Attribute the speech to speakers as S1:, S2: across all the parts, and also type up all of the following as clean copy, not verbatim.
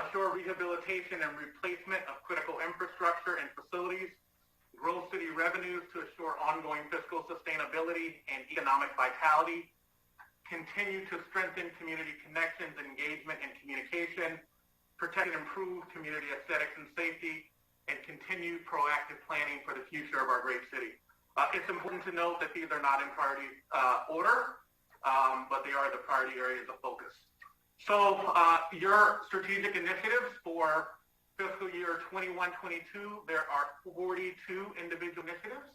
S1: assure rehabilitation and replacement of critical infrastructure and facilities, grow city revenues to assure ongoing fiscal sustainability and economic vitality, continue to strengthen community connections, engagement, and communication, protect and improve community aesthetics and safety, and continue proactive planning for the future of our great city. It's important to note that these are not in priority order, but they are the priority areas of focus. So your strategic initiatives for fiscal year 21-22, there are 42 individual initiatives.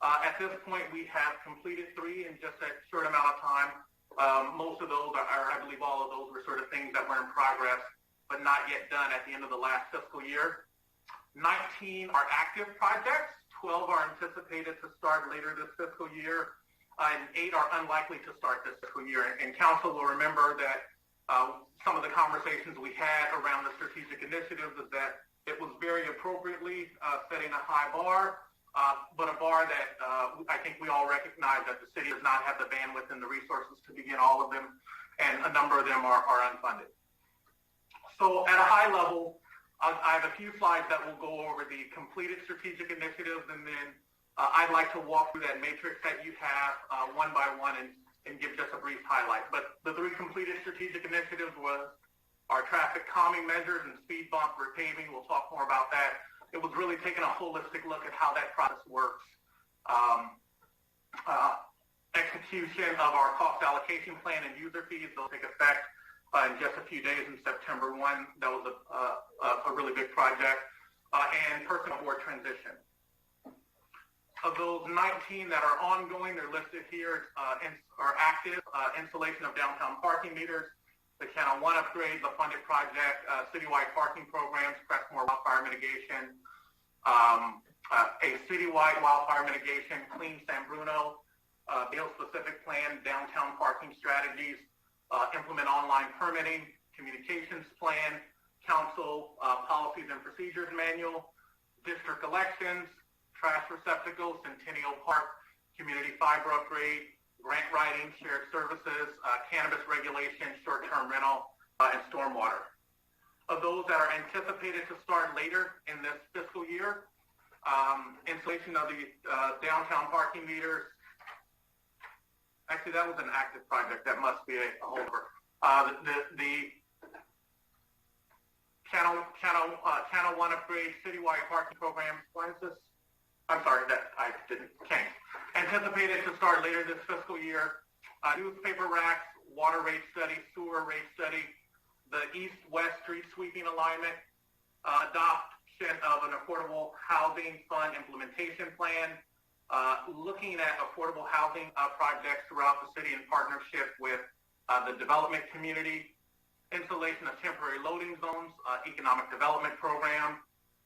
S1: At this point, we have completed 3 in just a short amount of time. Most of those I believe all of those were sort of things that were in progress, but not yet done at the end of the last fiscal year. 19 are active projects. 12 are anticipated to start later this fiscal year, and 8 are unlikely to start this fiscal year. And council will remember that some of the conversations we had around the strategic initiatives is that it was very appropriately setting a high bar, but a bar that I think we all recognize that the city does not have the bandwidth and the resources to begin all of them, and a number of them are unfunded. So at a high level, I have a few slides that will go over the completed strategic initiatives, and then I'd like to walk through that matrix that you have one by one and give just a brief highlight. But the 3 completed strategic initiatives was our traffic calming measures and speed bump repaving. We'll talk more about that. It was really taking a holistic look at how that process works. Execution of our cost allocation plan and user fees, they'll take effect in just a few days in September 1. That was a really big project. And personal board transition. Of those 19 that are ongoing, they're listed here, are active. Installation of downtown parking meters, the Channel 1 upgrade, the funded project, citywide parking programs, Crestmore wildfire mitigation, a citywide wildfire mitigation, Clean San Bruno, Bill-specific plan, downtown parking strategies, implement online permitting, communications plan, council policies and procedures manual, district elections, trash receptacles, Centennial Park, community fiber upgrade, grant writing, shared services, cannabis regulation, short-term rental, and stormwater. Of those that are anticipated to start later in this fiscal year, installation of the downtown parking meters. Actually, that was an active project. That must be a holdover. The Channel 1 upgrade, citywide parking programs. Why is this? I'm sorry, that I didn't change. Anticipated to start later this fiscal year. Newspaper racks, water rate study, sewer rate study, the east-west street sweeping alignment, adoption of an affordable housing fund implementation plan, looking at affordable housing projects throughout the city in partnership with the development community, installation of temporary loading zones, economic development program,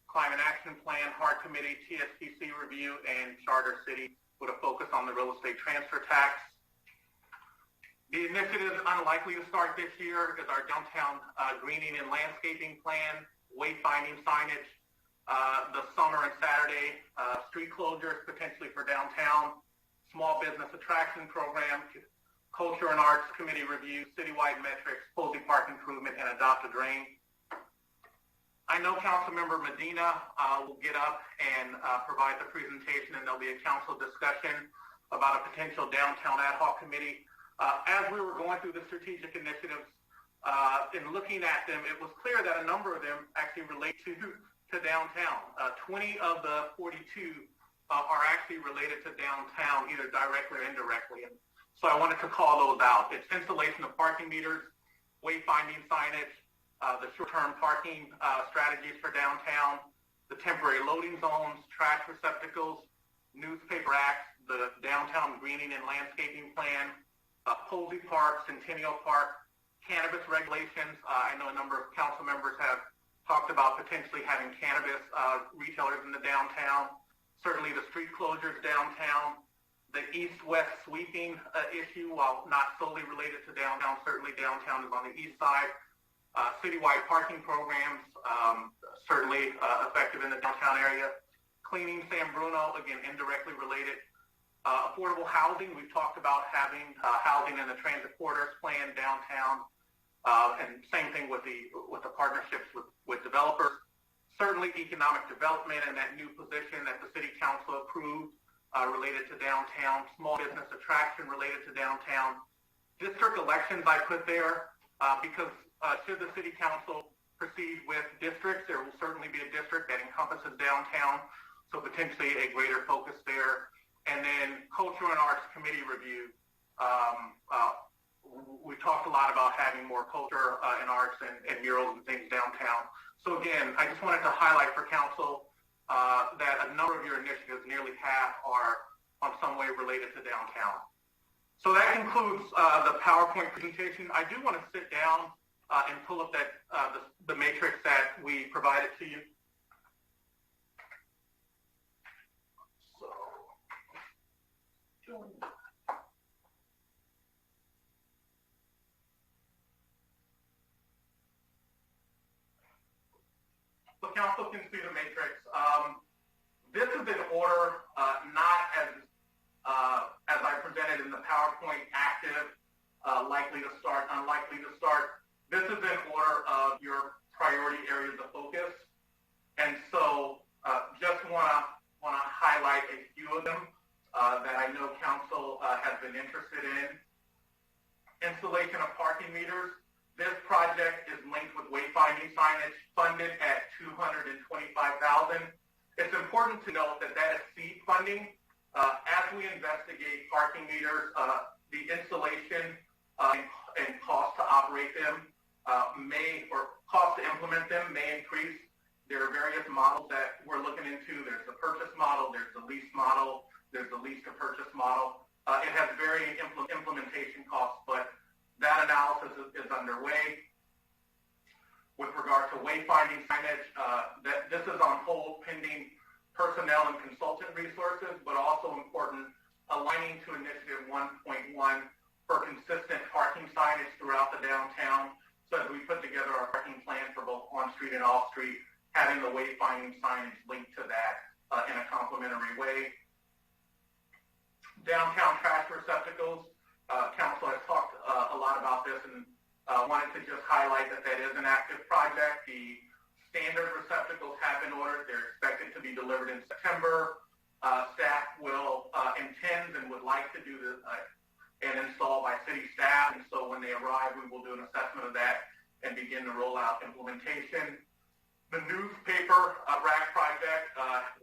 S1: climate action plan, HART committee, TSPC review, and charter city with a focus on the real estate transfer tax. The initiatives unlikely to start this year is our downtown greening and landscaping plan, wayfinding signage, the summer and Saturday street closures potentially for downtown, small business attraction program, culture and arts committee review, citywide metrics, Posey Park improvement, and adopt a drain. I know Councilmember Medina will get up and provide the presentation, and there'll be a council discussion about a potential downtown ad hoc committee. As we were going through the strategic initiatives and looking at them, it was clear that a number of them actually relate to downtown. 20 of the 42 are actually related to downtown, either directly or indirectly. And so I wanted to call those out. It's installation of parking meters, wayfinding signage, the short-term parking strategies for downtown, the temporary loading zones, trash receptacles, newspaper racks, the downtown greening and landscaping plan, Posey Park, Centennial Park, cannabis regulations. I know a number of council members have talked about potentially having cannabis retailers in the downtown, certainly the street closures downtown, the east-west sweeping issue, while not solely related to downtown, certainly downtown is on the east side. Citywide parking programs, certainly effective in the downtown area. Cleaning San Bruno, again, indirectly related. Affordable housing, we've talked about having housing in the transit corridors plan downtown. and same thing with the partnerships with developers. Certainly economic development and that new position that the City Council approved related to downtown, small business attraction related to downtown. District elections I put there because should the City Council proceed with districts, there will certainly be a district that encompasses downtown, so potentially a greater focus there. And then Culture and Arts Committee review. We talked a lot about having more culture and arts and murals and things downtown. So again, I just wanted to highlight for council that a number of your initiatives, nearly half, are on some way related to downtown. So that concludes the PowerPoint presentation. I do want to sit down and pull up that the matrix that we provided to you. So, council can see the matrix. This is in order, not as I presented in the PowerPoint: active, likely to start, unlikely to start. This is in order of your priority areas of focus, and so just want to highlight a few of them that I know council has been interested in. Installation of parking meters. This project is linked with wayfinding signage, funded at $225,000. It's important to note that that is seed funding. As we investigate parking meters, the installation and cost to operate them cost to implement them may increase. There are various models that we're looking into. There's the purchase model, there's the lease model, there's the lease to purchase model. It has varying implementation costs, but that analysis is underway. With regard to wayfinding signage, this is on hold pending personnel and consultant resources, but also important, aligning to Initiative 1.1 for consistent parking signage throughout the downtown. So as we put together our parking plan for both on-street and off-street, having the wayfinding signage linked to that in a complementary way. Downtown trash receptacles. Council has talked a lot about this, and wanted to just highlight that that is an active project. The standard receptacles have been ordered. They're expected to be delivered in September. Staff will intend and would like to do this and install by city staff, and so when they arrive, we will do an assessment of that and begin the rollout implementation. The newspaper rack project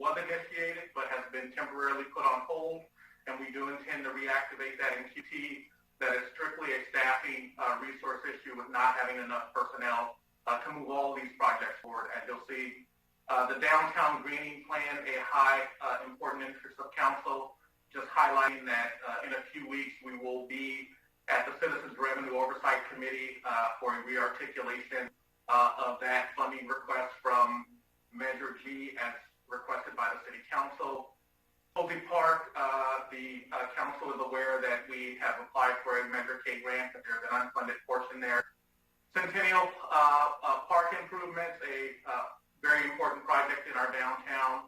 S1: was initiated, but has been temporarily put on hold, and we do intend to reactivate that in QT. That is strictly a staffing resource issue with not having enough personnel to move all these projects forward. As you'll see, the downtown greening plan, a high important interest of council, just highlighting that in a few weeks we will be at the Citizens Revenue Oversight Committee for a rearticulation of that funding request from Measure G as requested by the City Council. Colby Park, the council is aware that we have applied for a Measure K grant, that there's an unfunded portion there. Centennial Park improvements, a very important project in our downtown.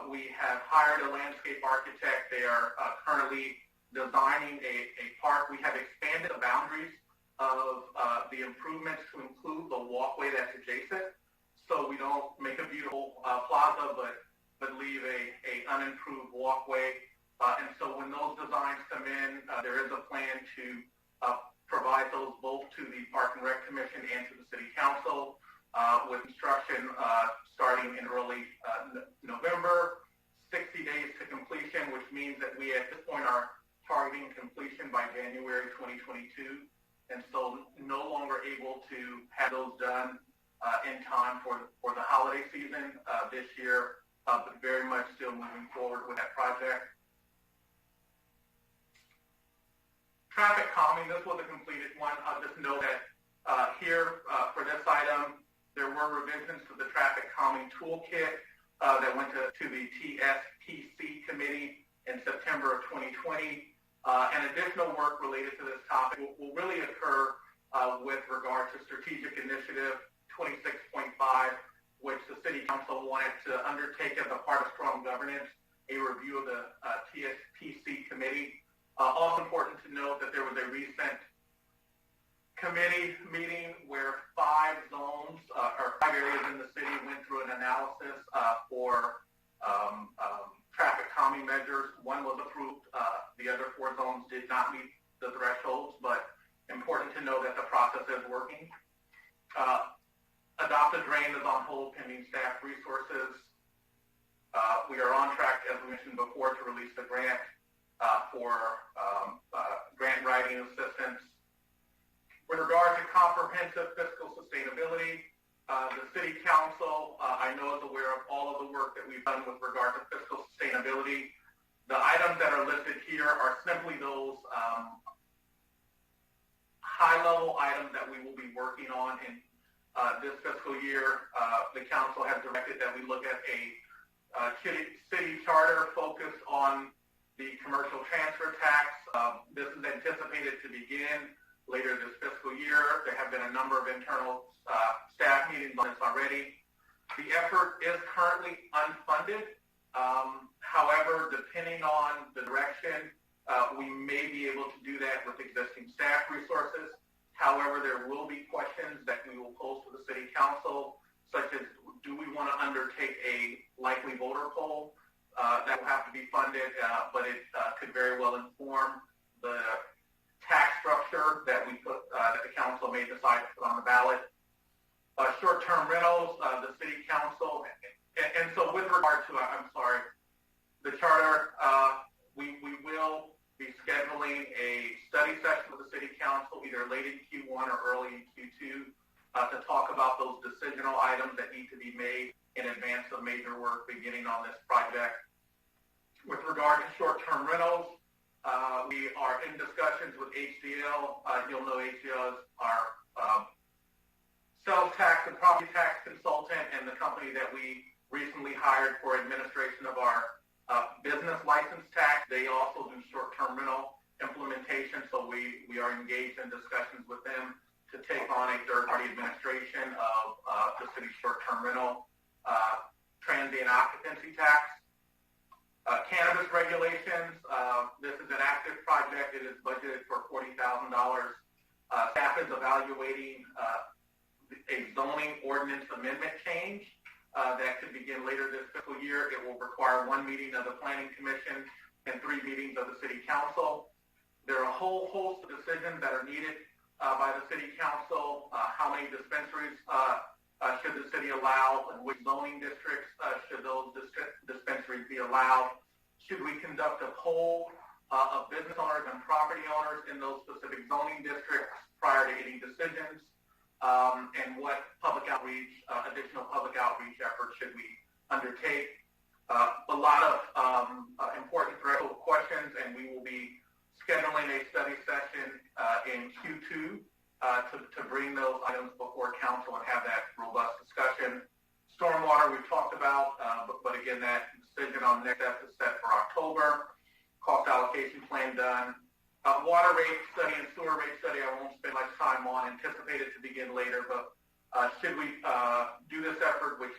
S1: We have hired a landscape architect. They are currently designing a park. We have expanded the boundaries of the improvements to include the walkway that's adjacent. So we don't make a beautiful plaza, but leave a unimproved walkway. And so when those designs come in, there is a plan to provide those both to the Park and Rec Commission and to the City Council with construction starting in early November, 60 days to completion, which means that we at this point are targeting completion by January 2022. And so no longer able to have those done in time for the holiday season this year. But very much still moving forward with that project. Traffic calming, this was a completed one. I'll just note that here for this item, there were revisions to the traffic calming toolkit that went to the TSPC committee in September of 2020. And additional work related to this topic will really occur with regard to Strategic Initiative 26.5, which the City Council wanted to undertake as a part of strong governance, a review of the TSPC committee. Also important to note that there was a recent committee meeting where 5 zones or 5 areas in the city went through an analysis for traffic calming measures. 1 was approved. The other 4 zones did not meet the thresholds, but important to know that the process is working. Adopt a Drain is on hold pending staff resources. We are on track, as we mentioned before, to release the grant for grant writing assistance. With regard to comprehensive fiscal sustainability, the City Council, I know, is aware of all of the work that we've done with regard to fiscal sustainability. The items that are listed here are simply those high-level items that we will be working on in this fiscal year. The Council has directed that we look at a city charter focused on the commercial transfer tax. This is anticipated to begin later this fiscal year. There have been a number of internal staff meetings on this already. The effort is currently unfunded. However, depending on the direction, we may be able to do that with existing staff resources. However, there will be questions that we will pose to the City Council, such as, do we want to undertake a likely voter poll? That will have to be funded, but it could very well inform the tax structure that that the council may decide to put on the ballot. Short-term rentals, the City Council, and so with regard to, the charter, we will be scheduling a study session with the City Council either late in Q1 or early in Q2 to talk about those decisional items that need to be made in advance of major work beginning on this project. With regard to short-term rentals, we are in discussions with HDL. You'll know HDL is our sales tax and property tax consultant and the company that we recently hired for administration of our business license tax. They also do short-term rental implementation, so we are engaged in discussions with them to take on a third-party administration of the city's short-term rental transient occupancy tax. Cannabis regulations, this is an active project. It is budgeted for $40,000. Staff is evaluating a zoning ordinance amendment change that could begin later this fiscal year. It will require 1 meeting of the Planning Commission and 3 meetings of the City Council. There are a whole host of decisions that are needed by the City Council. How many dispensaries should the city allow, and which zoning districts should those dispensaries be allowed? Should we conduct a poll of business owners and property owners in those specific zoning districts prior to any decisions? And what public outreach, additional public outreach efforts should we undertake? A lot of important threshold questions, and we will be scheduling a study session in Q2 to bring those items before council and have that robust discussion. Stormwater we've talked about, but again, that decision on next step is set for October. Cost allocation plan done. Water rate study and sewer rate study I won't spend much time on, anticipated to begin later, but should we do this effort, which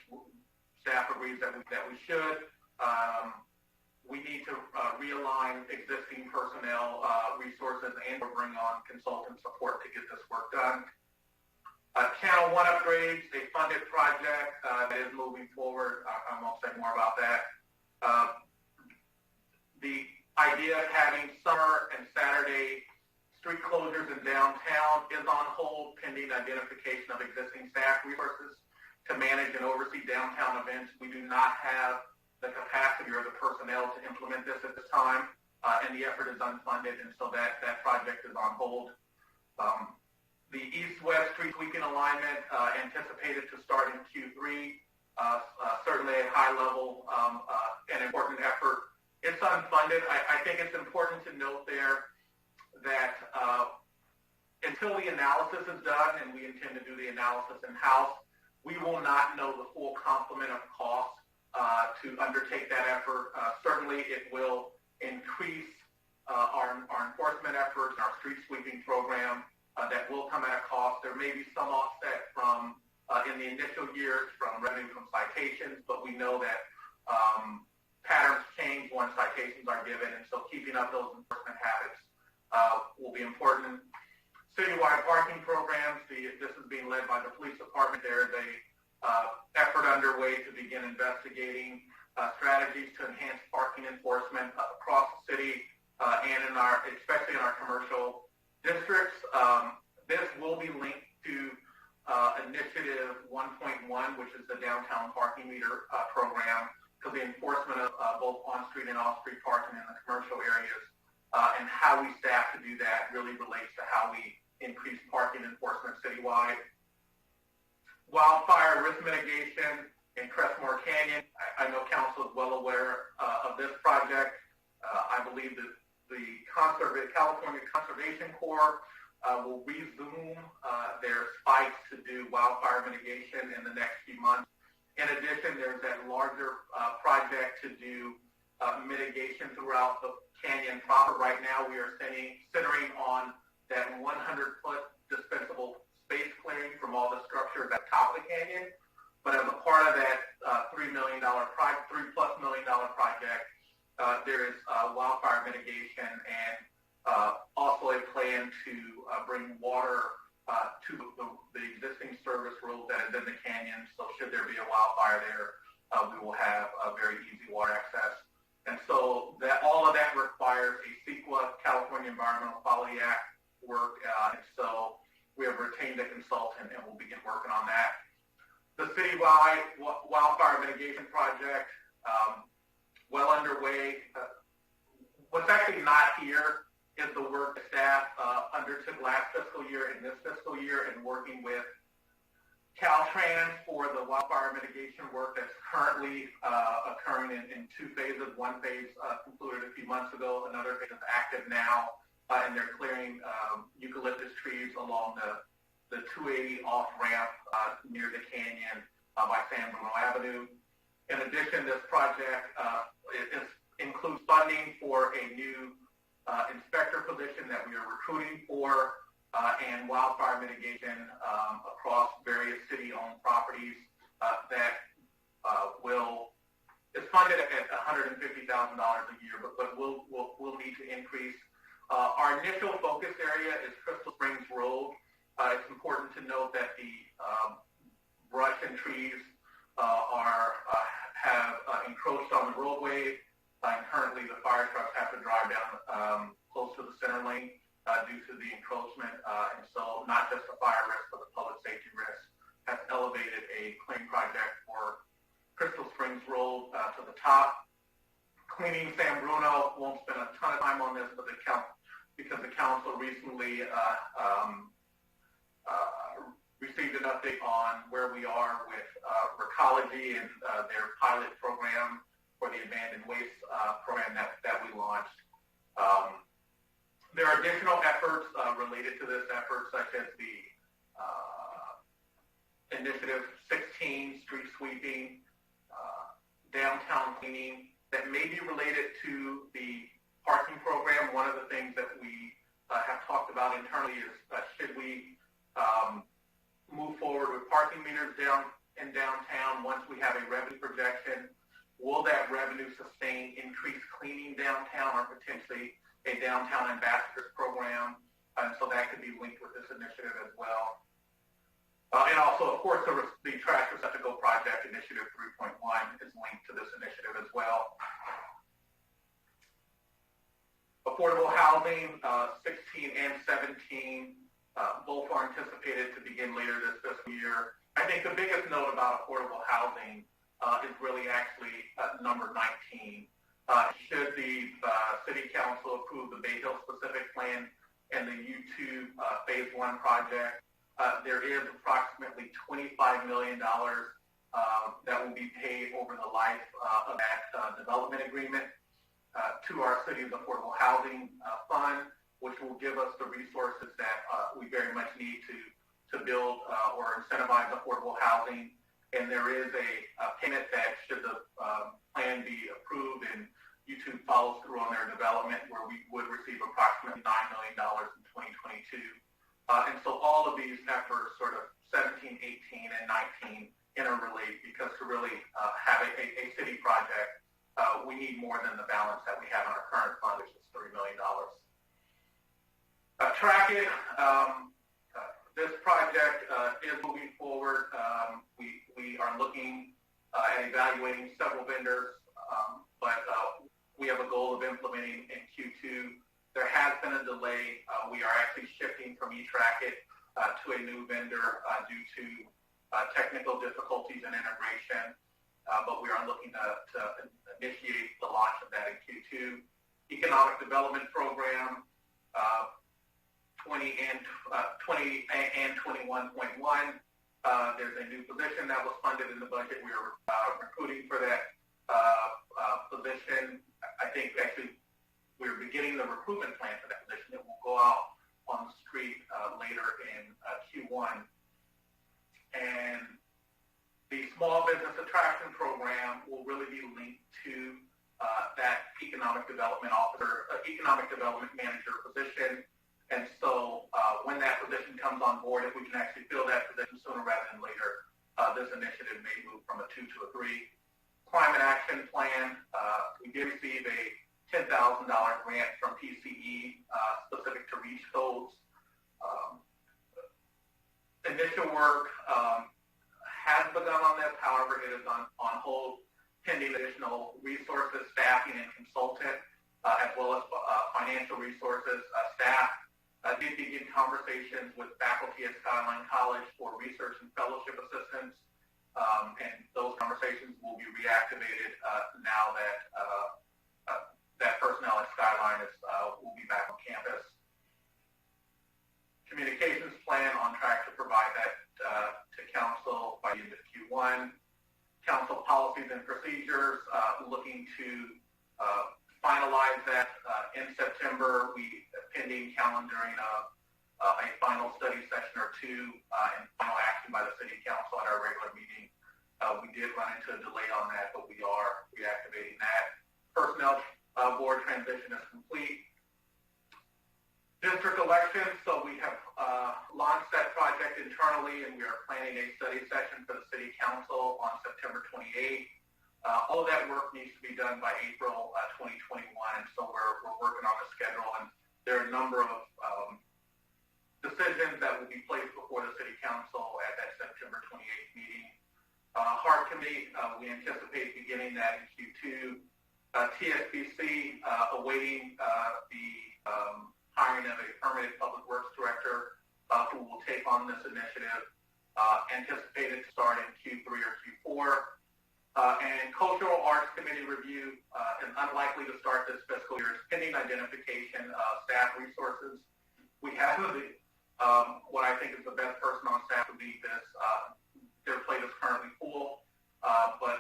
S1: staff agrees that we should, we need to realign existing personnel resources and bring on consultant support to get this work done. Channel 1 upgrades, a funded project that is moving forward. I won't say more about that. The idea of having summer and Saturday street closures in downtown is on hold pending identification of existing staff resources to manage and oversee downtown events. We do not have the capacity or the personnel to implement this at this time, and the effort is unfunded, and so that project is on hold. The east-west street sweeping alignment anticipated to start in Q3, certainly a high level and important effort. It's unfunded. I think it's important to note there that until the analysis is done, and we intend to do the analysis in-house, we will not know the full complement of costs to undertake that effort. Certainly it will increase our enforcement efforts, our street sweeping program that will come at a cost. There may be some offset from in the initial years from revenue from citations, but we know that patterns change once citations are given, and so keeping up those enforcement habits will be important. citywide parking programs. This is being led by the police department. There's a effort underway to begin investigating strategies to enhance parking enforcement across the city and especially in our commercial districts. This will be linked to Initiative 1.1, which is the downtown parking meter program, because the enforcement of both on-street and off-street parking in the commercial areas and how we staff to do that really relates to how we increase parking enforcement citywide. Wildfire risk mitigation in Crestmore Canyon. I know Council is well aware of this project. I believe that the California Conservation Corps will resume their spikes to do wildfire mitigation in the next few months. In addition, there's that larger project to do mitigation throughout the canyon proper. Right now, we are centering on that 100-foot dispensable space clearing from all the structures at the top of the canyon. But as a part of that $3 million project, there is wildfire mitigation and also a plan to bring water to the existing service road that is in the canyon. So should there be a wildfire there, we will have a very easy water access. And so all of that requires a CEQA, California Environmental Quality Act work. And so we have retained a consultant and we'll begin working on that. The citywide wildfire mitigation project, well underway. What's actually not here is the work the staff undertook last fiscal year and this fiscal year in working with Caltrans for the wildfire mitigation work that's currently occurring in two phases. One phase concluded a few months ago. Another phase is active now, and they're clearing eucalyptus trees along the 280 off-ramp near the canyon by San Bruno Avenue. In addition, this project includes funding for a new inspector position that we are recruiting for and wildfire mitigation across various city-owned properties that is funded at $150,000 a year, but we'll need to increase. Our initial focus area is Crystal Springs Road. It's important to note that the brush and trees have encroached on the roadway. And currently, the fire trucks have to drive down close to the center lane due to the encroachment. And so not just the fire risk, but the public safety risk has elevated a clearing project for Crystal Springs Road to the top. Cleaning San Bruno, won't spend a ton of time on this, but because the council recently received an update on where we are with Recology and their pilot program for the abandoned waste program that we launched. There are additional efforts related to this effort, such as the Initiative 16, street sweeping, downtown cleaning, that may be related to the parking program. One of the things that we have talked about internally is should we move forward with parking meters in downtown once we have a revenue projection? Will that revenue sustain increased cleaning downtown or potentially a downtown ambassadors program? And so that could be linked with this initiative as well. And also, of course, the trash receptacle project, Initiative 3.1, is linked to this initiative as well. Affordable housing, 16 and 17, both are anticipated to begin later this fiscal year. I think the biggest note about affordable housing is really actually number 19. Should the City Council approve the Bay Hill specific plan and the U2 Phase 1 project, there is approximately $25 million that will be paid over the life of that development agreement to our city's affordable housing fund, which will give us the resources that we very much need to build or incentivize affordable housing. And there is a payment that should the plan be approved and YouTube follows through on their development, where we would receive approximately $9 million in 2022. And so all of these efforts, sort of 17, 18, and 19, interrelate, because to really have a city project, we need more than the balance that we have in our current fund, which is $3 million. Track it. this project is moving forward. We are looking at evaluating several vendors, but we have a goal of implementing in Q2. There has been a delay. We are actually shifting from eTrackIt to a new vendor due to technical difficulties and integration, but we are looking to initiate the launch of that in Q2. Economic Development Program 20 and 21.1. There's a new position that was funded in the budget. We are recruiting for that position. I think actually we're beginning the recruitment plan for that position. It will go out on the street later in Q1. And the Small Business Attraction Program will really be linked to that economic development manager position. And so when that position comes on board, if we can actually fill that position sooner rather than later, this initiative may move from a 2 to a 3. Climate Action Plan, we did receive a $10,000 grant from PCE specific to REACH codes. Initial work has begun on this. However, it is on hold pending additional resources, staffing, and consultant, as well as financial resources. Staff did begin conversations with faculty at Skyline College for research and fellowship assistance, and those conversations will be reactivated now that that personnel at Skyline will be back on campus. Communications plan on track to provide that to Council by the end of Q1. Council policies and procedures, looking to finalize that in September. We pending calendaring a final study session or two and final action by the City Council at our regular meeting. We did run into a delay on that, but we are reactivating that. Personnel board transition is complete. District elections, so we have launched that project internally, and we are planning a study session for the City Council on September 28th. All of that work needs to be done by April 2021, and so we're working on the schedule, and there are a number of decisions that will be placed before the City Council at that September 28th meeting. Heart Committee, we anticipate beginning that in Q2. TSBC, awaiting the hiring of a permanent public works director who will take on this initiative, anticipated to start in Q3 or Q4. And Cultural Arts Committee review is unlikely to start this fiscal year. It's pending identification of staff resources. We have what I think is the best person on staff to lead this. Their plate is currently full, but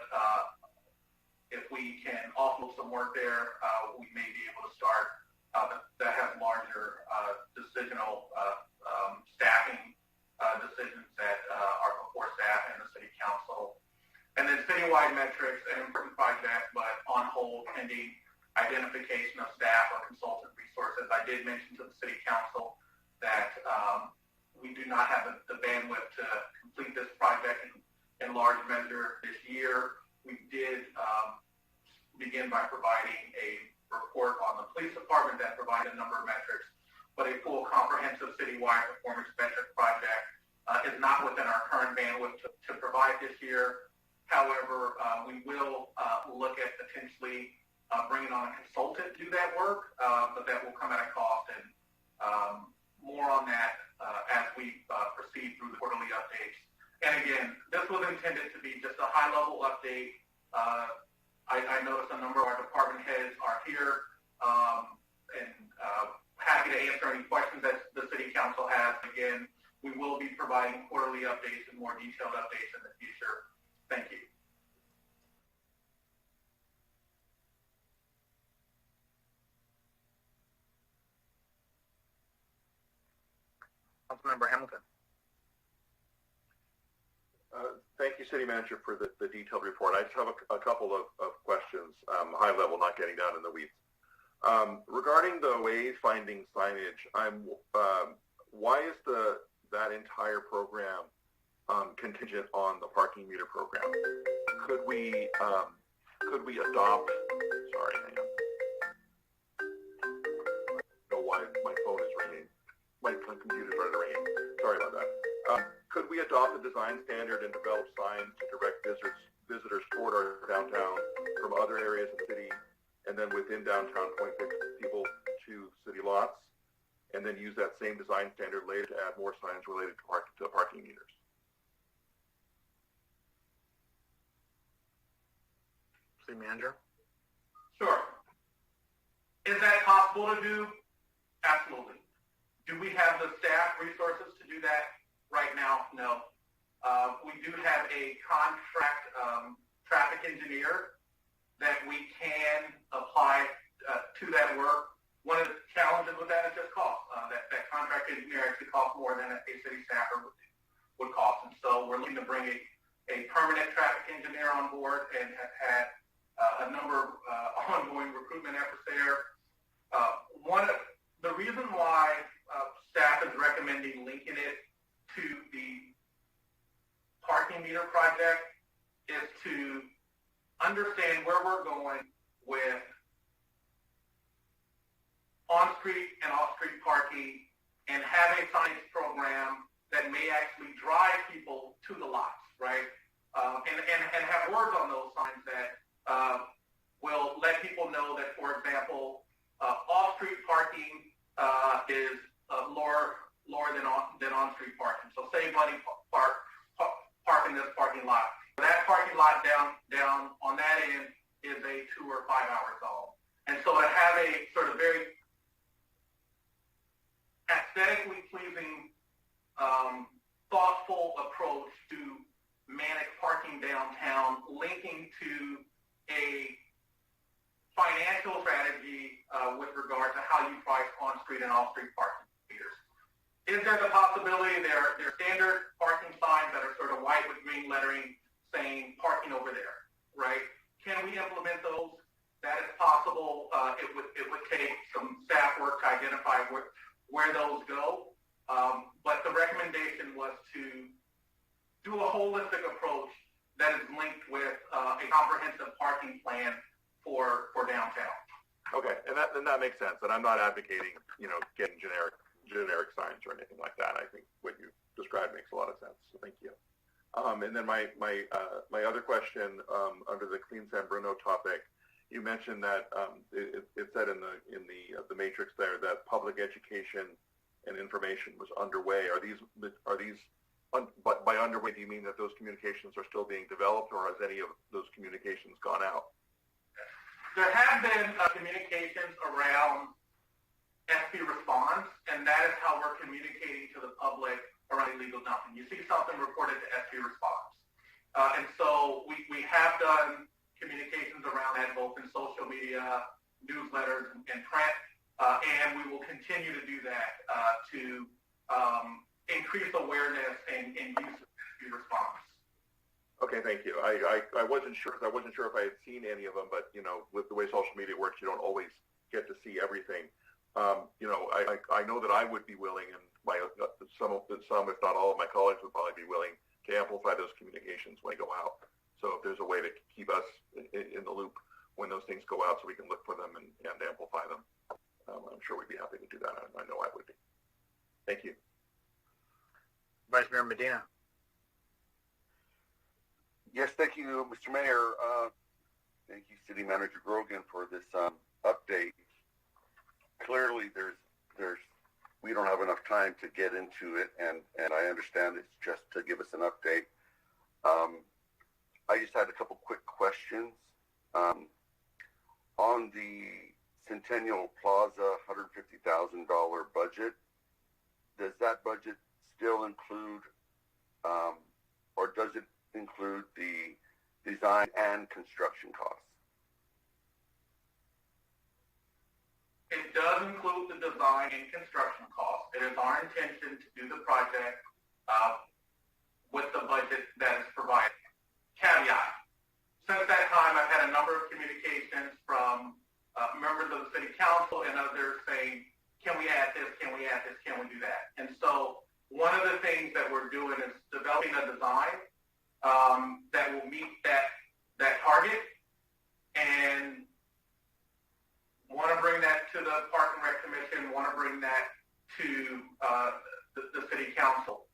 S1: if we can offload some work there, we may be able to start. That has larger decisional staffing decisions that are before staff and the City Council. And then citywide metrics, an important project, but on hold pending identification of staff or consultant resources. I did mention to the City Council that we do not have the bandwidth to complete this project in large measure this year. We did begin by providing a report on the police department that provided a number of metrics, but a full comprehensive citywide performance metric project is not within our current bandwidth to provide this year. However, we will look at potentially bringing on a consultant to do that work, but that will come at a cost, and more on that as we proceed through the quarterly updates. And again, this was intended to be just a high-level update. I noticed a number of our department heads are here, and happy to answer any questions that the City Council has. Again, we will be providing quarterly updates and more detailed updates in the future. Thank you. Councilmember Hamilton.
S2: Thank you, City Manager, for the detailed report. I just have a couple of questions, high level, not getting down in the weeds. Regarding the wayfinding signage, why is that entire program contingent on the parking meter program? Could we adopt? Sorry, hang on. I don't know why my phone is ringing. My computer's running ringing. Sorry about that. we adopt a design standard and develop signs to direct visitors toward our downtown from other areas of the city, and then within downtown point people to city lots, and then use that same design standard later to add more signs related to parking meters?
S3: City Manager?
S1: Sure. Is that possible to do? Absolutely. Do we have the staff resources to do that right now? No. We do have a contract traffic engineer that we can apply to that work. One of the challenges with that is just cost. That contract engineer actually costs more than a city staffer would cost. And so we're looking to bring a permanent traffic engineer on board and have had a number of ongoing recruitment efforts there. The reason why staff is recommending linking it to the parking meter project is to understand where we're going with on-street and off-street parking and have a signage program that may actually drive people to the lots, right? And have words on those signs that will let people know that, for example, off-street parking is lower than on-street parking. So say Buddy park in this parking lot. That parking lot down on that end is a 2 or 5 hour zone. And so to have a sort of very aesthetically pleasing, thoughtful approach to manage parking downtown, linking to a financial strategy with regard to how you price on-street and off-street parking meters. Is there the possibility there are standard parking signs that are sort of white with green lettering saying parking over there, right? Can we implement those? That is possible. It would take some staff work to identify where those go. But the recommendation was to do a holistic approach that is linked with a comprehensive parking plan for downtown.
S2: Okay, and that makes sense. And I'm not advocating, getting generic signs or anything like that. I think what you described makes a lot of sense. So thank you. And then my other question under the Clean San Bruno topic, you mentioned that it said in the matrix there that public education and information was underway. Are these but by underway, do you mean that those communications are still being developed, or has any of those communications gone out?
S1: There have been communications around SB Response, and that is how we're communicating to the public around illegal dumping. You see something reported to SB Response. And so we have done communications around that both in social media, newsletters, and print, and we will continue to do that to increase awareness and use of SB Response.
S2: Okay, thank you. I wasn't sure because I wasn't sure if I had seen any of them, but with the way social media works, you don't always get to see everything. I know that I would be willing, and some, if not all of my colleagues would probably be willing to amplify those communications when they go out. So if there's a way to keep us in the loop when those things go out so we can look for them and amplify them, I'm sure we'd be happy to do that. I know I would be. Thank you.
S3: Vice Mayor Medina.
S4: Yes, thank you, Mr. Mayor. Thank you, City Manager Grogan, for this update. Clearly, we don't have enough time to get into it, and I understand it's just to give us an update. I just had a couple quick questions. On the Centennial Plaza $150,000 budget, does that budget still include, or does it include the design and construction costs?
S1: It does include the design and construction costs. It is our intention to do the project with the budget that is provided. Caveat. Since that time, I've had a number of communications from members of the City Council and others saying, can we add this, can we add this, can we do that? And so one of the things that we're doing is developing a design that will meet that target, and want to bring that to the Park and Rec Commission, want to bring that to the City Council.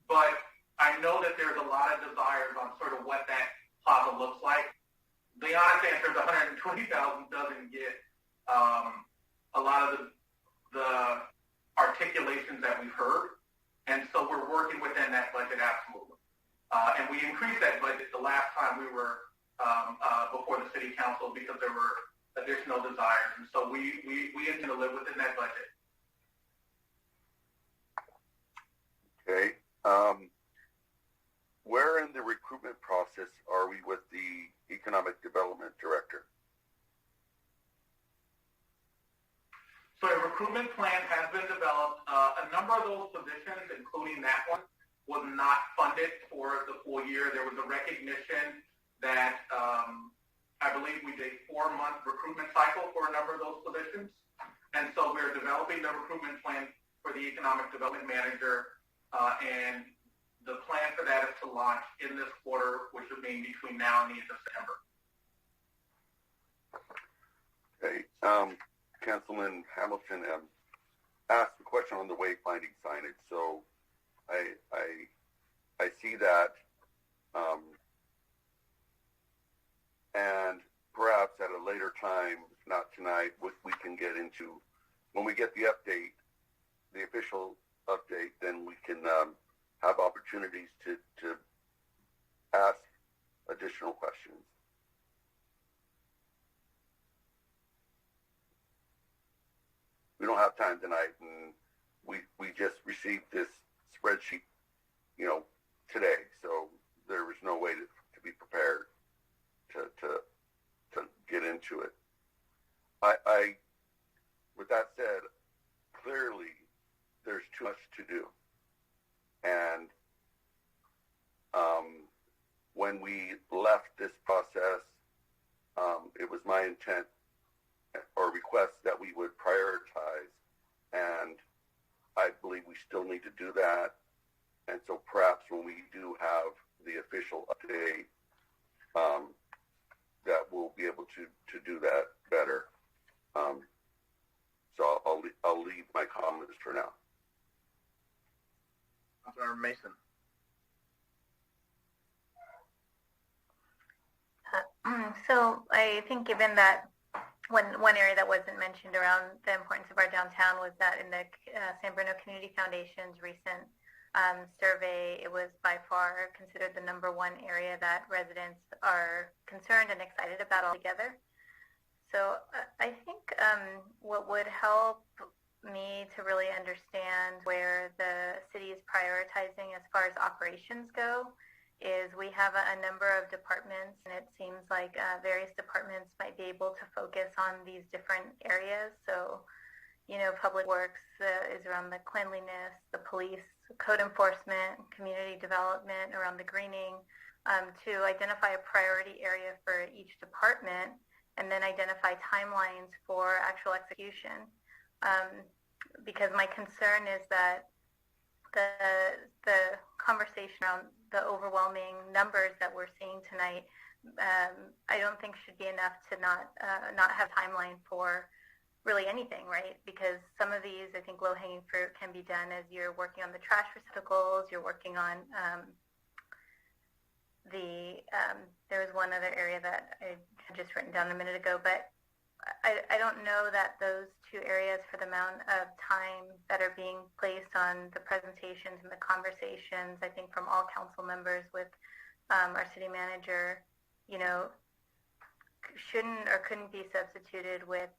S1: but I know that there's a lot of desires on sort of what that plaza looks like. The honest answer is 120,000 doesn't get a lot of the articulations that we've heard, and so we're working within that budget absolutely. And we increased that budget the last time we were before the city council because there were additional desires, and so we intend to live within that budget.
S4: Okay. Where in the recruitment process are we with the economic development director?
S1: So a recruitment plan has been developed. A number of those positions, including that one, was not funded for the full year. There was a recognition that I believe we did a 4-month recruitment cycle for a number of those positions. And so we're developing the recruitment plan for the economic development manager, and the plan for that is to launch in this quarter, which would mean between now and the end of September.
S4: Okay. Councilman Hamilton asked a question on the wayfinding signage. So I see that, and perhaps at a later time, not tonight, we can get into, when we get the update, the official update, then we can have opportunities to ask additional questions. We don't have time tonight, and we just received this spreadsheet, today, so there was no way to be prepared to get into it. I with that said, clearly there's too much to do, and when we left this process, it was my intent or request that we would prioritize, and I believe we still need to do that. And so perhaps when we do have the official update, that we'll be able to do that better. So I'll leave my comments for now.
S3: Councilmember Mason.
S5: So I think given that one area that wasn't mentioned around the importance of our downtown was that in the San Bruno Community Foundation's recent survey, it was by far considered the #1 area that residents are concerned and excited about altogether. So I think what would help me to really understand where the city is prioritizing as far as operations go is we have a number of departments, and it seems like various departments might be able to focus on these different areas. So, Public Works is around the cleanliness, the police, code enforcement, community development, around the greening, to identify a priority area for each department, and then identify timelines for actual execution. Because my concern is that the conversation around the overwhelming numbers that we're seeing tonight, I don't think should be enough to not have timeline for really anything, right? Because some of these, I think, low-hanging fruit can be done as you're working on the trash receptacles, you're working on there was one other area that I had just written down a minute ago, but I don't know that those two areas, for the amount of time that are being placed on the presentations and the conversations, I think from all council members with our city manager, shouldn't or couldn't be substituted with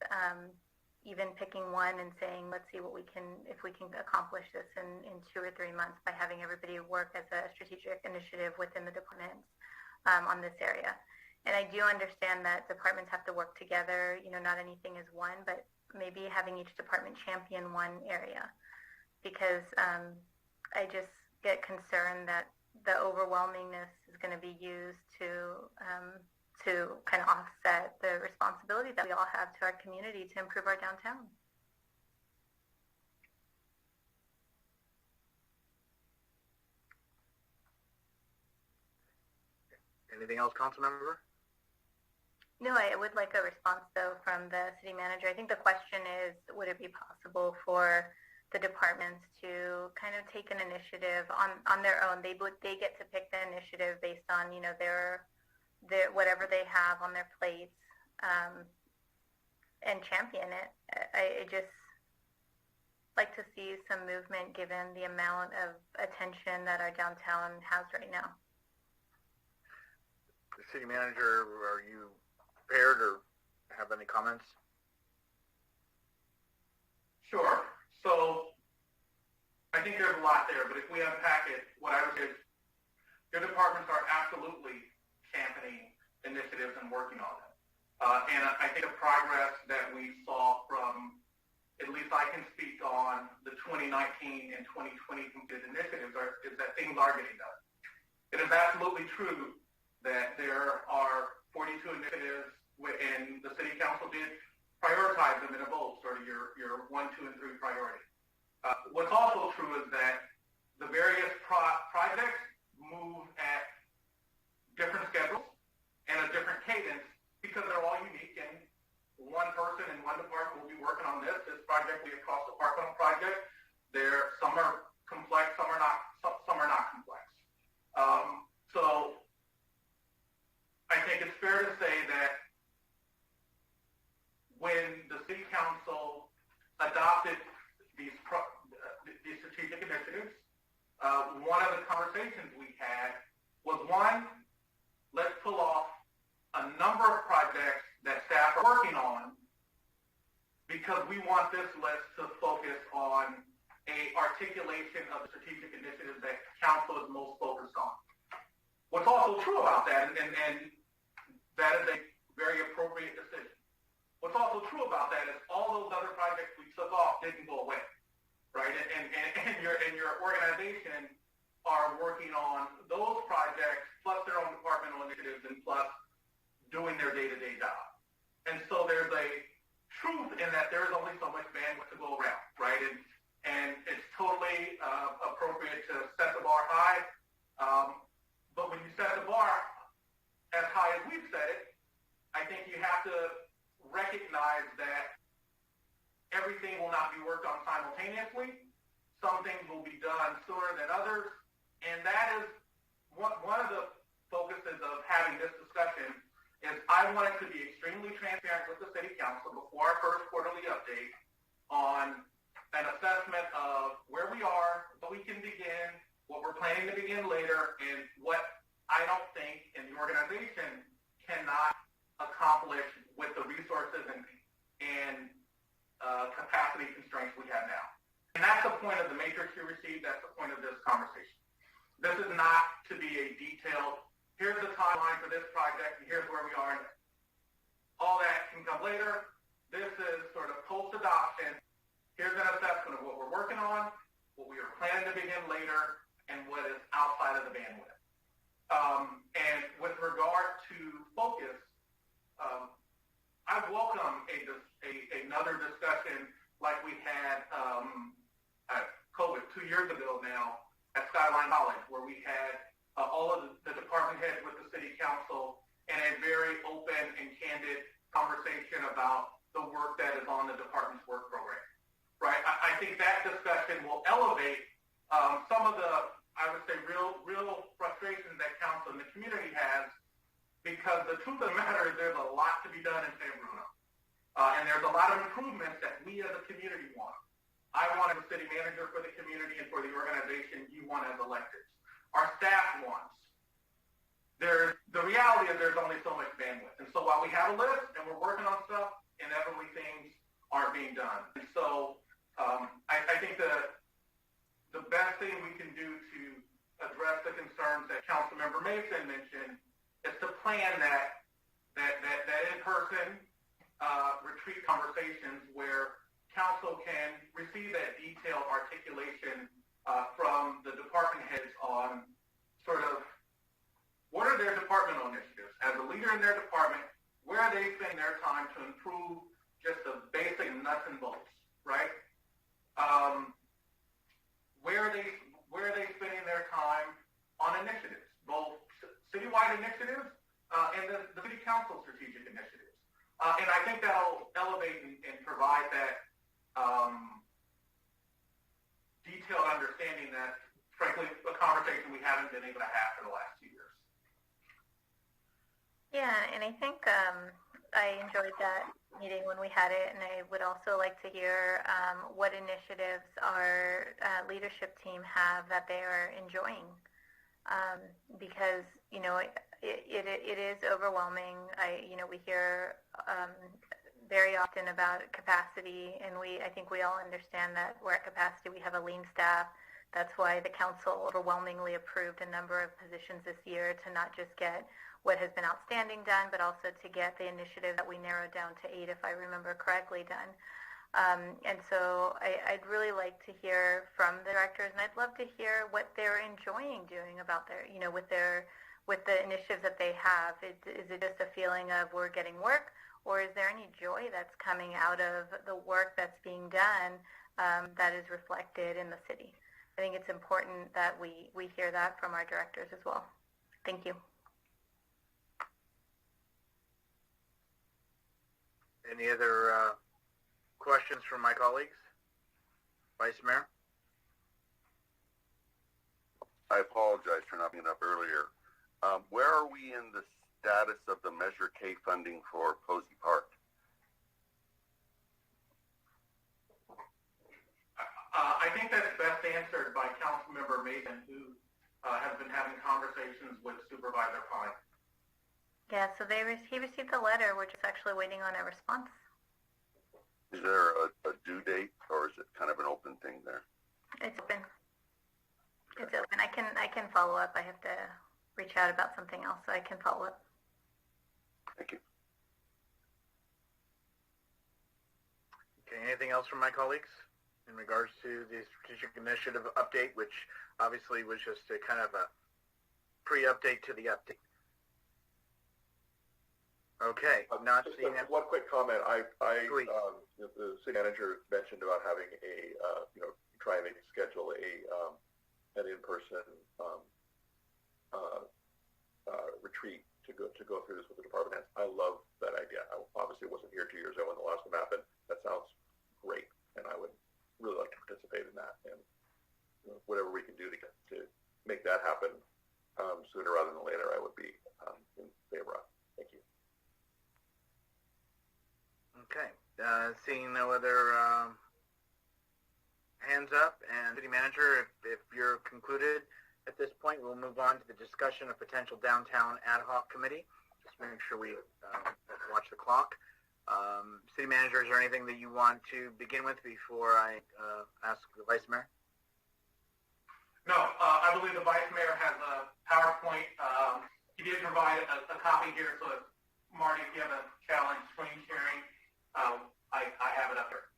S5: even picking one and saying, let's see if we can accomplish this in 2 or 3 months by having everybody work as a strategic initiative within the departments on this area. And I do understand that departments have to work together, not anything is one, but maybe having each department champion one area, because I just get concerned that the overwhelmingness is going to be used to kind of offset the responsibility that we all have to our community to improve our downtown.
S3: Anything else, Councilmember?
S5: No, I would like a response, though, from the city manager. I think the question is, would it be possible for the departments to kind of take an initiative on their own. They get to pick the initiative based on, you know, their whatever they have on their plates, and champion it. I just like to see some movement given the amount of attention that our downtown has right now.
S3: The city manager, are you prepared or have any comments?
S1: Sure. So I think there's a lot there, but if we unpack it, what I would say is your departments are absolutely championing initiatives and working on them. And I think the progress that we saw from, at least I can speak on, the 2019 and 2020 completed initiatives is that things are getting done. It is absolutely true that there are 42 initiatives, and the city council did prioritize them in a vote, sort of your 1, 2, and 3 priority. What's also true is that the various projects move at different schedules and a different cadence because they're all unique, and one person in one department will be working on this project, we across departmental project. Some are complex, some are not complex. So I think it's fair to say that when the city council adopted these strategic initiatives, one of the conversations we had was, one, let's pull off a number of projects that staff are working on because we want this list to focus on a articulation of the strategic initiatives that council is most focused on. What's also true about that, and that is a very appropriate decision. What's also true about that is all those other projects we took off didn't go away, right? And your organization are working on those projects plus their own departmental initiatives and plus doing their day-to-day job. And so there's a truth in that there is only so much bandwidth to go around, right? And it's totally appropriate to set the bar high. But when you set the bar as high as we've set it, I think you have to recognize that everything will not be worked on simultaneously. Some things will be done sooner than others. And that is one of the focuses of having this discussion is I wanted to be extremely transparent with the city council before our first quarterly update on an assessment of where we are, what we can begin, what we're planning to begin later, and what I don't think in the organization cannot accomplish with the resources and capacity constraints we have now. And that's the point of the matrix you received. That's the point of this conversation. This is not to be a detailed, here's the timeline for this project, and here's where we are. All that can come later. This is sort of post-adoption. Here's an assessment of what we're working on, what we are planning to begin later, and what is outside of the bandwidth. And with regard to focus, I welcome another discussion like we had at COVID 2 years ago now at Skyline College, where we had all of the department heads with the city council and a very open and candid conversation about the work that is on the department's work program. Right? I think that discussion will elevate some of the, I would say, real frustrations that council and the community has, because the truth of the matter is there's a lot to be done in San Bruno. And there's a lot of improvements that we as a community want. I want as a city manager for the community and for the organization, you want as electeds. Our staff wants. The reality is there's only so much bandwidth. And so while we have a list and we're working on stuff, inevitably things aren't being done. And so I think the best thing we can do to address the concerns that Councilmember Mason mentioned is to plan that in-person retreat conversations where council can receive that detailed articulation from the department heads on sort of what are their departmental initiatives. As a leader in their department, where are they spending their time to improve just the basic nuts and bolts, right? Where are they spending their time on initiatives, both citywide initiatives and the city council strategic initiatives? And I think that'll elevate and provide that detailed understanding that, frankly, a conversation we haven't been able to have for the last 2 years.
S5: Yeah, and I think I enjoyed that meeting when we had it, and I would also like to hear what initiatives our leadership team have that they are enjoying, because it is overwhelming. We hear very often about capacity, and I think we all understand that we're at capacity. We have a lean staff. That's why the council overwhelmingly approved a number of positions this year to not just get what has been outstanding done, but also to get the initiative that we narrowed down to 8, if I remember correctly, done. And so I'd really like to hear from the directors, and I'd love to hear what they're enjoying doing about their, with the initiatives that they have. Is it just a feeling of we're getting work, or is there any joy that's coming out of the work that's being done that is reflected in the city? I think it's important that we hear that from our directors as well. Thank you.
S3: Any other questions from my colleagues? Vice Mayor?
S4: I apologize for not being up earlier. Where are we in the status of the Measure K funding for Posey Park?
S1: I think that's best answered by Councilmember Mason, who has been having conversations with Supervisor Pine.
S5: Yeah, so he received the letter. We're just actually waiting on a response.
S4: Is there a due date, or is it kind of an open thing there?
S5: It's open. It's open. I can follow up. I have to reach out about something else, so I can follow up.
S4: Thank you.
S3: Okay, anything else from my colleagues in regards to the strategic initiative update, which obviously was just a kind of a pre-update to the update? Okay, not
S2: just
S3: seeing it.
S2: One quick comment. The city manager mentioned about having trying to schedule an in-person retreat to go through this with the department heads. I love that idea. I obviously wasn't here 2 years ago when the last one happened. That sounds great, and I would really like to participate in that. And whatever we can do to make that happen sooner rather than later, I would be in favor of. Thank you.
S3: Okay, seeing no other hands up, and City Manager, if you're concluded at this point, we'll move on to the discussion of potential downtown ad hoc committee. Just make sure we watch the clock. City Manager, is there anything that you want to begin with before I ask the Vice Mayor?
S1: No, I believe the Vice Mayor has a PowerPoint. He did provide a copy here, so if Marty, if you have a challenge screen sharing, I have it up here.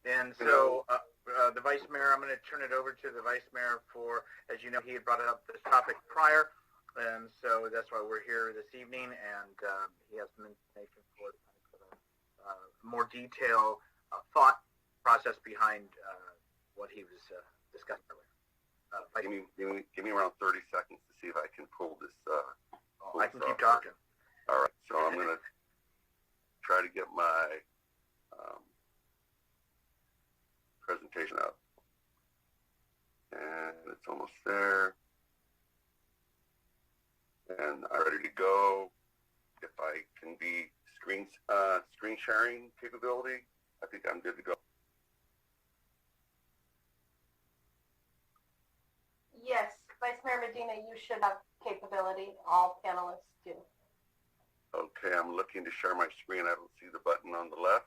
S3: And so the Vice Mayor, I'm going to turn it over to the Vice Mayor for, as you know, he had brought it up this topic prior, and so that's why we're here this evening, and he has some information for more detailed thought process behind what he was discussing earlier.
S4: Give me around 30 seconds to see if I can pull this.
S3: I can keep talking.
S4: All right, so I'm going to try to get my presentation up. And it's almost there. And I'm ready to go. If I can be screen sharing capability, I think I'm good to go.
S6: Yes, Vice Mayor Medina, you should have capability. All panelists do.
S4: Okay, I'm looking to share my screen. I don't see the button on the left.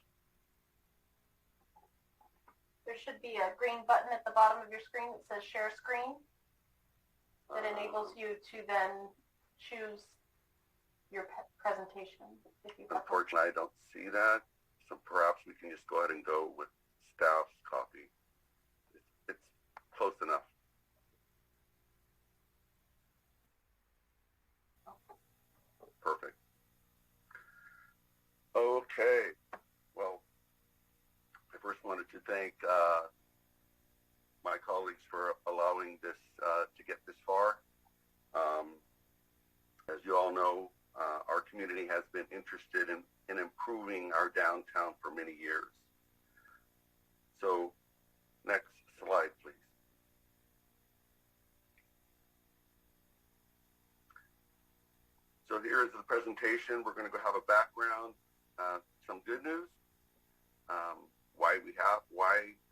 S6: There should be a green button at the bottom of your screen that says Share Screen that enables you to then choose your presentation.
S4: Unfortunately, I don't see that, so perhaps we can just go ahead and go with staff's copy. It's close enough. Perfect. Okay. Well, I first wanted to thank my colleagues for allowing this to get this far. As you all know, our community has been interested in improving our downtown for many years. So Next slide, please. So here is the presentation. We're going to go have a background, some good news, why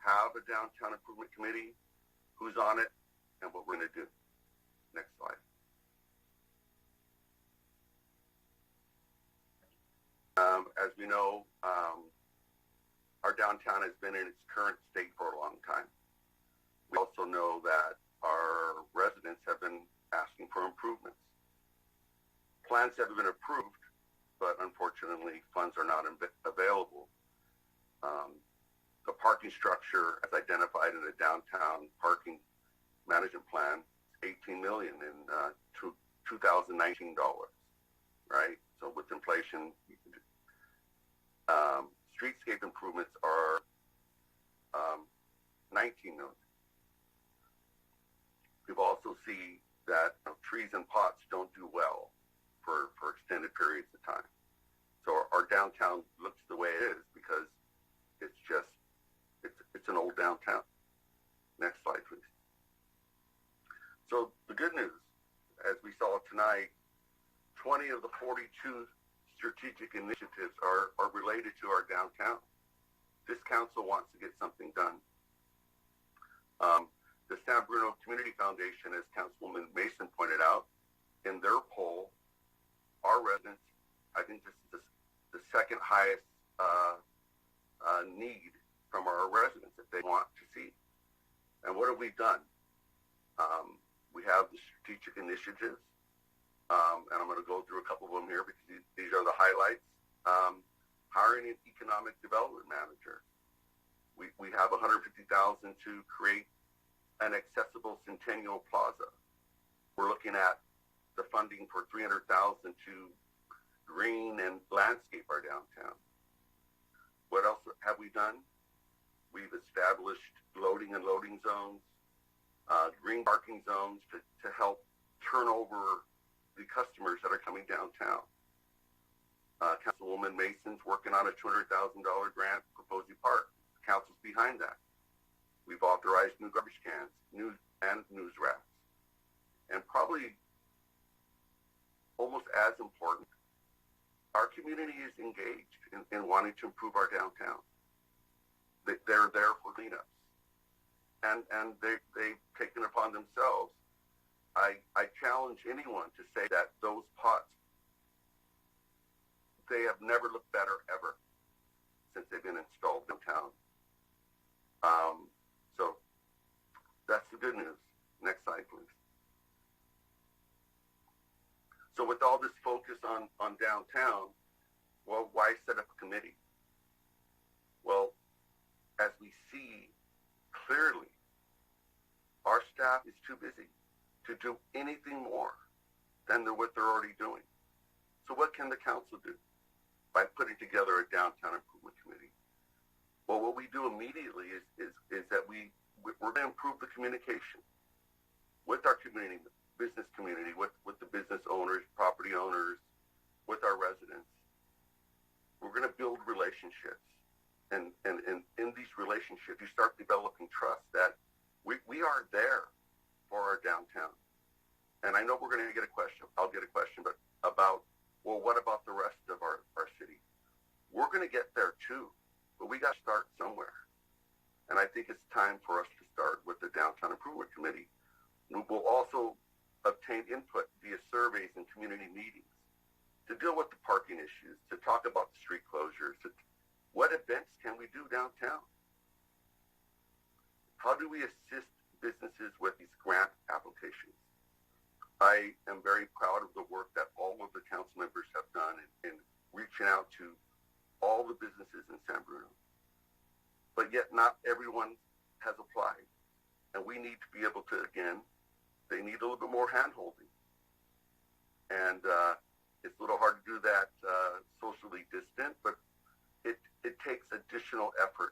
S4: have a downtown improvement committee, who's on it, and what we're going to do. Next slide. As we know, our downtown has been in its current state for a long time. We also know that our residents have been asking for improvements. Plans have been approved, but unfortunately, funds are not available. The parking structure, as identified in the downtown parking management plan, is $18 million in 2019 dollars, right? So with inflation, streetscape improvements are 19 million. We've also seen that trees and pots don't do well for extended periods of time. So our downtown looks the way it is because it's an old downtown. Next slide, please. So the good news, as we saw tonight, 20 of the 42 strategic initiatives are related to our downtown. This council wants to get something done. The San Bruno Community Foundation, as Councilwoman Mason pointed out, in their poll, our residents, I think this is the second highest need from our residents that they want to see. And what have we done? We have the strategic initiatives, and I'm going to go through a couple of them here because these are the highlights. Hiring an economic development manager. We have $150,000 to create an accessible Centennial Plaza. We're looking at the funding for $300,000 to green and landscape our downtown. What else have we done? We've established loading and loading zones, green parking zones to help turn over the customers that are coming downtown. Councilwoman Mason's working on a $200,000 grant for Posey Park. The council's behind that. We've authorized new garbage cans, news racks, and probably almost as important, our community is engaged in wanting to improve our downtown. They're there for cleanups, and they've taken it upon themselves. I challenge anyone to say that those pots, they have never looked better ever since they've been installed downtown. So that's the good news. Next slide, please. So with all this focus on downtown, well, why set up a committee? Well, as we see clearly, our staff is too busy to do anything more than what they're already doing. So what can the council do by putting together a downtown improvement committee? Well, what we do immediately is that we're going to improve the communication with our community, business community, with the business owners, property owners, with our residents. We're going to build relationships. And in these relationships, you start developing trust that we are there for our downtown. And I know we're going to get a question. I'll get a question, but about, well, what about the rest of our city? We're going to get there too, but we got to start somewhere. And I think it's time for us to start with the Downtown Improvement Committee. We will also obtain input via surveys and community meetings to deal with the parking issues, to talk about the street closures, what events can we do downtown? How do we assist businesses with these grant applications? I am very proud of the work that all of the council members have done in reaching out to all the businesses in San Bruno. But yet not everyone has applied. And we need to be able to, again, they need a little bit more hand-holding. And it's a little hard to do that socially distant, but it takes additional effort.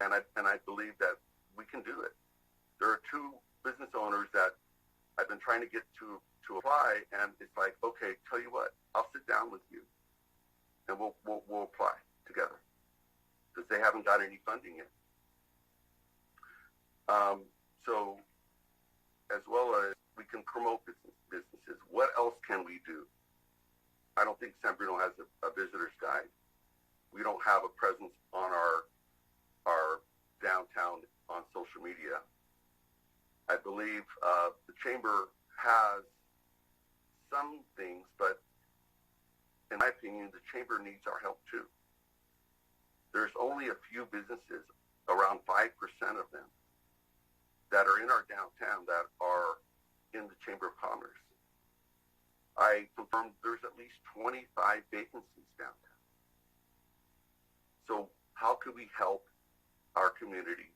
S4: And I believe that we can do it. There are two business owners that I've been trying to get to apply, and it's like, okay, tell you what, I'll sit down with you, and we'll apply together, because they haven't got any funding yet. So as well as we can promote businesses, what else can we do? I don't think San Bruno has a visitor's guide. We don't have a presence on our downtown on social media. I believe the chamber has some things, but in my opinion, the chamber needs our help too. There's only a few businesses, around 5% of them, that are in our downtown that are in the Chamber of Commerce. I confirmed there's at least 25 vacancies downtown. So how could we help our community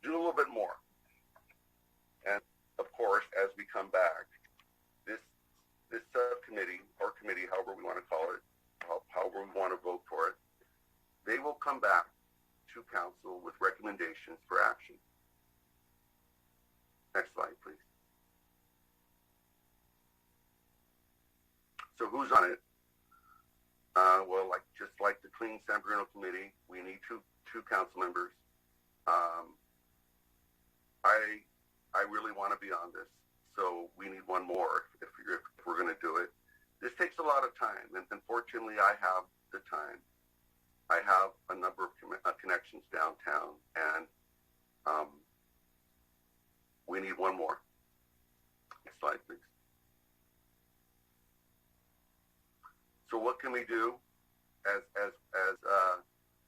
S4: do a little bit more? And of course, as we come back, this subcommittee or committee, however we want to call it, however we want to vote for it, they will come back to council with recommendations for action. Next slide, please. So who's on it? Well, just like the Clean San Bruno Committee, we need two council members. I really want to be on this, so we need one more if we're going to do it. This takes a lot of time, and unfortunately, I have the time. I have a number of connections downtown, and we need one more. Next slide, please. So what can we do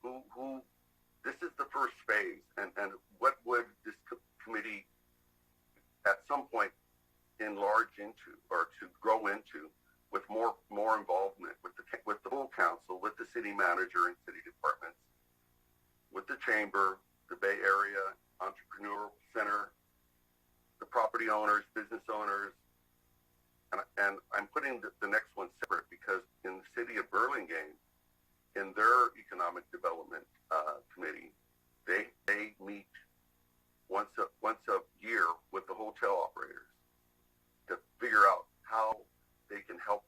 S4: who this is the first phase, and what would this committee at some point enlarge into or to grow into with more involvement with the whole council, with the city manager and city departments, with the chamber, the Bay Area Entrepreneurial Center, the property owners, business owners, and I'm putting the next one separate because in the city of Burlingame, in their economic development committee, they meet once a year with the hotel operators to figure out how they can help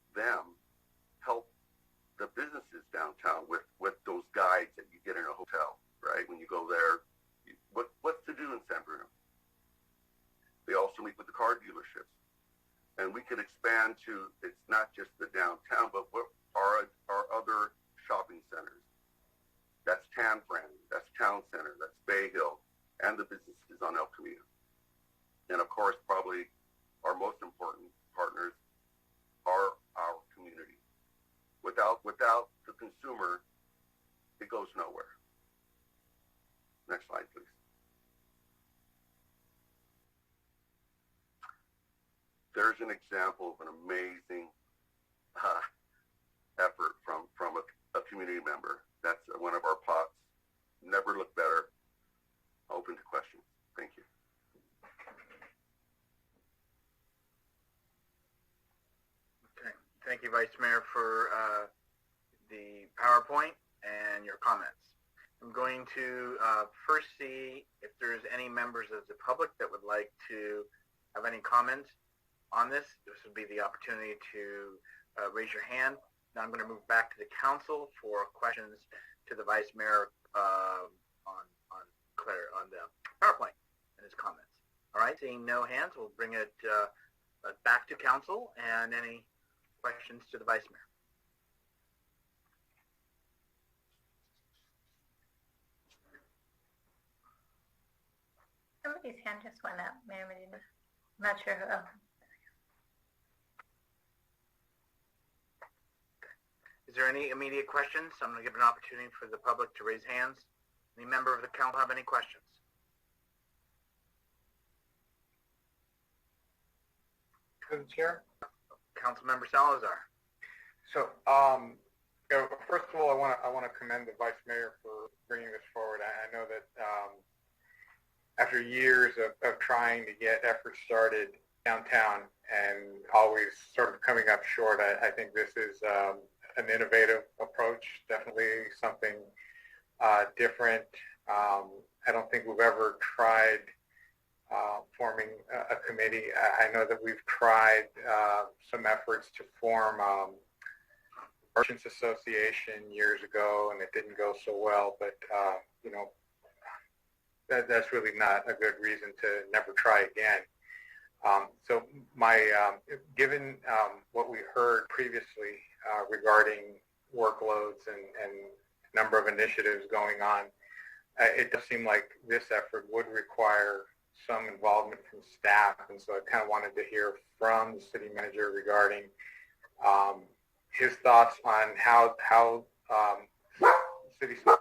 S4: the businesses downtown with those guides that you get in a hotel, right? When you go there, what's to do in San Bruno? They also meet with the car dealerships. And we could expand to, it's not just the downtown, but what are our other shopping centers? That's Tan Fran, that's Town Center, that's Bay Hill, and the businesses on El Camino. And of course, probably our most important partners are our community. Without the consumer, it goes nowhere. Next slide, please. There's an example of an amazing effort from a community member. That's one of our pots. Never looked better. Open to questions. Thank you.
S3: Okay. Thank you, Vice Mayor, for the PowerPoint and your comments. I'm going to first see if there's any members of the public that would like to have any comments on this. This would be the opportunity to raise your hand. Now I'm going to move back to the council for questions to the Vice Mayor on the PowerPoint and his comments. All right, seeing no hands, we'll bring it back to council and any questions to the Vice Mayor.
S5: Somebody's hand just went up, Mayor Medina. I'm not sure who. Oh.
S3: Is there any immediate questions? I'm going to give an opportunity for the public to raise hands. Any member of the council have any questions?
S7: Through the chair.
S3: Councilmember Salazar.
S7: So, first of all, I want to commend the Vice Mayor for bringing this forward. I know that after years of trying to get efforts started downtown and always sort of coming up short, I think this is an innovative approach, definitely something different. I don't think we've ever tried forming a committee. I know that we've tried some efforts to form Merchants Association years ago, and it didn't go so well. But that's really not a good reason to never try again. So given what we heard previously regarding workloads and number of initiatives going on, it does seem like this effort would require some involvement from staff, and so I kind of wanted to hear from the city manager regarding his thoughts on how city staff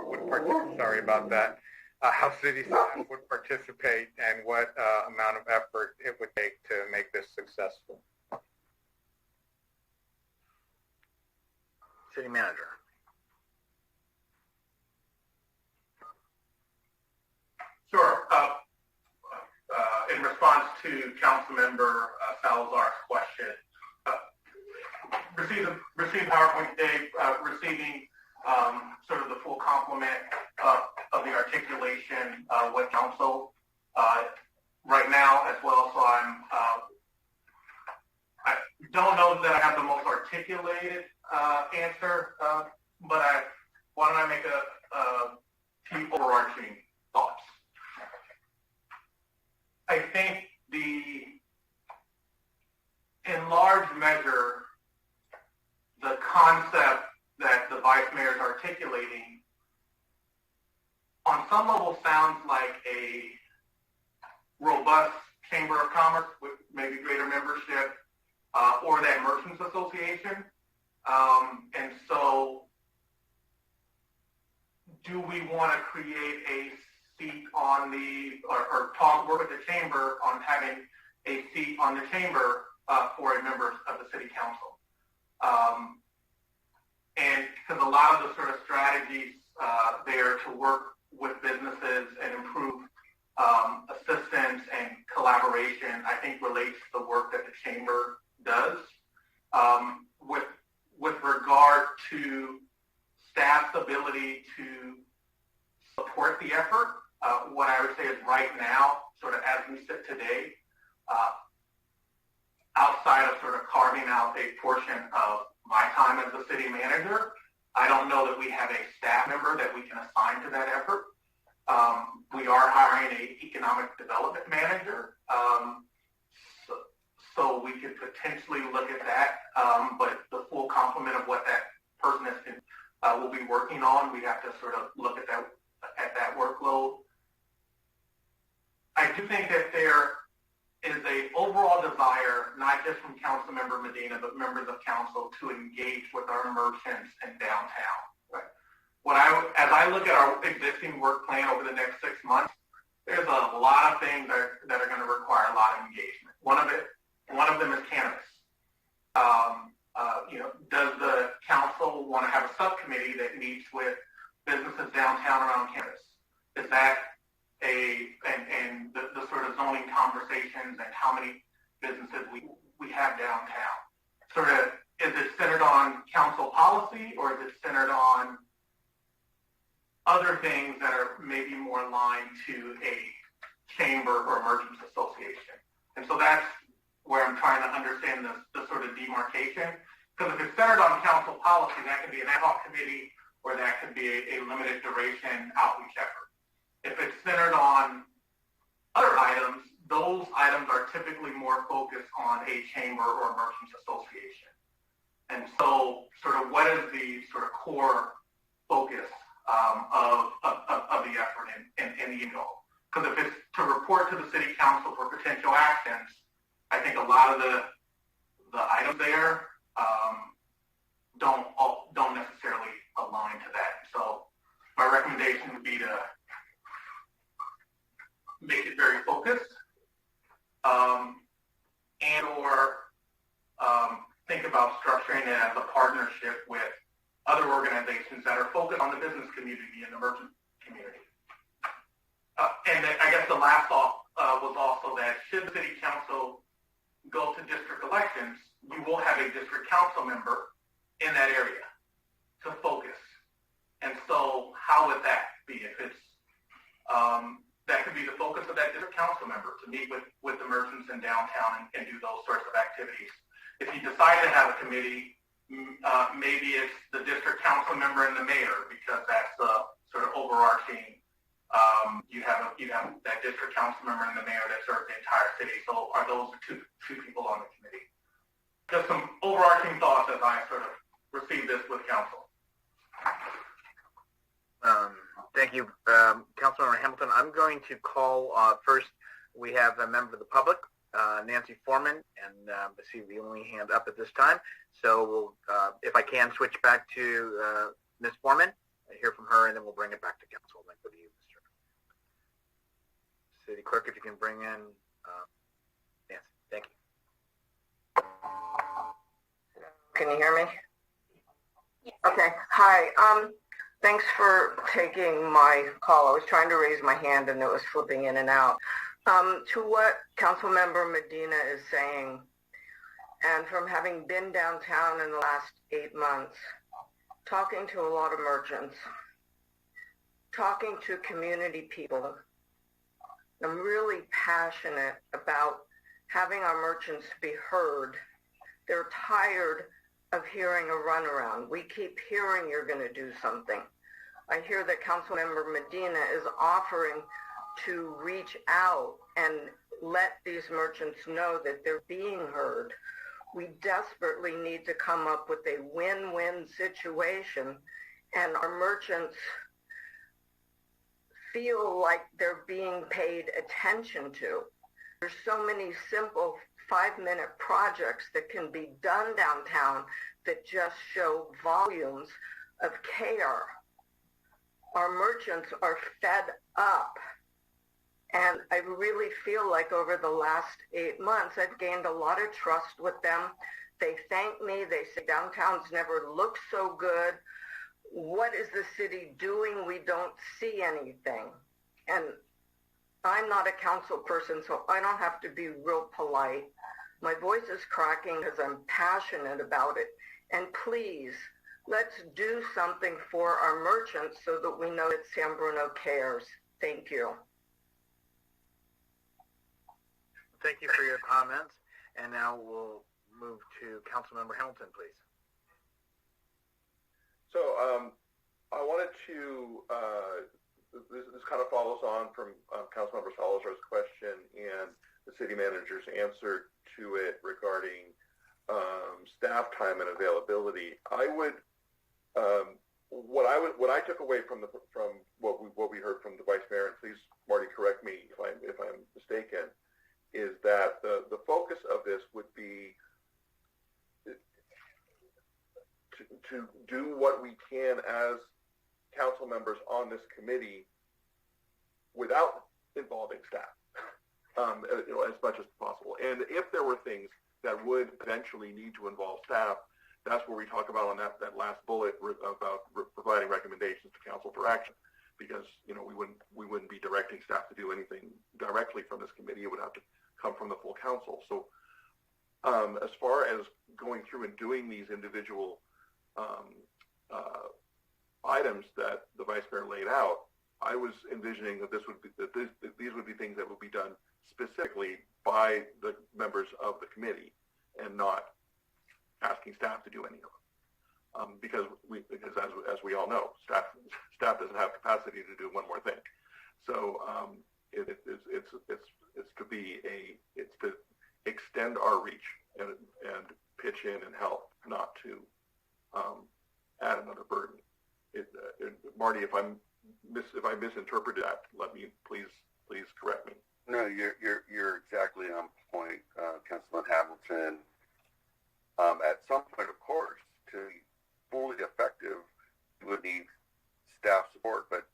S7: would participate. Sorry about that. How city staff would participate and what amount of effort it would take to make this successful.
S3: City manager.
S1: Sure. In response to Councilmember Salazar's question, received PowerPoint today, receiving sort of the full complement of the articulation with council right now as well. So I don't know that I have the most articulated answer, but why don't I make a few overarching thoughts. I think in large measure, the concept that the vice mayor is articulating on some level sounds like a robust chamber of commerce with maybe greater membership or that merchants association. And so do we want to create a seat on work with the chamber on having a seat on the chamber for a member of the city council? And because a lot of the sort of strategies there to work with businesses and improve assistance and collaboration, I think relates to the work that the chamber does. With regard to staff's ability to support the effort, what I would say is right now, sort of as we sit today, outside of sort of carving out a portion of my time as the city manager, I don't know that we have a staff member that we can assign to that effort. We are hiring an economic development manager, so we could potentially look at that, but the full complement of what that person will be working on, we have to sort of look at that workload. I do think that there is a overall desire, not just from Councilmember Medina, but members of council to engage with our merchants in downtown. Right? As I look at our existing work plan over the next 6 months, there's a lot of things that are going to require a lot of engagement. One of them is cannabis. Does the council want to have a subcommittee that meets with businesses downtown around cannabis? Is that and the sort of zoning conversations and how many businesses we have downtown? Sort of, is it centered on council policy or is it centered on other things that are maybe more aligned to a chamber or merchants association? And so that's where I'm trying to understand the sort of demarcation. Because if it's centered on council policy, that could be an ad hoc committee or that could be a limited duration outreach effort. If it's centered on other items, those items are typically more focused on a chamber or merchants association. And so sort of what is the sort of core focus of the effort and the end goal? Because if it's to report to the city council for potential actions, I think a lot of the items there don't necessarily align to that. So my recommendation would be to make it very focused and or think about structuring it as a partnership with other organizations that are focused on the business community and the merchant community. And I guess the last thought was also that should the city council go to district elections, you will have a district council member in that area to focus. And so how would that be? If it's that could be the focus of that district council member to meet with the merchants in downtown and do those sorts of activities. If you decide to have a committee, maybe it's the district council member and the mayor, because that's the sort of overarching You have that district council member and the mayor that serve the entire city. So are those the two people on the committee? Just some overarching thoughts as I sort of receive this with council.
S3: Thank you, Councilmember Hamilton. I'm going to call first. We have a member of the public, Nancy Foreman, and I see the only hand up at this time. So we'll, if I can, switch back to Ms. Foreman, hear from her, and then we'll bring it back to council. Then go to you, Mr. City Clerk, if you can bring in Nancy. Thank you.
S8: Can you hear me?
S6: Yes.
S8: Okay. Hi. Thanks for taking my call. I was trying to raise my hand and it was flipping in and out. To what Councilmember Medina is saying, and from having been downtown in the last 8 months, talking to a lot of merchants, talking to community people, I'm really passionate about having our merchants be heard. They're tired of hearing a runaround. We keep hearing you're going to do something. I hear that Councilmember Medina is offering to reach out and let these merchants know that they're being heard. We desperately need to come up with a win-win situation, and our merchants feel like they're being paid attention to. There's so many simple 5-minute projects that can be done downtown that just show volumes of care. Our merchants are fed up. And I really feel like over the last 8 months, I've gained a lot of trust with them. They thank me. They say downtown's never looked so good. What is the city doing? We don't see anything. And I'm not a council person, so I don't have to be real polite. My voice is cracking because I'm passionate about it. And please, let's do something for our merchants so that we know that San Bruno cares. Thank you.
S3: Thank you for your comments. And now we'll move to Councilmember Hamilton, please.
S2: So I wanted to, this kind of follows on from Councilmember Salazar's question and the city manager's answer to it regarding staff time and availability. I would, what I took away from what we heard from the vice mayor, and please Marty correct me if I'm mistaken, is that the focus of this would be to do what we can as council members on this committee without involving staff, as much as possible. And if there were things that would eventually need to involve staff, that's where we talk about on that last bullet about providing recommendations to council for action, because we wouldn't be directing staff to do anything directly from this committee. It would have to come from the full council. So as far as going through and doing these individual items that the vice mayor laid out, I was envisioning that these would be things that would be done specifically by the members of the committee and not asking staff to do any of them. Because as we all know, staff doesn't have capacity to do one more thing. So it's to extend our reach and pitch in and help, not to add another burden. Marty, if I misinterpreted that, let me please correct me.
S4: No, you're exactly on point, Councilman Hamilton. At some point, of course, to be fully effective, you would need staff support, but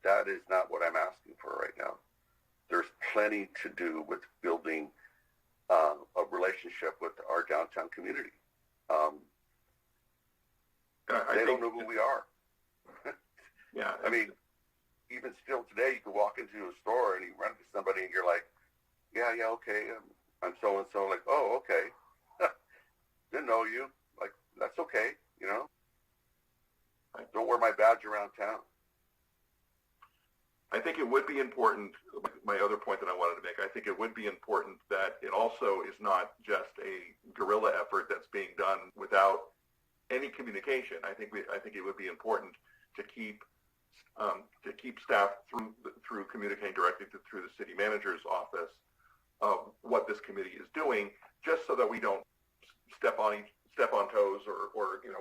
S4: that is not what I'm asking for right now. There's plenty to do with building a relationship with our downtown community. They don't know who we are.
S2: Yeah.
S4: I mean, even still today, you can walk into a store and you run into somebody and you're like, yeah, okay, I'm so-and-so. Like, oh, okay. Didn't know you. Like, that's okay, Don't wear my badge around town.
S2: I think it would be important, my other point that I wanted to make, I think it would be important that it also is not just a guerrilla effort that's being done without any communication. I think it would be important to keep to keep staff through communicating directly through the city manager's office of what this committee is doing, just so that we don't step on toes or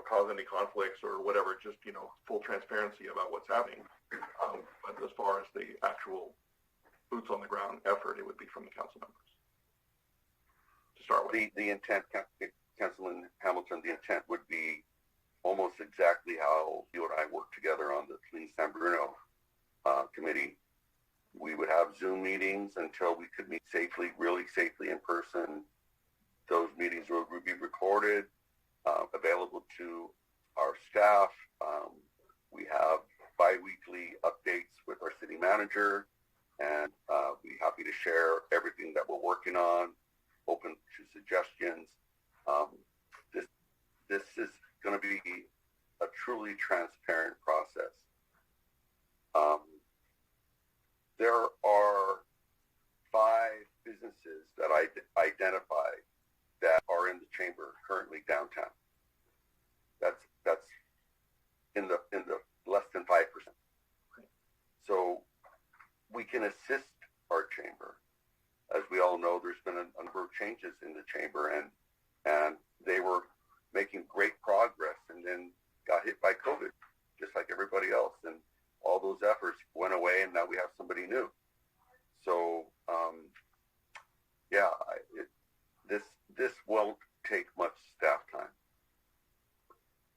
S2: cause any conflicts or whatever. Just full transparency about what's happening. But as far as the actual boots on the ground effort, it would be from the council members to start with.
S4: The intent, Councilman Hamilton, the intent would be almost exactly how you and I worked together on the Clean San Bruno committee. We would have Zoom meetings until we could meet safely, really safely in person. Those meetings would be recorded, available to our staff. We have bi-weekly updates with our city manager, and we're happy to share everything that we're working on, open to suggestions. This is going to be a truly transparent process. There are 5 businesses that I identified that are in the chamber currently downtown. That's in the less than 5%. So we can assist our chamber. As we all know, there's been a number of changes in the chamber, and they were making great progress and then got hit by COVID, just like everybody else. And all those efforts went away, and now we have somebody new. So, this won't take much staff time.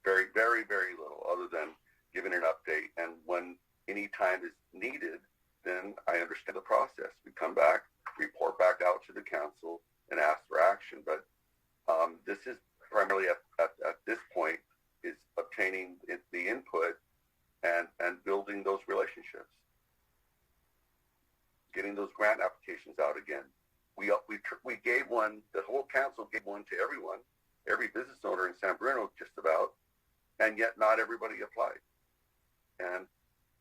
S4: Very, very, very little, other than giving an update. And when any time is needed, then I understand the process. We come back, report back out to the council, and ask for action. But this is primarily at this point is obtaining the input and building those relationships, getting those grant applications out again. We gave one, the whole council gave one to everyone, every business owner in San Bruno just about, and yet not everybody applied. And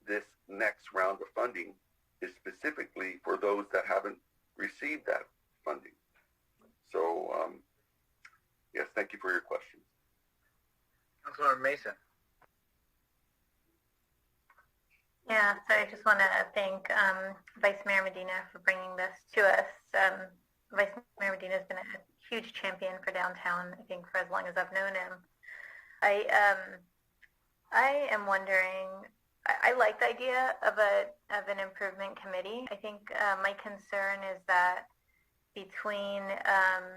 S4: this next round of funding is specifically for those that haven't received that funding. So, yes, thank you for your question.
S3: Councilmember Mason.
S5: Yeah, so I just want to thank Vice Mayor Medina for bringing this to us. Vice Mayor Medina has been a huge champion for downtown, I think, for as long as I've known him. I am wondering, I like the idea of an improvement committee. I think my concern is that between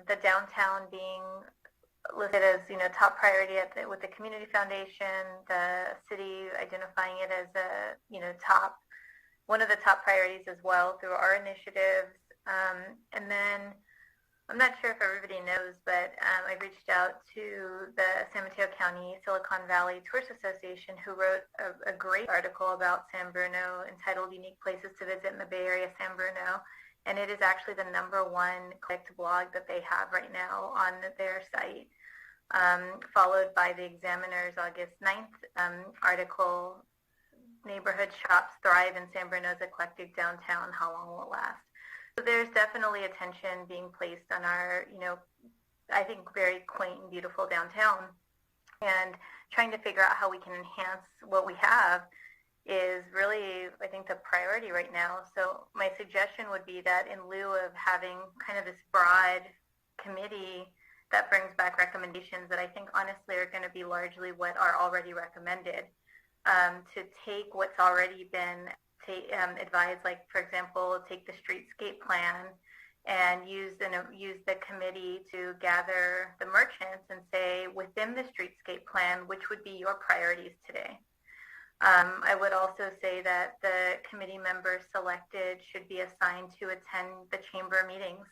S5: the downtown being listed as top priority with the community foundation, the city identifying it as one of the top priorities as well through our initiatives, and then I'm not sure if everybody knows, but I reached out to the San Mateo County Silicon Valley Tourist Association, who wrote a great article about San Bruno entitled Unique Places to Visit in the Bay Area, San Bruno. And it is actually the #1 clicked blog that they have right now on their site, followed by the Examiner's August 9th article, Neighborhood Shops Thrive in San Bruno's Eclectic Downtown, How Long Will It Last? So there's definitely attention being placed on our, I think very quaint and beautiful downtown, and trying to figure out how we can enhance what we have is really, I think, the priority right now. So my suggestion would be that in lieu of having kind of this broad committee that brings back recommendations that I think honestly are going to be largely what are already recommended, to take what's already been advised, like for example, take the streetscape plan and use the committee to gather the merchants and say, within the streetscape plan, which would be your priorities today? I would also say that the committee members selected should be assigned to attend the chamber meetings.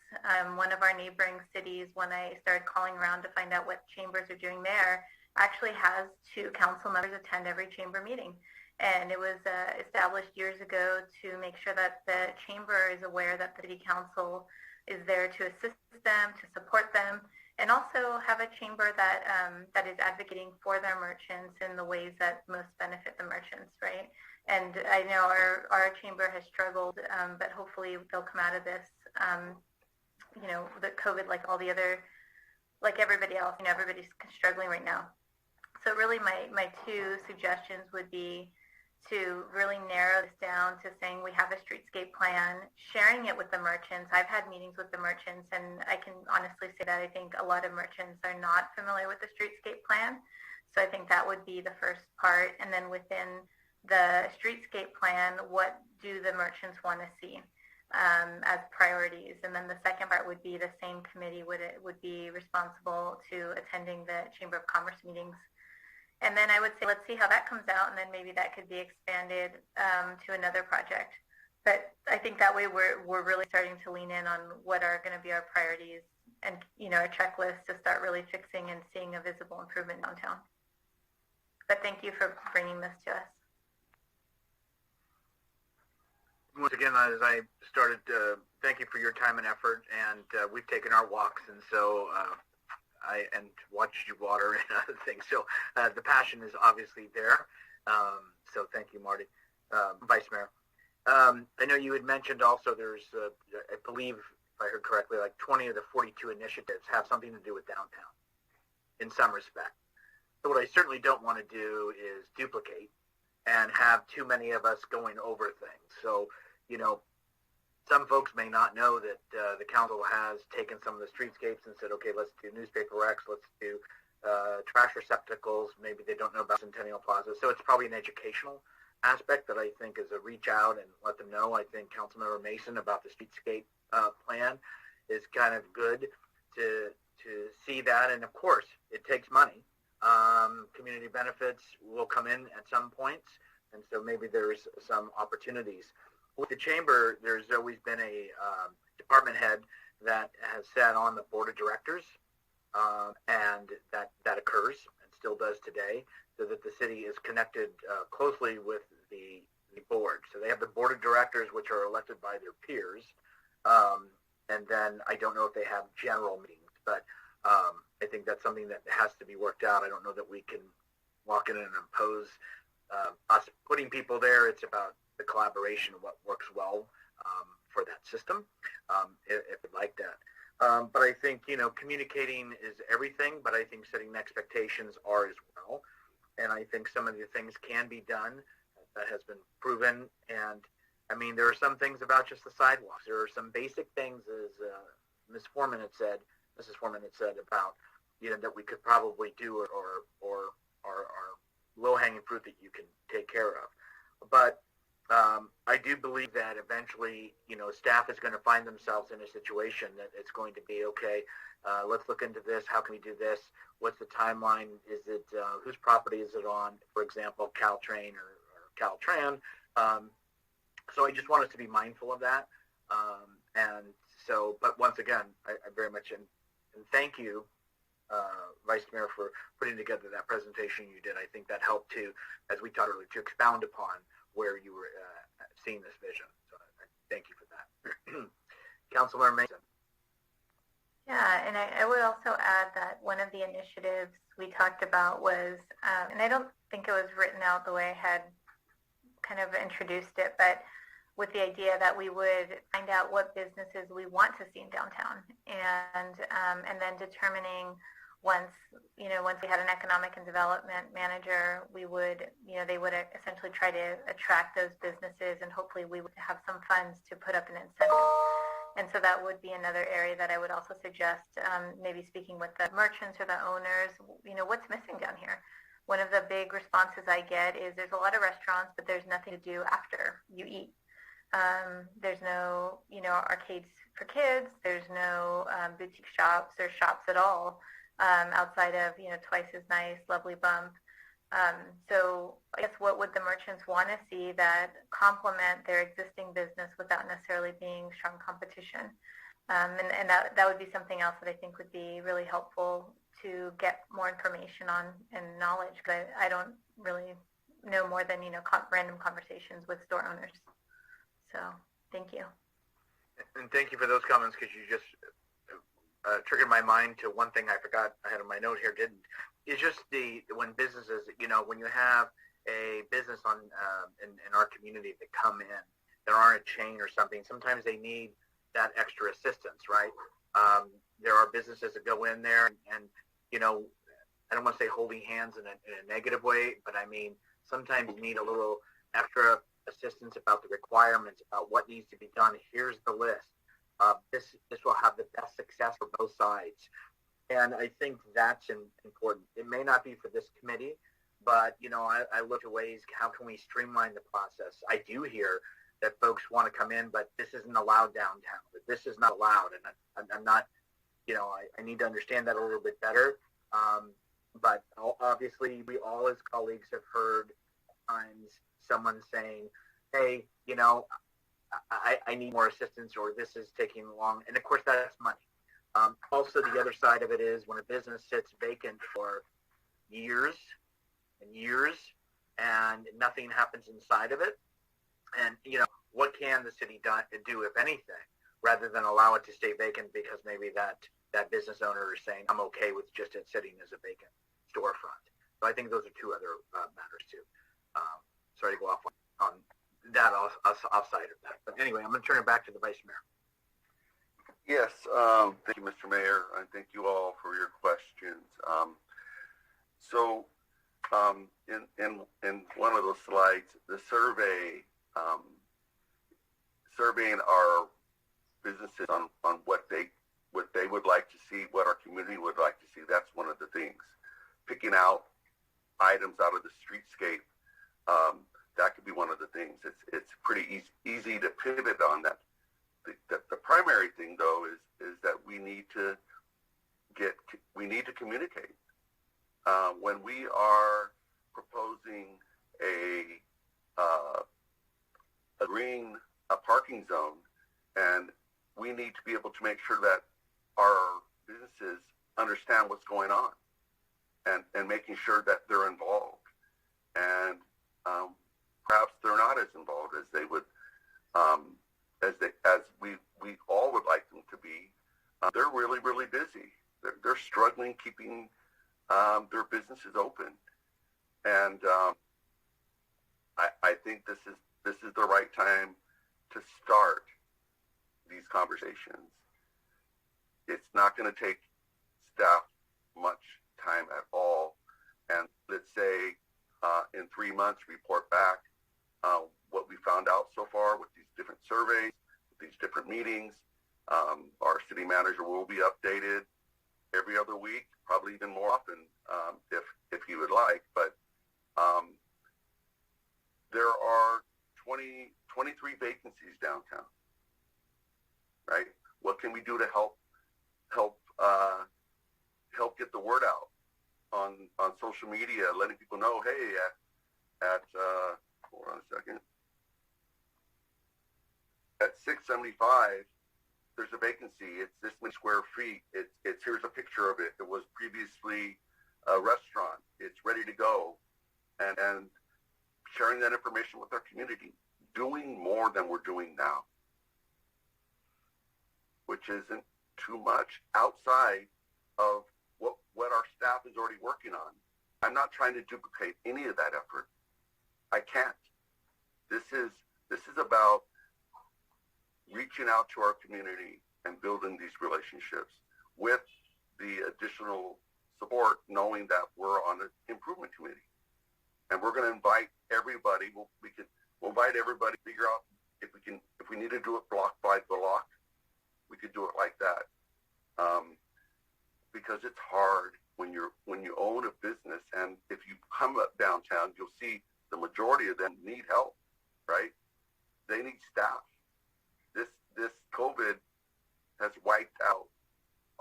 S5: One of our neighboring cities, when I started calling around to find out what chambers are doing there, actually has 2 council members attend every chamber meeting. And it was established years ago to make sure that the chamber is aware that the city council is there to assist them, to support them, and also have a chamber that that is advocating for their merchants in the ways that most benefit the merchants, right? And I know our chamber has struggled, but hopefully they'll come out of this, the COVID, like all the other, like everybody else, everybody's struggling right now. So really my 2 suggestions would be to really narrow this down to saying we have a streetscape plan, sharing it with the merchants. I've had meetings with the merchants, and I can honestly say that I think a lot of merchants are not familiar with the streetscape plan. So I think that would be the first part. And then within the streetscape plan, what do the merchants want to see as priorities? And then the second part would be the same committee would be responsible to attending the Chamber of Commerce meetings. And then I would say, let's see how that comes out, and then maybe that could be expanded to another project. But I think that way we're really starting to lean in on what are going to be our priorities and, a checklist to start really fixing and seeing a visible improvement downtown. But thank you for bringing this to us.
S3: Once again, as I started, thank you for your time and effort, and we've taken our walks, and so and watched you water and other things. So the passion is obviously there. So thank you, Marty. Vice Mayor. I know you had mentioned also there's, I believe, if I heard correctly, like 20 of the 42 initiatives have something to do with downtown in some respect. So what I certainly don't want to do is duplicate and have too many of us going over things. So, some folks may not know that the council has taken some of the streetscapes and said, okay, let's do newspaper recs, let's do trash receptacles. Maybe they don't know about Centennial Plaza. So it's probably an educational aspect that I think is a reach out and let them know. I think Councilmember Mason about the streetscape plan is kind of good to see that. And of course, it takes money. Community benefits will come in at some points. And so maybe there's some opportunities. With the chamber, there's always been a department head that has sat on the board of directors, and that occurs and still does today, so that the city is connected closely with the board. So they have the board of directors, which are elected by their peers, and then I don't know if they have general meetings, but I think that's something that has to be worked out. I don't know that we can walk in and impose us putting people there. It's about the collaboration of what works well for that system, if you'd like that. But I think, communicating is everything, but I think setting expectations are as well. And I think some of the things can be done that has been proven. And, I mean, there are some things about just the sidewalks. There are some basic things, as Mrs. Foreman had said about, that we could probably do or low-hanging fruit that you can take care of. But I do believe that eventually, staff is going to find themselves in a situation that it's going to be, okay, let's look into this. How can we do this? What's the timeline? Is it, whose property is it on? For example, Caltrain or Caltran. So I just want us to be mindful of that. And so, but once again, I very much, and thank you, Vice Mayor, for putting together that presentation you did. I think that helped to, as we talked earlier, to expound upon where you were seeing this vision. So thank you for that. Councilor Mason.
S5: Yeah, and I would also add that one of the initiatives we talked about was, and I don't think it was written out the way I had kind of introduced it, but with the idea that we would find out what businesses we want to see in downtown, and then determining once we had an economic and development manager, we would, they would essentially try to attract those businesses, and hopefully we would have some funds to put up an incentive. And so that would be another area that I would also suggest, maybe speaking with the merchants or the owners, what's missing down here? One of the big responses I get is there's a lot of restaurants, but there's nothing to do after you eat. There's no, arcades for kids. There's no boutique shops or shops at all outside of, Twice as Nice, Lovely Bump. So I guess what would the merchants want to see that complement their existing business without necessarily being strong competition? And that would be something else that I think would be really helpful to get more information on and knowledge, because I don't really know more than, random conversations with store owners. So thank you.
S3: And thank you for those comments, because you just triggered my mind to one thing I forgot I had on my note here, it's just when businesses, when you have a business in our community that come in, that aren't a chain or something, sometimes they need that extra assistance, right? There are businesses that go in there and I don't want to say holding hands in a negative way, but I mean, sometimes you need a little extra assistance about the requirements, about what needs to be done. Here's the list. This will have the best success for both sides. And I think that's important. It may not be for this committee, but, I look at ways, how can we streamline the process? I do hear that folks want to come in, but this isn't allowed downtown. This is not allowed. And I'm not, I need to understand that a little bit better. But obviously, we all as colleagues have heard times someone saying, hey, I need more assistance, or this is taking long. And of course, that's money. Also, the other side of it is when a business sits vacant for years and years and nothing happens inside of it. And, what can the city do, if anything, rather than allow it to stay vacant because maybe that business owner is saying, I'm okay with just it sitting as a vacant storefront. So I think those are two other matters too. Sorry to go off on that offside of that. But anyway, I'm going to turn it back to the Vice Mayor.
S4: Yes, thank you, Mr. Mayor, and thank you all for your questions. In one of those slides, the survey, surveying our businesses on what they would like to see, what our community would like to see. That's one of the things. Picking out items out of the streetscape, that could be one of the things. It's pretty easy to pivot on that. The primary thing, though, is that we need to communicate. When we are proposing a parking zone, and we need to be able to make sure that our businesses understand what's going on, and making sure that they're involved, and perhaps they're not as involved as they would, as we all would like them to be. They're really, really busy. They're struggling keeping their businesses open, and I think this is the right time to start these conversations. It's not going to take staff much time at all, and let's say in 3 months report back what we found out so far with these different surveys, with these different meetings. Our city manager will be updated every other week, probably even more often if he would like. But there are 23 vacancies downtown, right? What can we do to help get the word out on social media, letting people know, hey, at hold on a second, at 675, there's a vacancy. It's this many square feet. It's here's a picture of it. It was previously a restaurant. It's ready to go, and sharing that information with our community, doing more than we're doing now, which isn't too much outside of what our staff is already working on. I'm not trying to duplicate any of that effort. I can't. This is about reaching out to our community and building these relationships with the additional support, knowing that we're on an improvement committee. And we're going to invite everybody. We'll invite everybody to figure out if we need to do it block by block, we could do it like that. Because it's hard when you own a business, and if you come up downtown, you'll see the majority of them need help, right? They need staff. This COVID has wiped out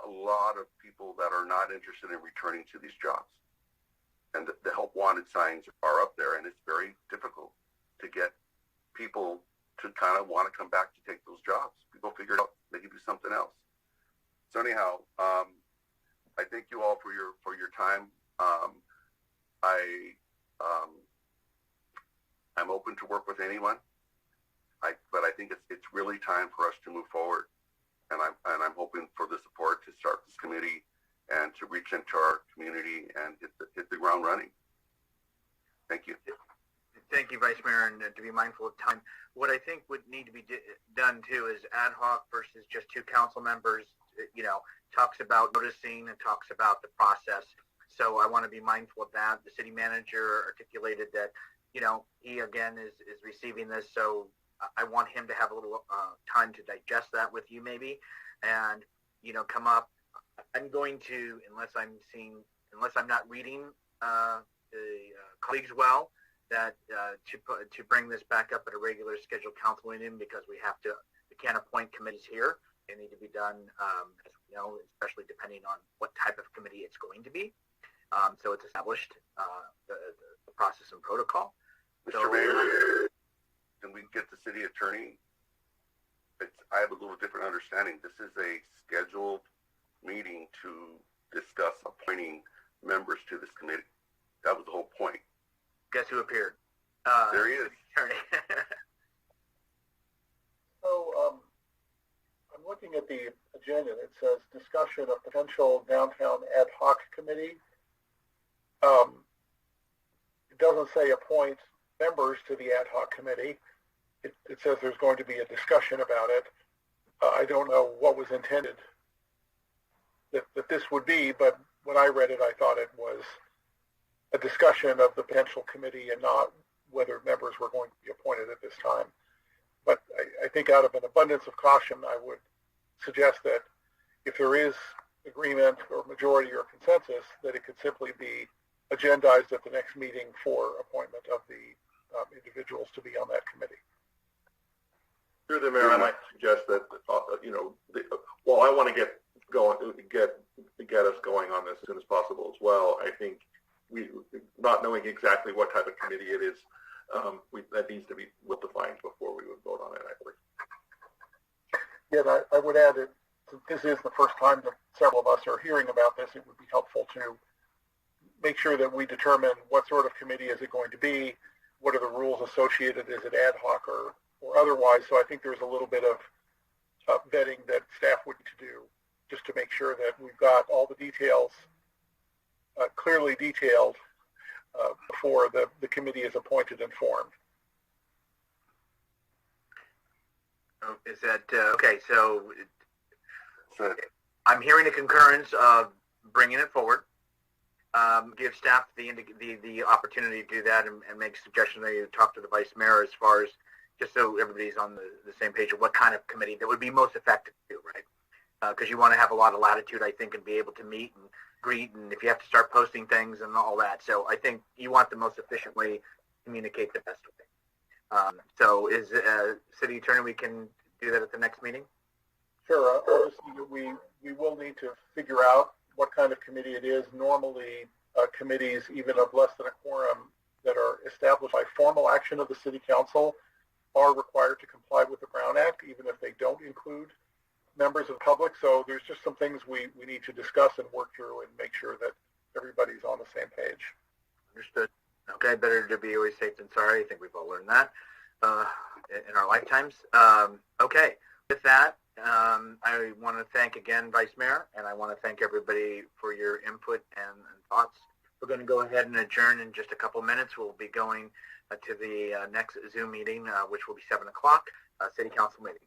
S4: a lot of people that are not interested in returning to these jobs. And the help wanted signs are up there, and it's very difficult to get people to kind of want to come back to take those jobs. People figured out they could do something else. So anyhow, I thank you all for your time. I'm open to work with anyone. But I think it's really time for us to move forward, and I'm hoping for the support to start this committee and to reach into our community and hit the ground running. Thank you.
S3: Thank you, Vice Mayor, and to be mindful of time. What I think would need to be done too is ad hoc versus just two council members. Talks about noticing and talks about the process. So I want to be mindful of that. The city manager articulated that he again is receiving this, so I want him to have a little time to digest that with you maybe, and come up. I'm going to, unless I'm not reading the colleagues well, that to bring this back up at a regular scheduled council meeting, because we can't appoint committees here. They need to be done, as we know, especially depending on what type of committee it's going to be. So it's established, the process and protocol.
S4: Mr. Mayor, can we get the city attorney? I have a little different understanding. This is a scheduled meeting to discuss appointing members to this committee. That was the whole point.
S3: Guess who appeared?
S4: There he is.
S3: Attorney.
S9: So I'm looking at the agenda. It says discussion of potential downtown ad hoc committee. It doesn't say appoint members to the ad hoc committee. It says there's going to be a discussion about it. I don't know what was intended that this would be, but when I read it, I thought it was a discussion of the potential committee and not whether members were going to be appointed at this time. But I think out of an abundance of caution, I would suggest that if there is agreement or majority or consensus, that it could simply be agendized at the next meeting for appointment of the individuals to be on that committee.
S2: Through the mayor, I might suggest that, well, I want to get us going on this as soon as possible as well. I think we, not knowing exactly what type of committee it is, that needs to be well defined before we would vote on it, I believe.
S9: Yeah, I would add that since this is the first time that several of us are hearing about this, it would be helpful to make sure that we determine what sort of committee is it going to be, what are the rules associated, is it ad hoc or otherwise. So I think there's a little bit of vetting that staff would need to do just to make sure that we've got all the details clearly detailed before the committee is appointed and formed.
S3: Oh, is that okay? So I'm hearing a concurrence of bringing it forward. Give staff the opportunity to do that and make suggestions. That you talk to the vice mayor as far as just so everybody's on the same page of what kind of committee that would be most effective to do, right? Because you want to have a lot of latitude, I think, and be able to meet and greet, and if you have to start posting things and all that. So I think you want the most efficient way to communicate the best way. So is city attorney, we can do that at the next meeting?
S9: Sure. Obviously, we will need to figure out what kind of committee it is. Normally, committees, even of less than a quorum, that are established by formal action of the city council are required to comply with the Brown Act, even if they don't include members of the public. So there's just some things we need to discuss and work through and make sure that everybody's on the same page.
S3: Understood. Okay, better to be always safe than sorry. I think we've all learned that in our lifetimes. Okay, with that, I want to thank again Vice Mayor, and I want to thank everybody for your input and thoughts. We're going to go ahead and adjourn in just a couple minutes. We'll be going to the next Zoom meeting, which will be 7 o'clock, City Council meeting.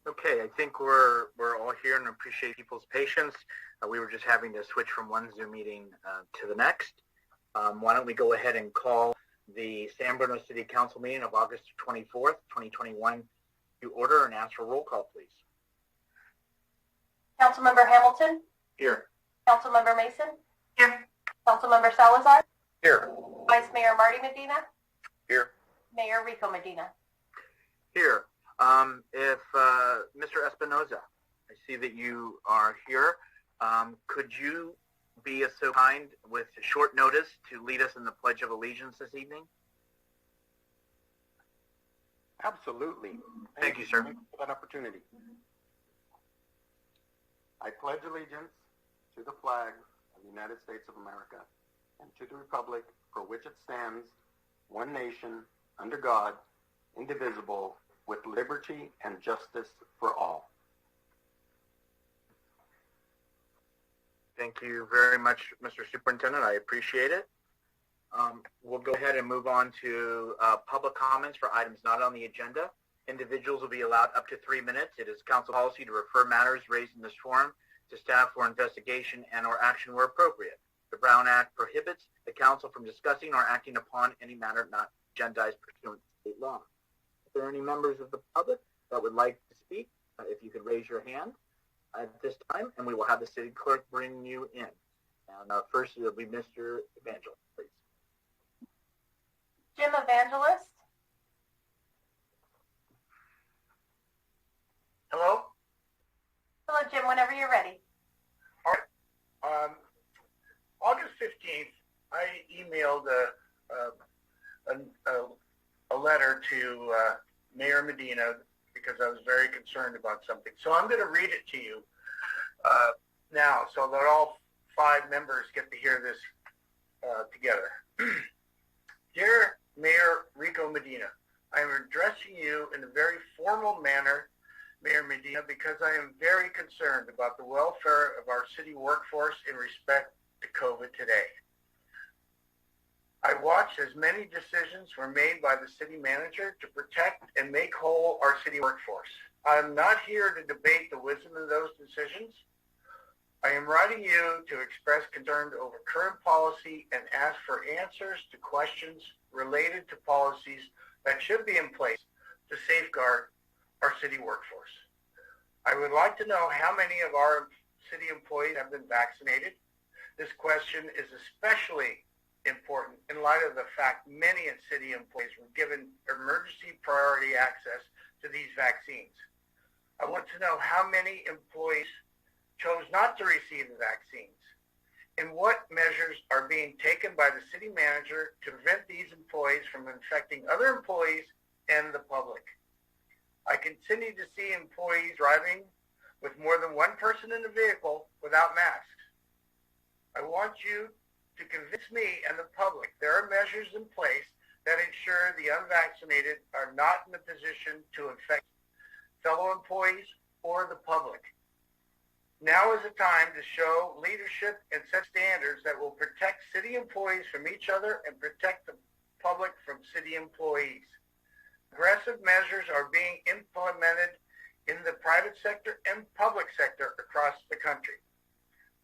S3: Okay, I think we're all here and appreciate people's patience. We were just having to switch from one Zoom meeting to the next. Why don't we go ahead and call the San Bruno City Council meeting of August 24th, 2021 to order and ask for roll call, please.
S6: Councilmember Hamilton?
S3: Here.
S6: Councilmember Mason?
S5: Here.
S6: Councilmember Salazar?
S7: Here.
S6: Vice Mayor Marty Medina?
S4: Here.
S6: Mayor Rico Medina?
S3: Here. If Mr. Espinoza, I see that you are here. Could you be so kind with short notice to lead us in the Pledge of Allegiance this evening?
S10: Absolutely.
S3: Thank you, sir.
S10: Thank you for that opportunity. I pledge allegiance to the flag of the United States of America and to the republic for which it stands, one nation, under God, indivisible, with liberty and justice for all.
S3: Thank you very much, Mr. Superintendent. I appreciate it. We'll go ahead and move on to public comments for items not on the agenda. Individuals will be allowed up to 3 minutes. It is council policy to refer matters raised in this forum to staff for investigation and or action where appropriate. The Brown Act prohibits the council from discussing or acting upon any matter not agendized pursuant to state law. If there are any members of the public that would like to speak, if you could raise your hand at this time, and we will have the city clerk bring you in. And first, it will be Mr. Evangelist, please.
S6: Jim Evangelist?
S7: Hello?
S6: Hello, Jim, whenever you're ready.
S7: All right. August 15th, I emailed a letter to Mayor Medina because I was very concerned about something. So I'm going to read it to you now so that all 5 members get to hear this together. Dear Mayor Rico Medina, I am addressing you in a very formal manner, Mayor Medina, because I am very concerned about the welfare of our city workforce in respect to COVID today. I watched as many decisions were made by the city manager to protect and make whole our city workforce. I'm not here to debate the wisdom of those decisions. I am writing you to express concern over current policy and ask for answers to questions related to policies that should be in place to safeguard our city workforce. I would like to know how many of our city employees have been vaccinated. This question is especially important in light of the fact many city employees were given emergency priority access to these vaccines. I want to know how many employees chose not to receive the vaccines and what measures are being taken by the city manager to prevent these employees from infecting other employees and the public. I continue to see employees driving with more than one person in the vehicle without masks. I want you to convince me and the public there are measures in place that ensure the unvaccinated are not in a position to infect fellow employees or the public. Now is the time to show leadership and set standards that will protect city employees from each other and protect the public from city employees. Aggressive measures are being implemented in the private sector and public sector across the country.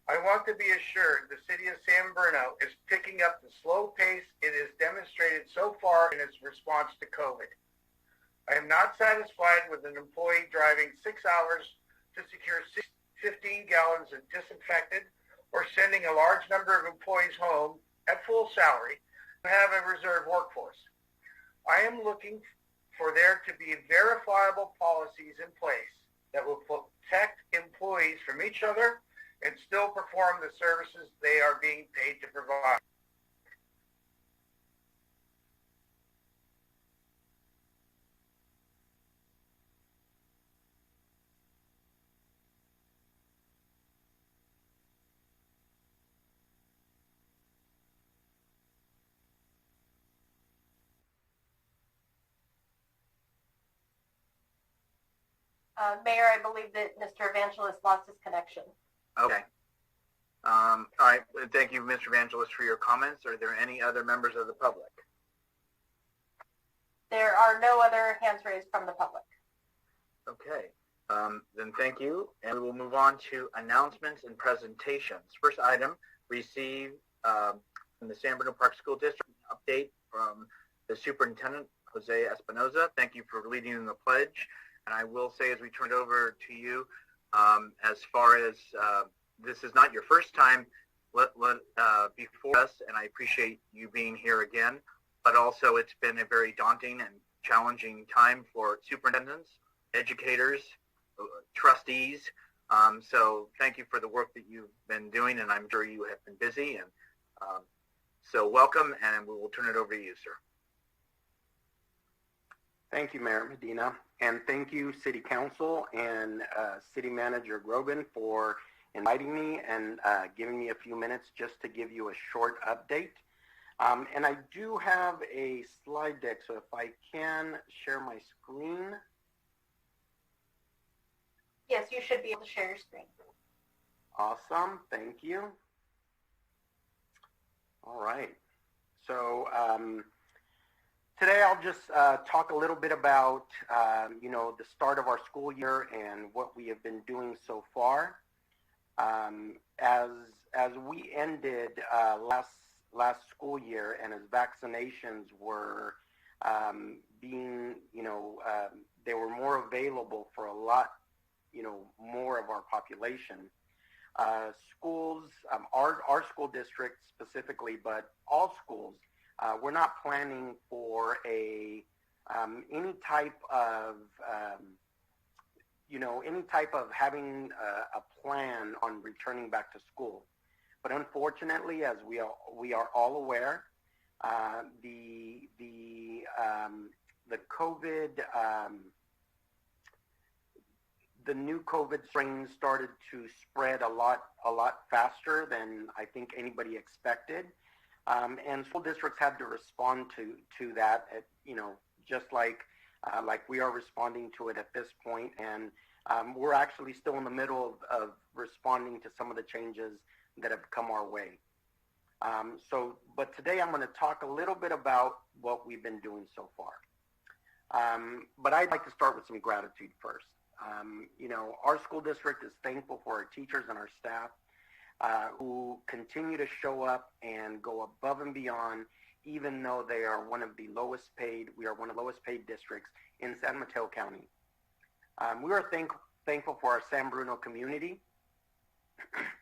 S7: I want to be assured the city of San Bruno is picking up the slow pace it has demonstrated so far in its response to COVID. I am not satisfied with an employee driving 6 hours to secure 15 gallons of disinfectant or sending a large number of employees home at full salary and have a reserve workforce. I am looking for there to be verifiable policies in place that will protect employees from each other and still perform the services they are being paid to provide.
S6: Mayor, I believe that Mr. Evangelist lost his connection.
S3: Okay. All right. Thank you, Mr. Evangelist, for your comments. Are there any other members of the public?
S6: There are no other hands raised from the public.
S3: Okay. Then thank you, and we will move on to announcements and presentations. First item, receive from the San Bruno Park School District update from the Superintendent, Jose Espinoza. Thank you for leading the pledge. And I will say, as we turn it over to you, as far as this is not your first time before us, and I appreciate you being here again, but also it's been a very daunting and challenging time for superintendents, educators, trustees. So thank you for the work that you've been doing, and I'm sure you have been busy. And so welcome, and we will turn it over to you, sir.
S10: Thank you, Mayor Medina, and thank you, City Council and City Manager Grogan, for inviting me and giving me a few minutes just to give you a short update. And I do have a slide deck, so if I can share my screen.
S6: Yes, you should be able to share your screen.
S10: Awesome, thank you. All right, so today I'll just talk a little bit about, the start of our school year and what we have been doing so far. As we ended last school year, and as vaccinations were being, they were more available for a lot, more of our population. Schools, our school district specifically, but all schools, we're not planning for any type of having a plan on returning back to school. But unfortunately, as we are all aware, the COVID, the new COVID strain started to spread a lot faster than I think anybody expected. And school districts had to respond to that, just like we are responding to it at this point. And we're actually still in the middle of responding to some of the changes that have come our way. But today I'm going to talk a little bit about what we've been doing so far. But I'd like to start with some gratitude first. Our school district is thankful for our teachers and our staff who continue to show up and go above and beyond, even though they are one of the lowest paid. We are one of the lowest paid districts in San Mateo County. We are thankful for our San Bruno community.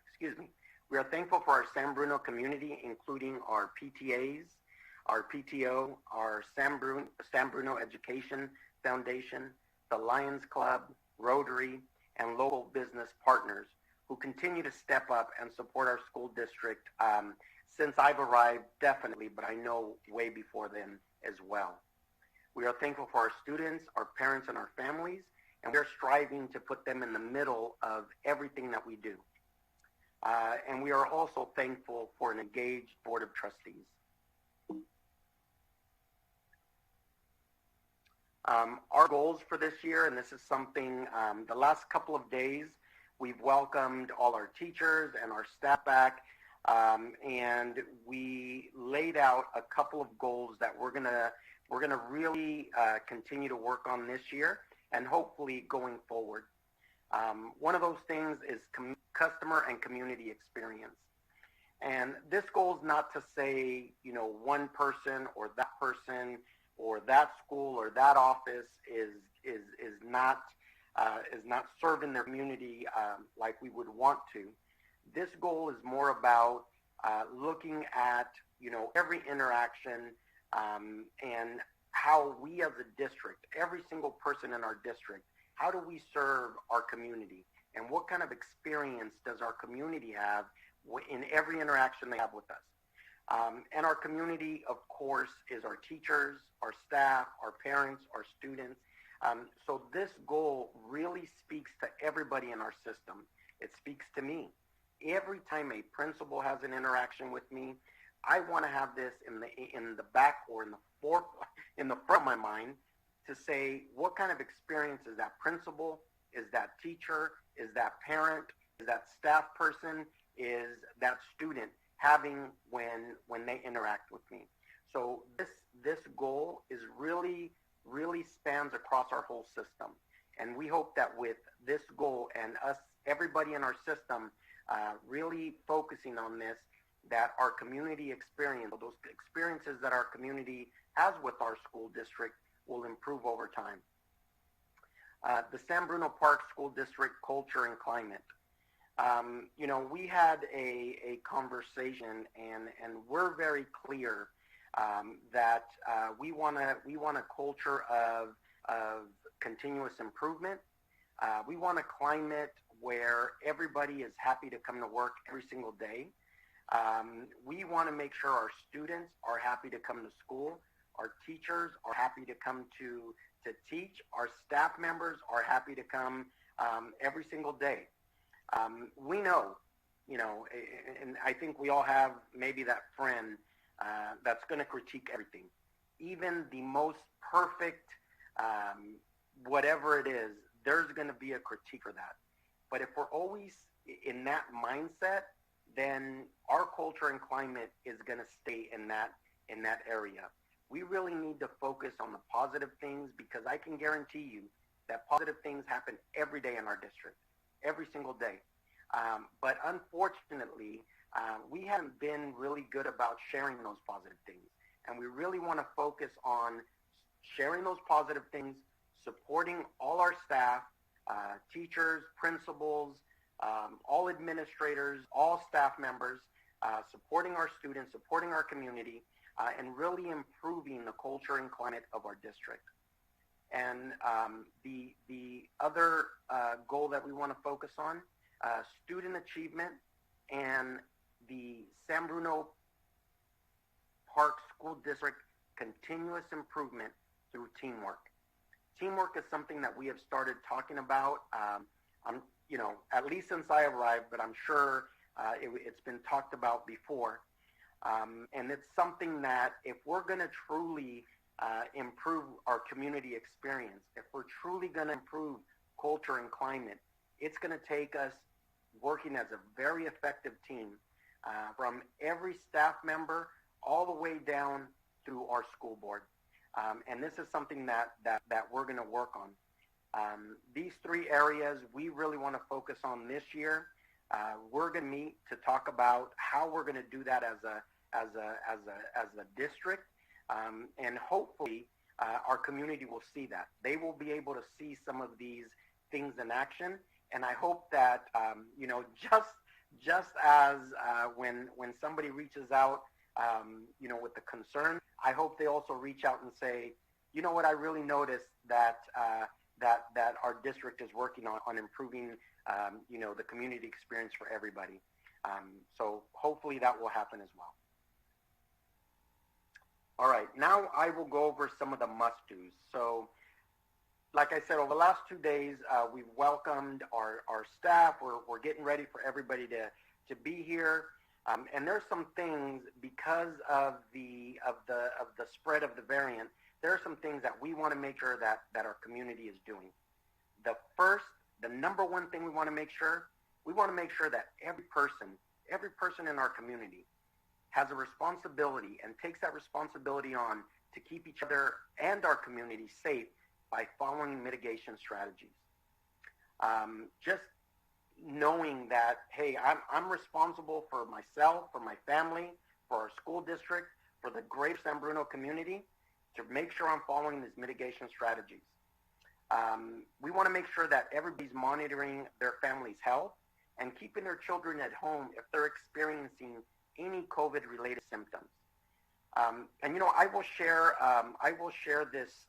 S10: Excuse me. We are thankful for our San Bruno community, including our PTAs, our PTO, our San Bruno Education Foundation, the Lions Club, Rotary, and local business partners who continue to step up and support our school district since I've arrived, definitely, but I know way before then as well. We are thankful for our students, our parents, and our families, and we're striving to put them in the middle of everything that we do. And we are also thankful for an engaged Board of Trustees. Our goals for this year, and this is something, the last couple of days, we've welcomed all our teachers and our staff back, and we laid out a couple of goals that we're gonna really continue to work on this year, and hopefully going forward. One of those things is customer and community experience. And this goal is not to say, one person or that person or that school or that office is not serving their community like we would want to. This goal is more about looking at, every interaction and how we as a district, every single person in our district, how do we serve our community? And what kind of experience does our community have in every interaction they have with us? And our community, of course, is our teachers, our staff, our parents, our students. So this goal really speaks to everybody in our system. It speaks to me. Every time a principal has an interaction with me, I want to have this in the back or in the front of my mind to say, what kind of experience is that principal, is that teacher, is that parent, is that staff person, is that student having when they interact with me. So this goal is really spans across our whole system. And we hope that with this goal and us, everybody in our system, really focusing on this, that our community experience, those experiences that our community has with our school district, will improve over time. The San Bruno Park School District culture and climate. We had a conversation, and we're very clear that we want a culture of continuous improvement. We want a climate where everybody is happy to come to work every single day. We want to make sure our students are happy to come to school. Our teachers are happy to come to teach. Our staff members are happy to come every single day. We know, and I think we all have maybe that friend that's going to critique everything. Even the most perfect, whatever it is, there's going to be a critique for that. But if we're always in that mindset, then our culture and climate is going to stay in that area. We really need to focus on the positive things, because I can guarantee you that positive things happen every day in our district, every single day. But unfortunately, we haven't been really good about sharing those positive things. And we really want to focus on sharing those positive things, supporting all our staff, teachers, principals, all administrators, all staff members, supporting our students, supporting our community, and really improving the culture and climate of our district. And the other goal that we want to focus on, student achievement and the San Bruno Park School District continuous improvement through teamwork. Teamwork is something that we have started talking about, at least since I arrived, but I'm sure it's been talked about before. And it's something that if we're going to truly improve our community experience, if we're truly going to improve culture and climate, it's going to take us working as a very effective team from every staff member all the way down through our school board. And this is something that we're going to work on. These three areas we really want to focus on this year. We're going to meet to talk about how we're going to do that as a district, and hopefully our community will see that. They will be able to see some of these things in action, and I hope that just as when somebody reaches out, with the concern, I hope they also reach out and say, you know what, I really noticed that that our district is working on improving, the community experience for everybody. So hopefully that will happen as well. All right, now I will go over some of the must-dos. So like I said, over the last 2 days, we've welcomed our staff. We're getting ready for everybody to be here. And there's some things, because of the spread of the variant, there are some things that we want to make sure that our community is doing. The number one thing we want to make sure that every person in our community has a responsibility and takes that responsibility on to keep each other and our community safe by following mitigation strategies. Just knowing that, hey, I'm responsible for myself, for my family, for our school district, for the greater San Bruno community, to make sure I'm following these mitigation strategies. We want to make sure that everybody's monitoring their family's health and keeping their children at home if they're experiencing any COVID-related symptoms. And I will share this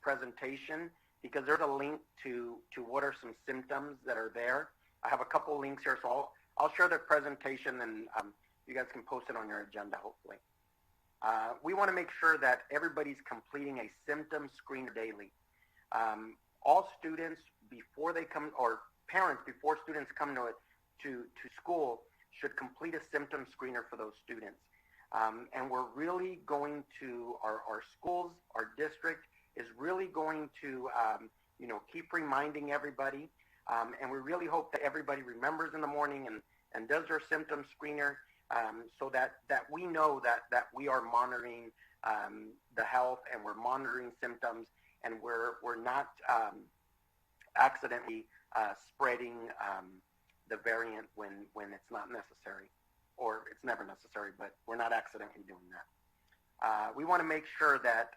S10: presentation, because there's a link to what are some symptoms that are there. I have a couple links here, so I'll share the presentation, and you guys can post it on your agenda, hopefully. We want to make sure that everybody's completing a symptom screen daily. All students, before they come, or parents, before students come to school, should complete a symptom screener for those students. And we're really going to, our schools, our district is really going to, keep reminding everybody. And we really hope that everybody remembers in the morning and does their symptom screener, so that we know that we are monitoring the health, and we're monitoring symptoms, and we're not accidentally spreading the variant when it's not necessary, or it's never necessary, but we're not accidentally doing that. We want to make sure that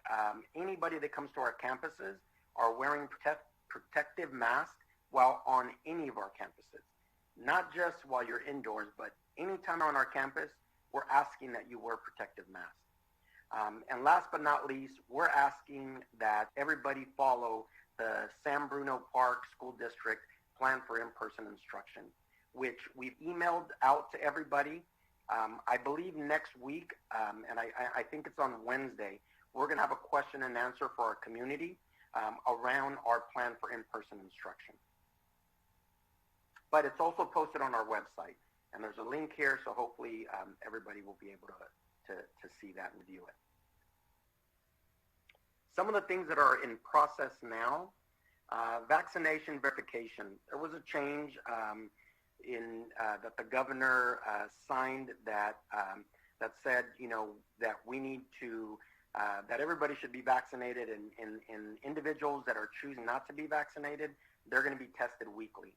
S10: anybody that comes to our campuses are wearing protective masks while on any of our campuses, not just while you're indoors, but anytime on our campus, we're asking that you wear protective masks. And last but not least, we're asking that everybody follow the San Bruno Park School District Plan for In-Person Instruction, which we've emailed out to everybody. I believe next week, and I think it's on Wednesday, we're going to have a question and answer for our community around our plan for in-person instruction. But it's also posted on our website, and there's a link here, so hopefully everybody will be able to see that and view it. Some of the things that are in process now, vaccination verification. There was a change that the governor signed that said, that we need to, that everybody should be vaccinated, and individuals that are choosing not to be vaccinated, they're going to be tested weekly.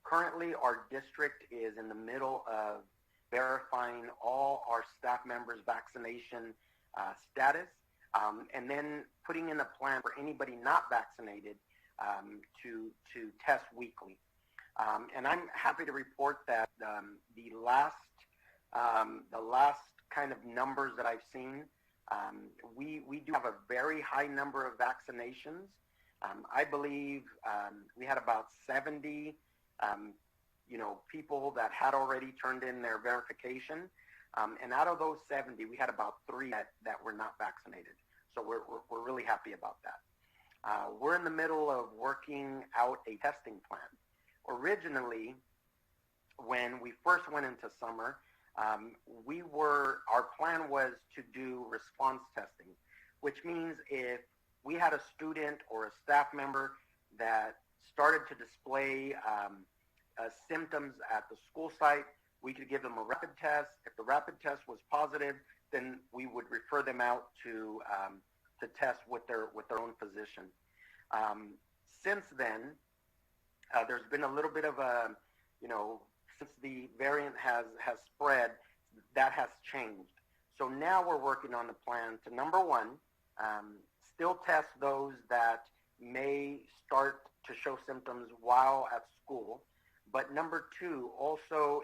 S10: Currently, our district is in the middle of verifying all our staff members' vaccination status, and then putting in a plan for anybody not vaccinated to test weekly. And I'm happy to report that the last kind of numbers that I've seen, we do have a very high number of vaccinations. I believe we had about 70 people that had already turned in their verification. And out of those 70, we had about 3 that were not vaccinated. So we're really happy about that. We're in the middle of working out a testing plan. Originally, when we first went into summer, our plan was to do response testing, which means if we had a student or a staff member that started to display symptoms at the school site, we could give them a rapid test. If the rapid test was positive, then we would refer them out to test with their own physician. Since then, there's been a little bit of a, since the variant has spread, that has changed. So now we're working on the plan to, number one, still test those that may start to show symptoms while at school, but number two, also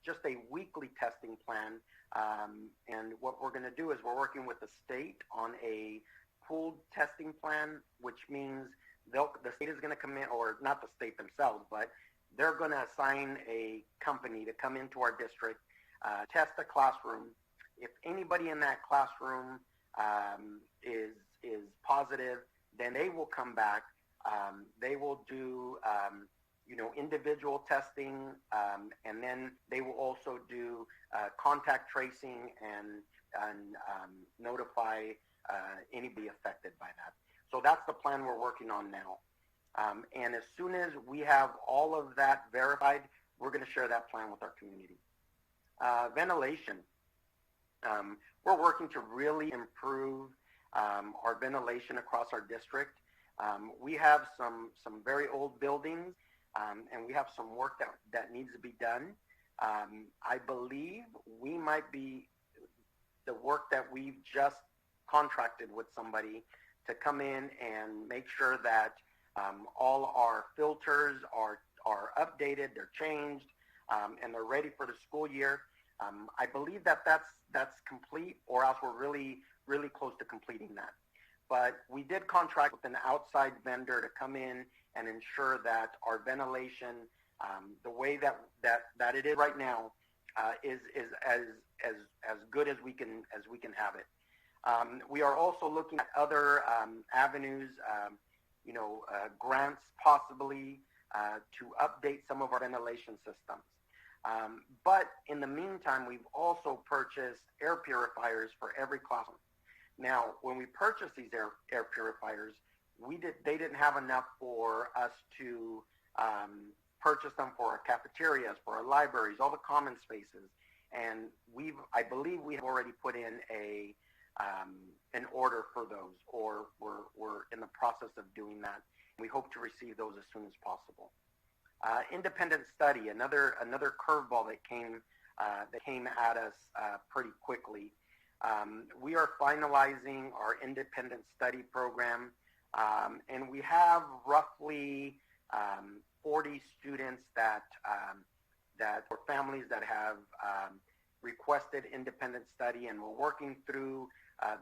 S10: just a weekly testing plan. And what we're going to do is we're working with the state on a pooled testing plan, which means the state is going to come in, or not the state themselves, but they're going to assign a company to come into our district, test a classroom. If anybody in that classroom is positive, then they will come back. They will do individual testing, and then they will also do contact tracing and notify anybody affected by that. So that's the plan we're working on now. And as soon as we have all of that verified, we're going to share that plan with our community. Ventilation. We're working to really improve our ventilation across our district. We have some very old buildings, and we have some work that needs to be done. I believe we might be the work that we've just contracted with somebody to come in and make sure that all our filters are updated, they're changed, and they're ready for the school year. I believe that's complete, or else we're really, really close to completing that. But we did contract with an outside vendor to come in and ensure that our ventilation, the way that it is right now, is as good as we can have it. We are also looking at other avenues, grants possibly to update some of our ventilation systems. But in the meantime, we've also purchased air purifiers for every classroom. Now, when we purchased these air purifiers, they didn't have enough for us to purchase them for our cafeterias, for our libraries, all the common spaces. And I believe we have already put in an order for those, or we're in the process of doing that. We hope to receive those as soon as possible. Independent study, another curveball that came at us pretty quickly. We are finalizing our independent study program, and we have roughly 40 students that or families that have requested independent study, and we're working through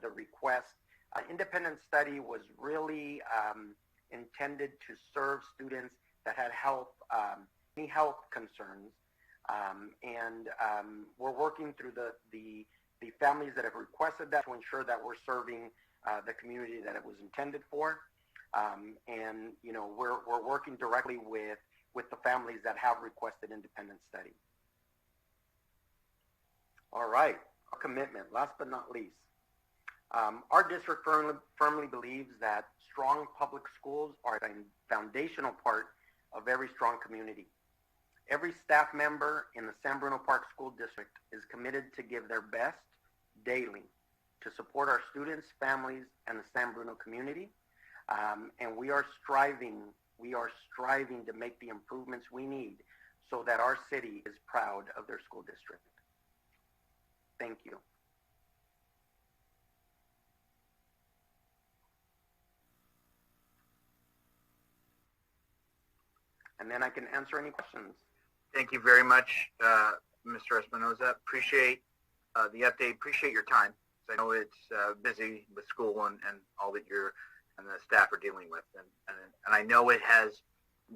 S10: the request. Independent study was really intended to serve students that had any health concerns, and we're working through the families that have requested that to ensure that we're serving the community that it was intended for. And we're working directly with the families that have requested independent study. All right, our commitment, last but not least. Our district firmly believes that strong public schools are a foundational part of every strong community. Every staff member in the San Bruno Park School District is committed to give their best daily to support our students, families, and the San Bruno community. And we are striving to make the improvements we need so that our city is proud of their school district. Thank you. And then I can answer any questions.
S3: Thank you very much, Mr. Espinoza. Appreciate the update. Appreciate your time. I know it's busy with school and all that you're and the staff are dealing with. And I know it has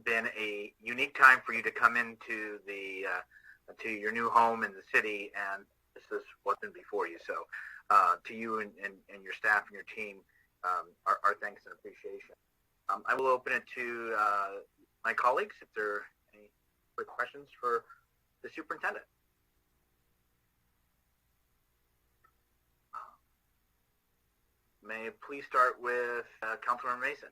S3: been a unique time for you to come into to your new home in the city, and this is what's been before you. So to you and your staff and your team, our thanks and appreciation. I will open it to my colleagues if there are any quick questions for the superintendent. May I please start with Councilmember Mason?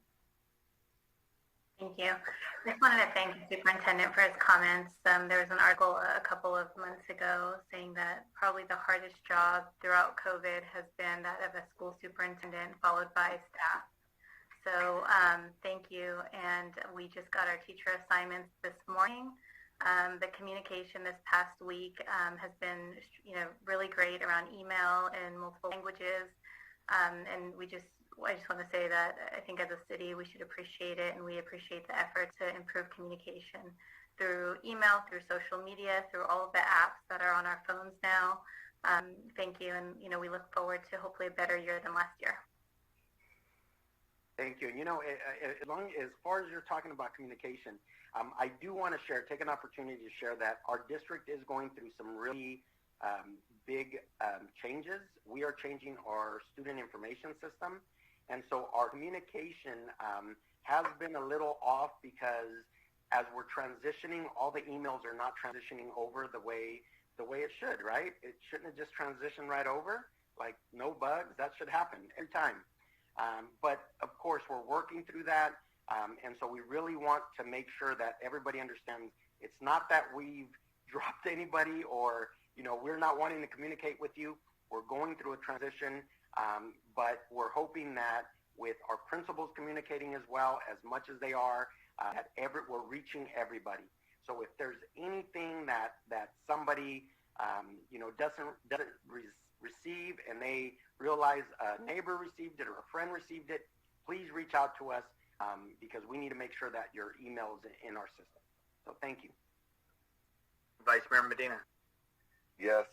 S5: Thank you. I just wanted to thank the superintendent for his comments. There was an article a couple of months ago saying that probably the hardest job throughout COVID has been that of a school superintendent, followed by staff. So thank you. And we just got our teacher assignments this morning. The communication this past week has been, really great around email in multiple languages. And I just want to say that I think as a city we should appreciate it, and we appreciate the effort to improve communication through email, through social media, through all of the apps that are on our phones now. Thank you, and we look forward to hopefully a better year than last year.
S10: Thank you. As far as you're talking about communication, I do want to take an opportunity to share that our district is going through some really big changes. We are changing our student information system, and so our communication has been a little off because as we're transitioning, all the emails are not transitioning over the way it should, right? It shouldn't have just transitioned right over, like no bugs. That should happen every time. But of course, we're working through that, and so we really want to make sure that everybody understands it's not that we've dropped anybody or we're not wanting to communicate with you. We're going through a transition, but we're hoping that with our principals communicating as well, as much as they are, we're reaching everybody. So if there's anything that somebody doesn't receive and they realize a neighbor received it or a friend received it, please reach out to us because we need to make sure that your email is in our system. So thank you.
S3: Vice Mayor Medina.
S4: Yes,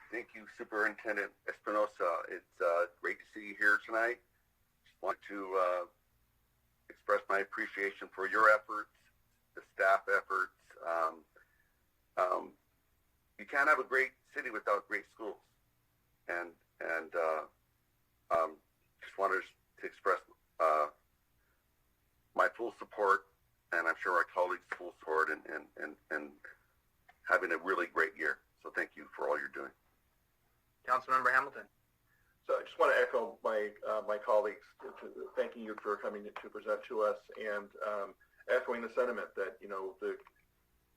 S4: thank you, Superintendent Espinoza. It's great to see you here tonight. Just want to express my appreciation for your efforts, the staff efforts. You can't have a great city without great schools, and just wanted to express my full support, and I'm sure our colleagues' full support, and having a really great year. So thank you for all you're doing.
S3: Councilmember Hamilton.
S2: So I just want to echo my colleagues, thanking you for coming to present to us, and echoing the sentiment that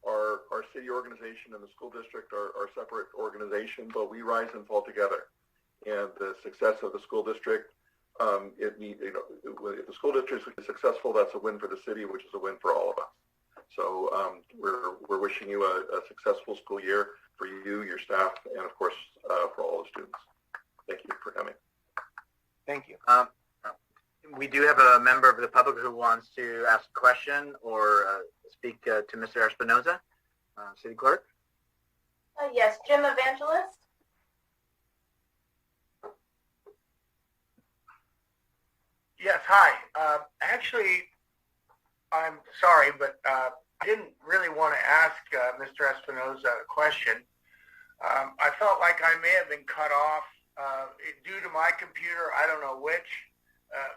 S2: our city organization and the school district are separate organizations, but we rise and fall together. And the success of the school district If the school district is successful, that's a win for the city, which is a win for all of us. So we're wishing you a successful school year for you, your staff, and of course for all the students. Thank you for coming.
S3: Thank you. We do have a member of the public who wants to ask a question or speak to Mr. Espinoza, City Clerk.
S6: Yes, Jim Evangelist.
S11: Yes, hi. Actually, I'm sorry, but I didn't really want to ask Mr. Espinoza a question. I felt like I may have been cut off due to my computer. I don't know which.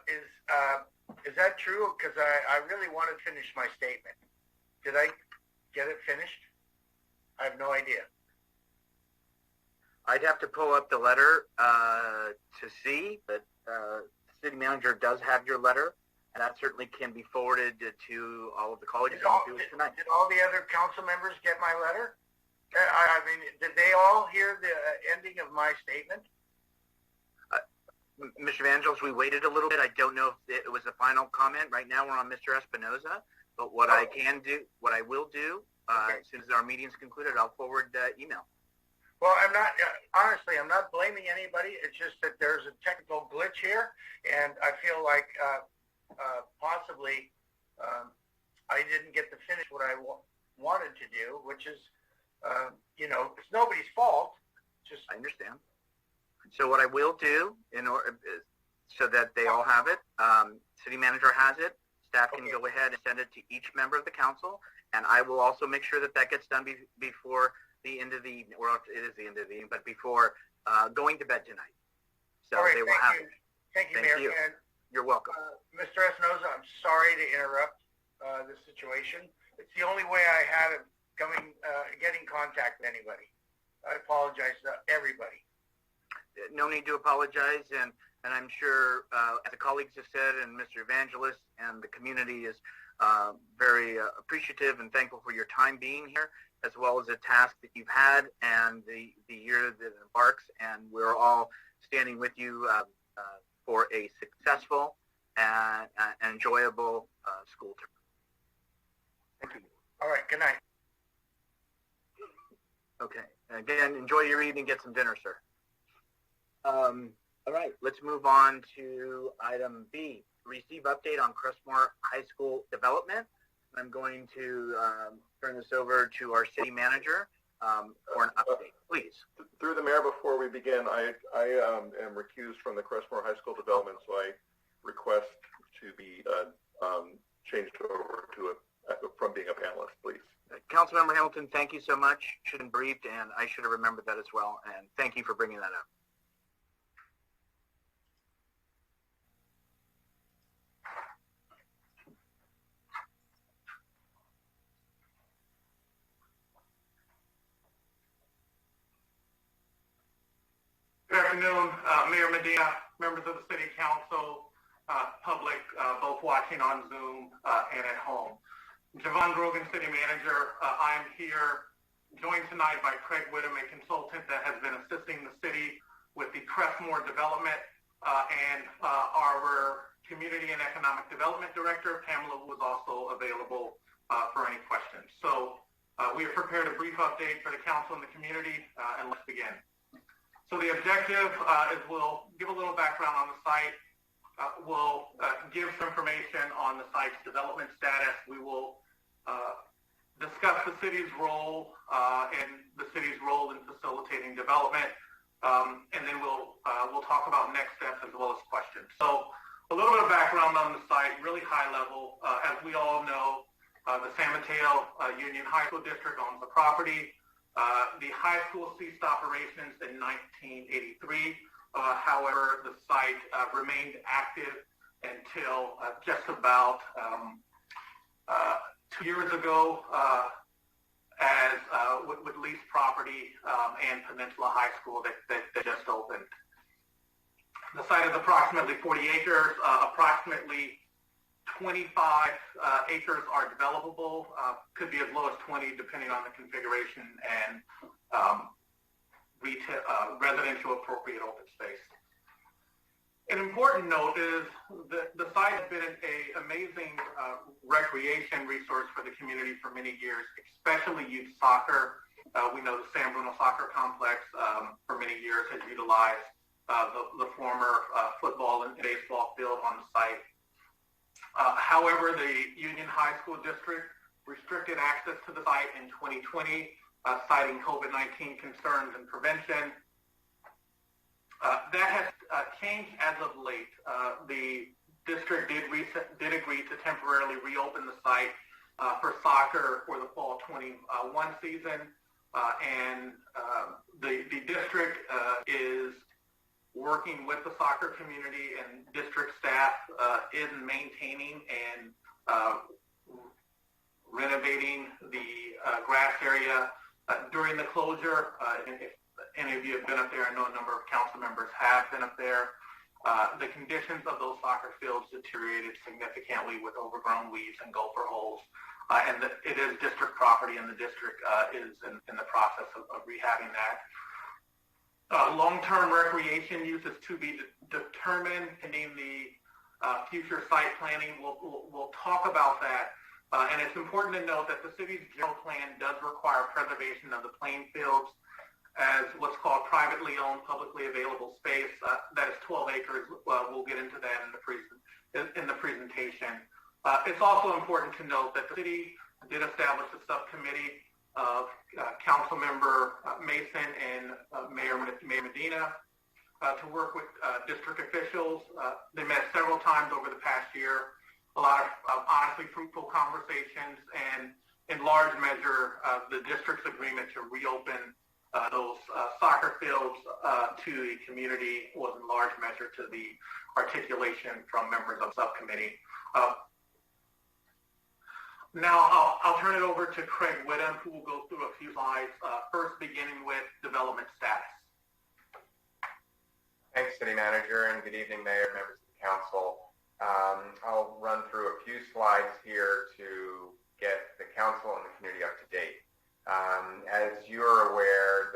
S11: Is that true? Because I really wanted to finish my statement. Did I get it finished? I have no idea.
S3: I'd have to pull up the letter to see, but the city manager does have your letter, and that certainly can be forwarded to all of the colleagues tonight.
S11: Did all the other council members get my letter? I mean, did they all hear the ending of my statement?
S3: Mr. Evangelos, we waited a little bit. I don't know if it was a final comment. Right now we're on Mr. Espinoza, but what I will do, as soon as our meeting's concluded, I'll forward email.
S11: Well, I'm not, honestly, I'm not blaming anybody. It's just that there's a technical glitch here, and I feel like possibly I didn't get to finish what I wanted to do, which is, it's nobody's fault. Just
S3: I understand. So what I will do, so that they all have it, city manager has it, staff can go ahead and send it to each member of the council, and I will also make sure that gets done before the end of the evening, or it is the end of the evening, but before going to bed tonight. So
S11: all right,
S3: they will have it.
S11: Thank you, Mayor.
S3: You. You're welcome.
S11: Mr. Espinoza, I'm sorry to interrupt this situation. It's the only way I had of getting contact with anybody. I apologize to everybody.
S3: No need to apologize, and I'm sure, as the colleagues have said, and Mr. Evangelist and the community is very appreciative and thankful for your time being here, as well as the task that you've had and the year that embarks, and we're all standing with you for a successful and enjoyable school term.
S11: Thank you. All right, good night.
S3: Okay, again, enjoy your evening, get some dinner, sir. All right, let's move on to item B, receive update on Crestmore High School development. I'm going to turn this over to our city manager for an update, please.
S2: Through the mayor, before we begin, I am recused from the Crestmore High School development, so I request to be changed over to from being a panelist, please.
S3: Councilmember Hamilton, thank you so much. Should have been briefed, and I should have remembered that as well, and thank you for bringing that up.
S1: Good afternoon, Mayor Medina, members of the City Council, public, both watching on Zoom and at home. Javon Grogan, City Manager. I'm here joined tonight by Craig Whittam, a consultant that has been assisting the city with the Crestmore development, and our Community and Economic Development Director, Pamela, was also available for any questions. So we have prepared a brief update for the council and the community, and let's begin. So the objective is we'll give a little background on the site. We'll give some information on the site's development status. We will discuss the city's role and the city's role in facilitating development, and then we'll talk about next steps as well as questions. So a little bit of background on the site, really high level. As we all know, the San Mateo Union High School District owns the property. The high school ceased operations in 1983. However, the site remained active until just about 2 years ago with leased property and Peninsula High School that just opened. The site is approximately 40 acres. Approximately 25 acres are developable, could be as low as 20 depending on the configuration and residential appropriate open space. An important note is that the site has been an amazing recreation resource for the community for many years, especially youth soccer. We know the San Bruno Soccer Complex for many years has utilized the former football and baseball field on the site. However, the Union High School District restricted access to the site in 2020, citing COVID-19 concerns and prevention. That has changed as of late. The district did agree to temporarily reopen the site for soccer for the fall 21 season, and the district is working with the soccer community and district staff in maintaining and renovating the grass area during the closure. If any of you have been up there, I know a number of council members have been up there. The conditions of those soccer fields deteriorated significantly with overgrown weeds and gopher holes. And it is district property, and the district is in the process of rehabbing that. Long-term recreation use is to be determined pending the future site planning. We'll talk about that. And it's important to note that the city's general plan does require preservation of the playing fields as what's called privately owned, publicly available space. That is 12 acres. We'll get into that in the presentation. It's also important to note that the city did establish a subcommittee of Council Member Mason and Mayor Medina to work with district officials. They met several times over the past year. A lot of honestly fruitful conversations, and in large measure, the district's agreement to reopen those soccer fields to the community was in large measure to the articulation from members of the subcommittee. Now I'll turn it over to Craig Whittam, who will go through a few slides, first beginning with development status.
S12: Thanks, City Manager, and good evening, Mayor, members of the Council. I'll run through a few slides here to get the Council and the community up to date. As you're aware,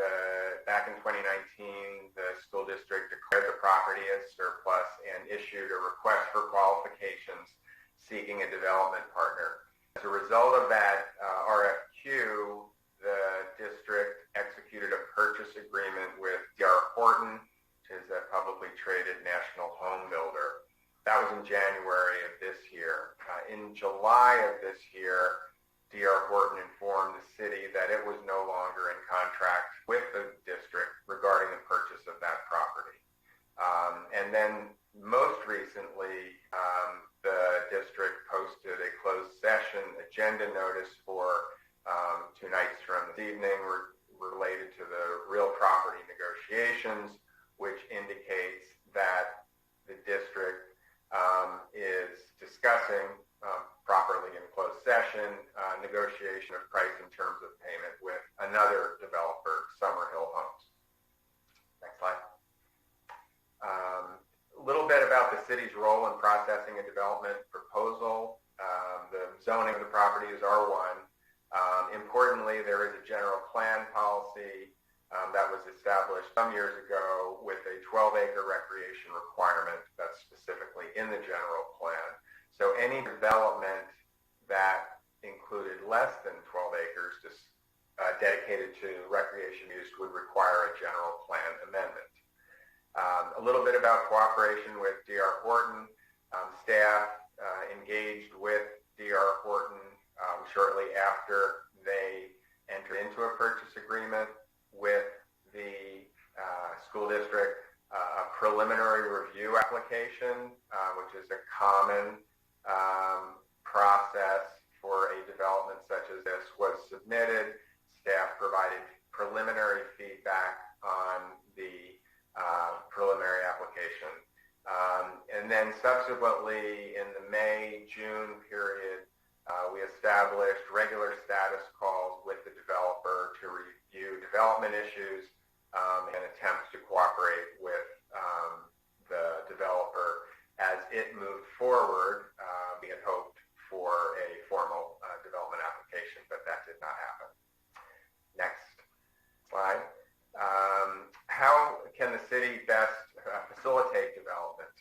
S12: back in 2019, the school district declared the property as surplus and issued a request for qualifications seeking a development partner. As a result of that RFQ, the district executed a purchase agreement with D.R. Horton, which is a publicly traded national home builder. That was in January of this year. In July of this year, D.R. Horton informed the city that it was no longer in contract with the district regarding the purchase of that property. And then most recently, the district posted a closed session agenda notice for 2 nights from this evening related to the real property negotiations, which indicates that the district is discussing properly in closed session negotiation of price in terms of payment with another developer, Summerhill Homes. Next slide. A little bit about the city's role in processing a development proposal. The zoning of the property is R1. Importantly, there is a general plan policy that was established some years ago with a 12-acre recreation requirement that's specifically in the general plan. So any development that included less than 12 acres dedicated to recreation use would require a general plan amendment. A little bit about cooperation with D.R. Horton. Staff engaged with D.R. Horton shortly after they entered into a purchase agreement with the school district. A preliminary review application, which is a common process for a development such as this, was submitted. Staff provided preliminary feedback on the preliminary application. And then subsequently in the May-June period, we established regular status calls with the developer to review development issues and attempt to cooperate with the developer as it moved forward. We had hoped for a formal development application, but that did not happen. Next slide. How can the city best facilitate development?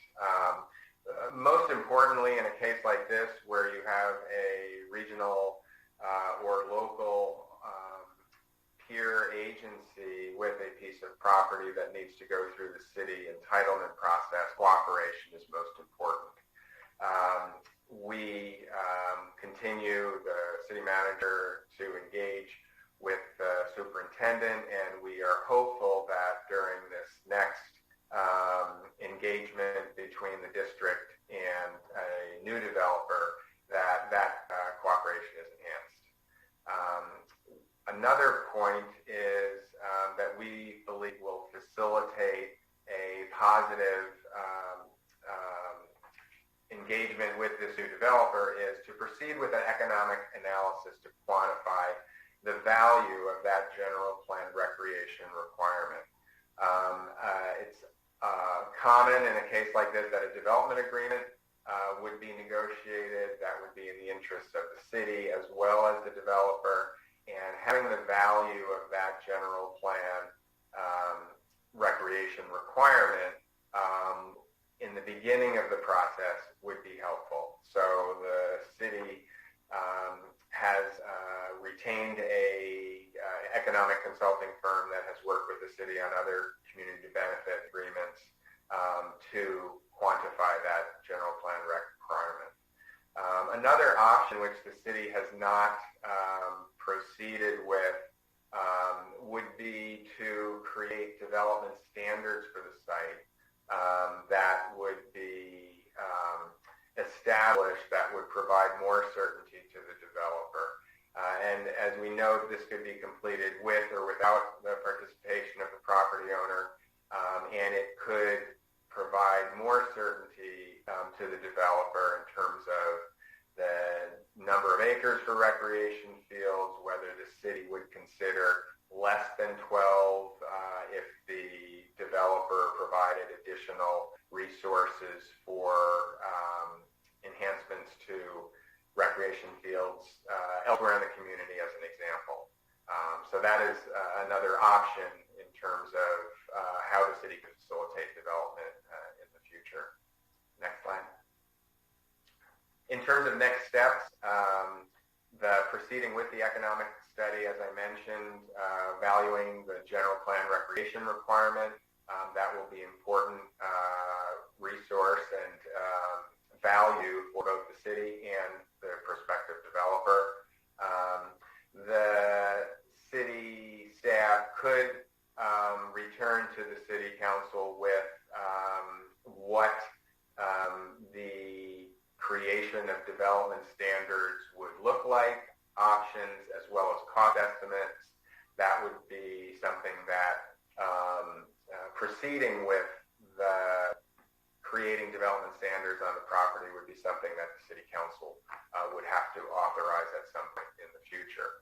S12: agency with a piece of property that needs to go through the city entitlement process, cooperation is most important. We continue, the city manager, to engage with the superintendent, and we are hopeful that during this next engagement between the district and a new developer, that cooperation is enhanced. Another point is that we believe will facilitate a positive engagement with this new developer is to proceed with an economic analysis to quantify the value of that general plan recreation requirement. It's common in a case like this that a development agreement would be negotiated that would be in the interest of the city as well as the developer, and having the value of that general plan recreation requirement in the beginning of the process would be helpful. So the city has retained a economic consulting firm that has worked with the city on other community benefit agreements to quantify that general plan requirement. Another option which the city has not proceeded with would be to create development standards for the site that would be established, that would provide more certainty to the developer. And as we know, this could be completed with or without the participation of the property owner, and it could provide more certainty to the developer in terms of the number of acres for recreation fields, whether the city would consider less than 12 if the developer provided additional resources for enhancements to recreation fields elsewhere in the community, as an example. So that is another option in terms of how the city could facilitate development in the future. Next slide. In terms of next steps, the proceeding with the economic study, as I mentioned, valuing the general plan recreation requirement, that will be important resource and value for both the city and the prospective developer. The city staff could return to the city council with what the creation of development standards would look like, options, as well as cost estimates. That would be something that proceeding with the creating development standards on the property would be something that the city council would have to authorize at some point in the future.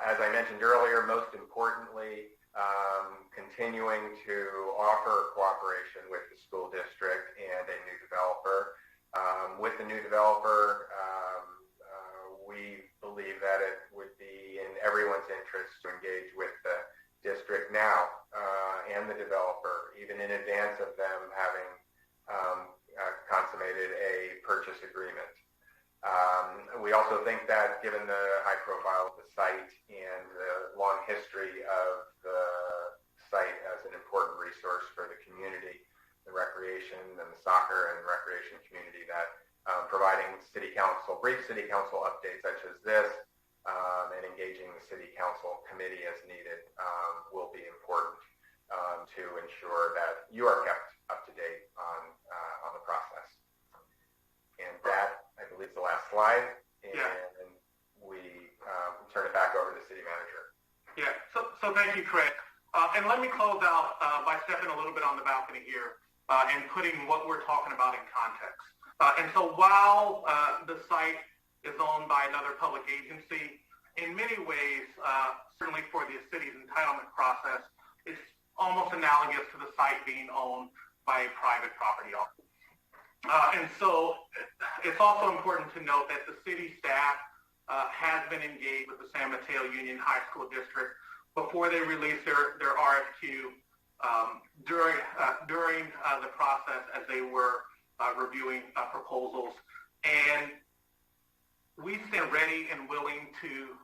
S12: As I mentioned earlier, most importantly, continuing to offer cooperation with the school district and a new developer. With the new developer, we believe that it would be in everyone's interest to engage with the district now and the developer, even in advance of them having consummated a purchase agreement. We also think that given the high profile of the site and the long history of the site as an important resource for the community, the recreation and the soccer and recreation community, that providing brief city council updates such as this and engaging the city council committee as needed will be important to ensure that you are kept up to date on the process. And that, I believe, is the last slide. And we turn it back over to the city manager.
S1: Yeah, so thank you, Craig. And let me close out by stepping a little bit on the balcony here and putting what we're talking about in context. And so while the site is owned by another public agency, in many ways, certainly for the city's entitlement process, it's almost analogous to the site being owned by a private property owner. And so it's also important to note that the city staff has been engaged with the San Mateo Union High School District before they released their RFQ during the process as they were reviewing proposals. And we stand ready and willing to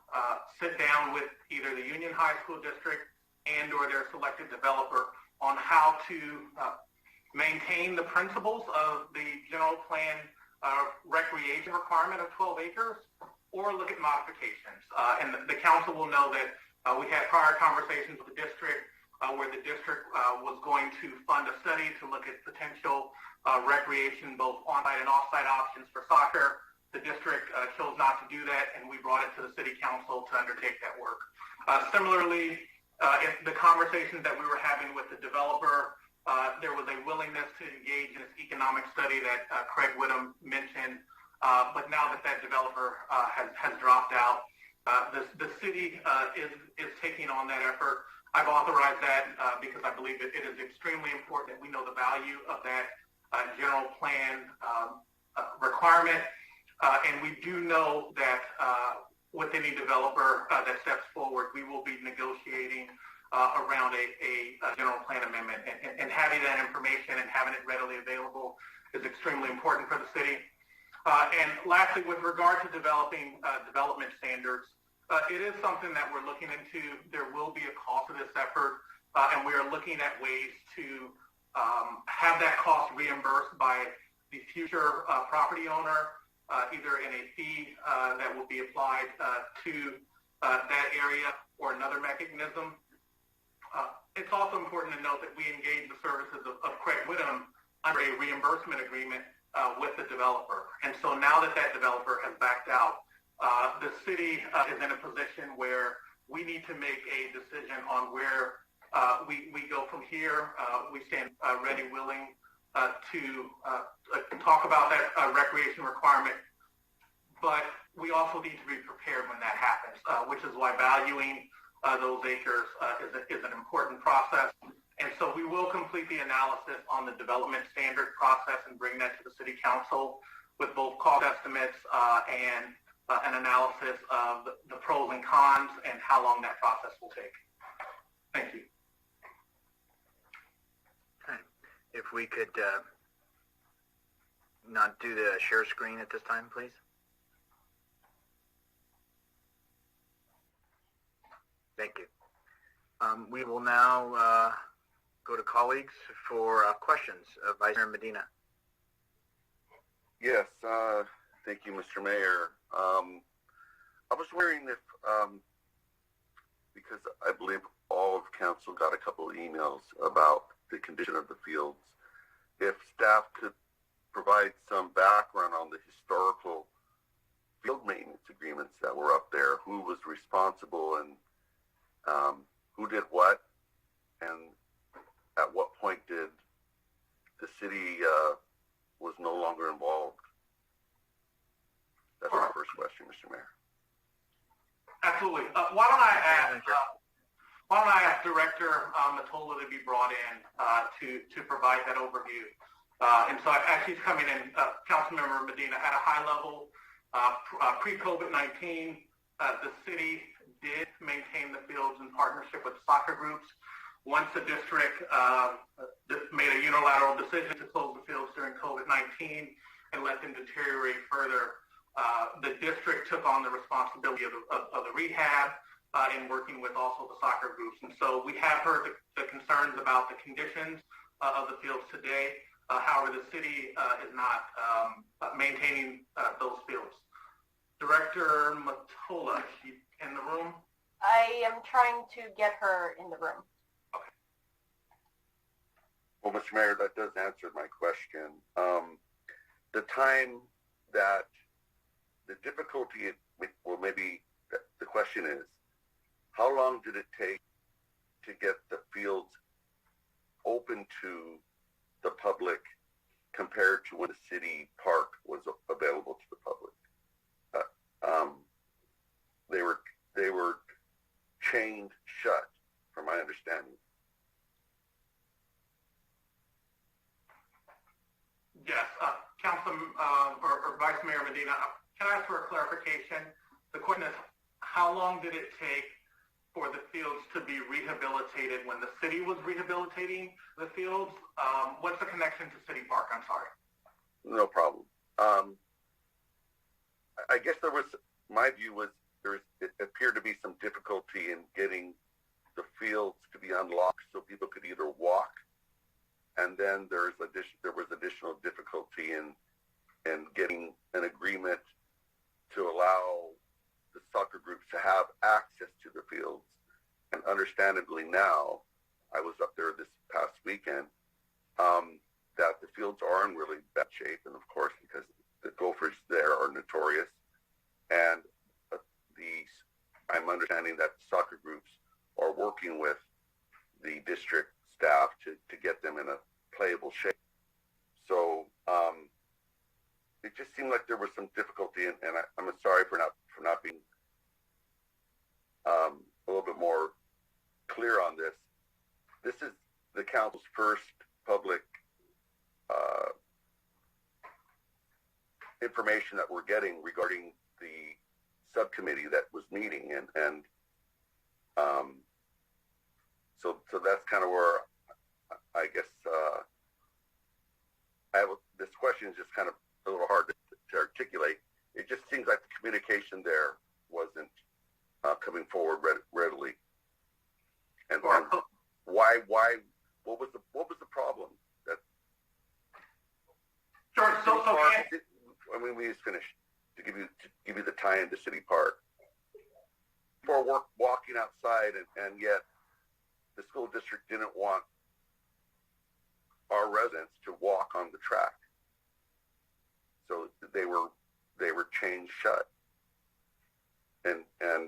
S1: sit down with either the Union High School District and or their selected developer on how to maintain the principles of the general plan recreation requirement of 12 acres or look at modifications. And the council will know that we had prior conversations with the district where the district was going to fund a study to look at potential recreation, both on-site and off-site options for soccer. The district chose not to do that, and we brought it to the city council to undertake that work. Similarly, in the conversations that we were having with the developer, there was a willingness to engage in this economic study that Craig Whittam mentioned, but now that that developer has dropped out, the city is taking on that effort. I've authorized that because I believe it is extremely important that we know the value of that general plan requirement. And we do know that with any developer that steps forward, we will be negotiating around a general plan amendment. And having that information and having it readily available is extremely important for the city. And lastly, with regard to developing development standards, it is something that we're looking into. There will be a cost to this effort, and we are looking at ways to have that cost reimbursed by the future property owner, either in a fee that will be applied to that area or another mechanism. It's also important to note that we engage the services of Craig Whittam under a reimbursement agreement with the developer. And so now that that developer has backed out, the city is in a position where we need to make a decision on where we go from here. We stand ready, willing to talk about that recreation requirement, but we also need to be prepared when that happens, which is why valuing those acres is an important process. And so we will complete the analysis on the development standard process and bring that to the city council with both cost estimates and an analysis of the pros and cons and how long that process will take. Thank you.
S3: Okay. If we could not do the share screen at this time, please. Thank you. We will now go to colleagues for questions of Vice Mayor Medina.
S4: Yes, thank you, Mr. Mayor. I was wondering if, because I believe all of council got a couple of emails about the condition of the fields, if staff could provide some background on the historical field maintenance agreements that were up there, who was responsible and who did what, and at what point did the city was no longer involved? That's my first question, Mr. Mayor.
S1: Absolutely. Why don't I ask Director Matola to be brought in to provide that overview? And so as she's coming in, Councilmember Medina, at a high level, pre-COVID-19, the city did maintain the fields in partnership with soccer groups. Once the district made a unilateral decision to close the fields during COVID-19 and let them deteriorate further, the district took on the responsibility of the rehab in working with also the soccer groups. And so we have heard the concerns about the conditions of the fields today. However, the city is not maintaining those fields. Director Matola, is she in the room?
S6: I am trying to get her in the room.
S1: Okay.
S4: Well, Mr. Mayor, that does answer my question. The time that the difficulty, well, maybe the question is, how long did it take to get the fields open to the public compared to when the city park was available to the public? They were chained shut, from my understanding.
S1: Yes, Council or Vice Mayor Medina, can I ask for a clarification? The question is, how long did it take for the fields to be rehabilitated when the city was rehabilitating the fields? What's the connection to City Park? I'm sorry.
S4: No problem. I guess my view was it appeared to be some difficulty in getting the fields to be unlocked so people could either walk, and then there was additional difficulty in getting an agreement to allow the soccer groups to have access to the fields. And understandably now, I was up there this past weekend, that the fields are in really bad shape, and of course because the Gophers there are notorious, and I'm understanding that soccer groups are working with the district staff to get them in a playable shape. So it just seemed like there was some difficulty, and I'm sorry for not being a little bit more clear on this. This is the council's first public information that we're getting regarding the subcommittee that was meeting, and so that's kind of where I guess this question is just kind of a little hard to articulate. It just seems like the communication there wasn't coming forward readily. And why? What was the problem?
S1: Sure. So
S4: I mean, we just finished to give you the tie into City Park. For walking outside, and yet the school district didn't want our residents to walk on the track, so they were chained shut. And I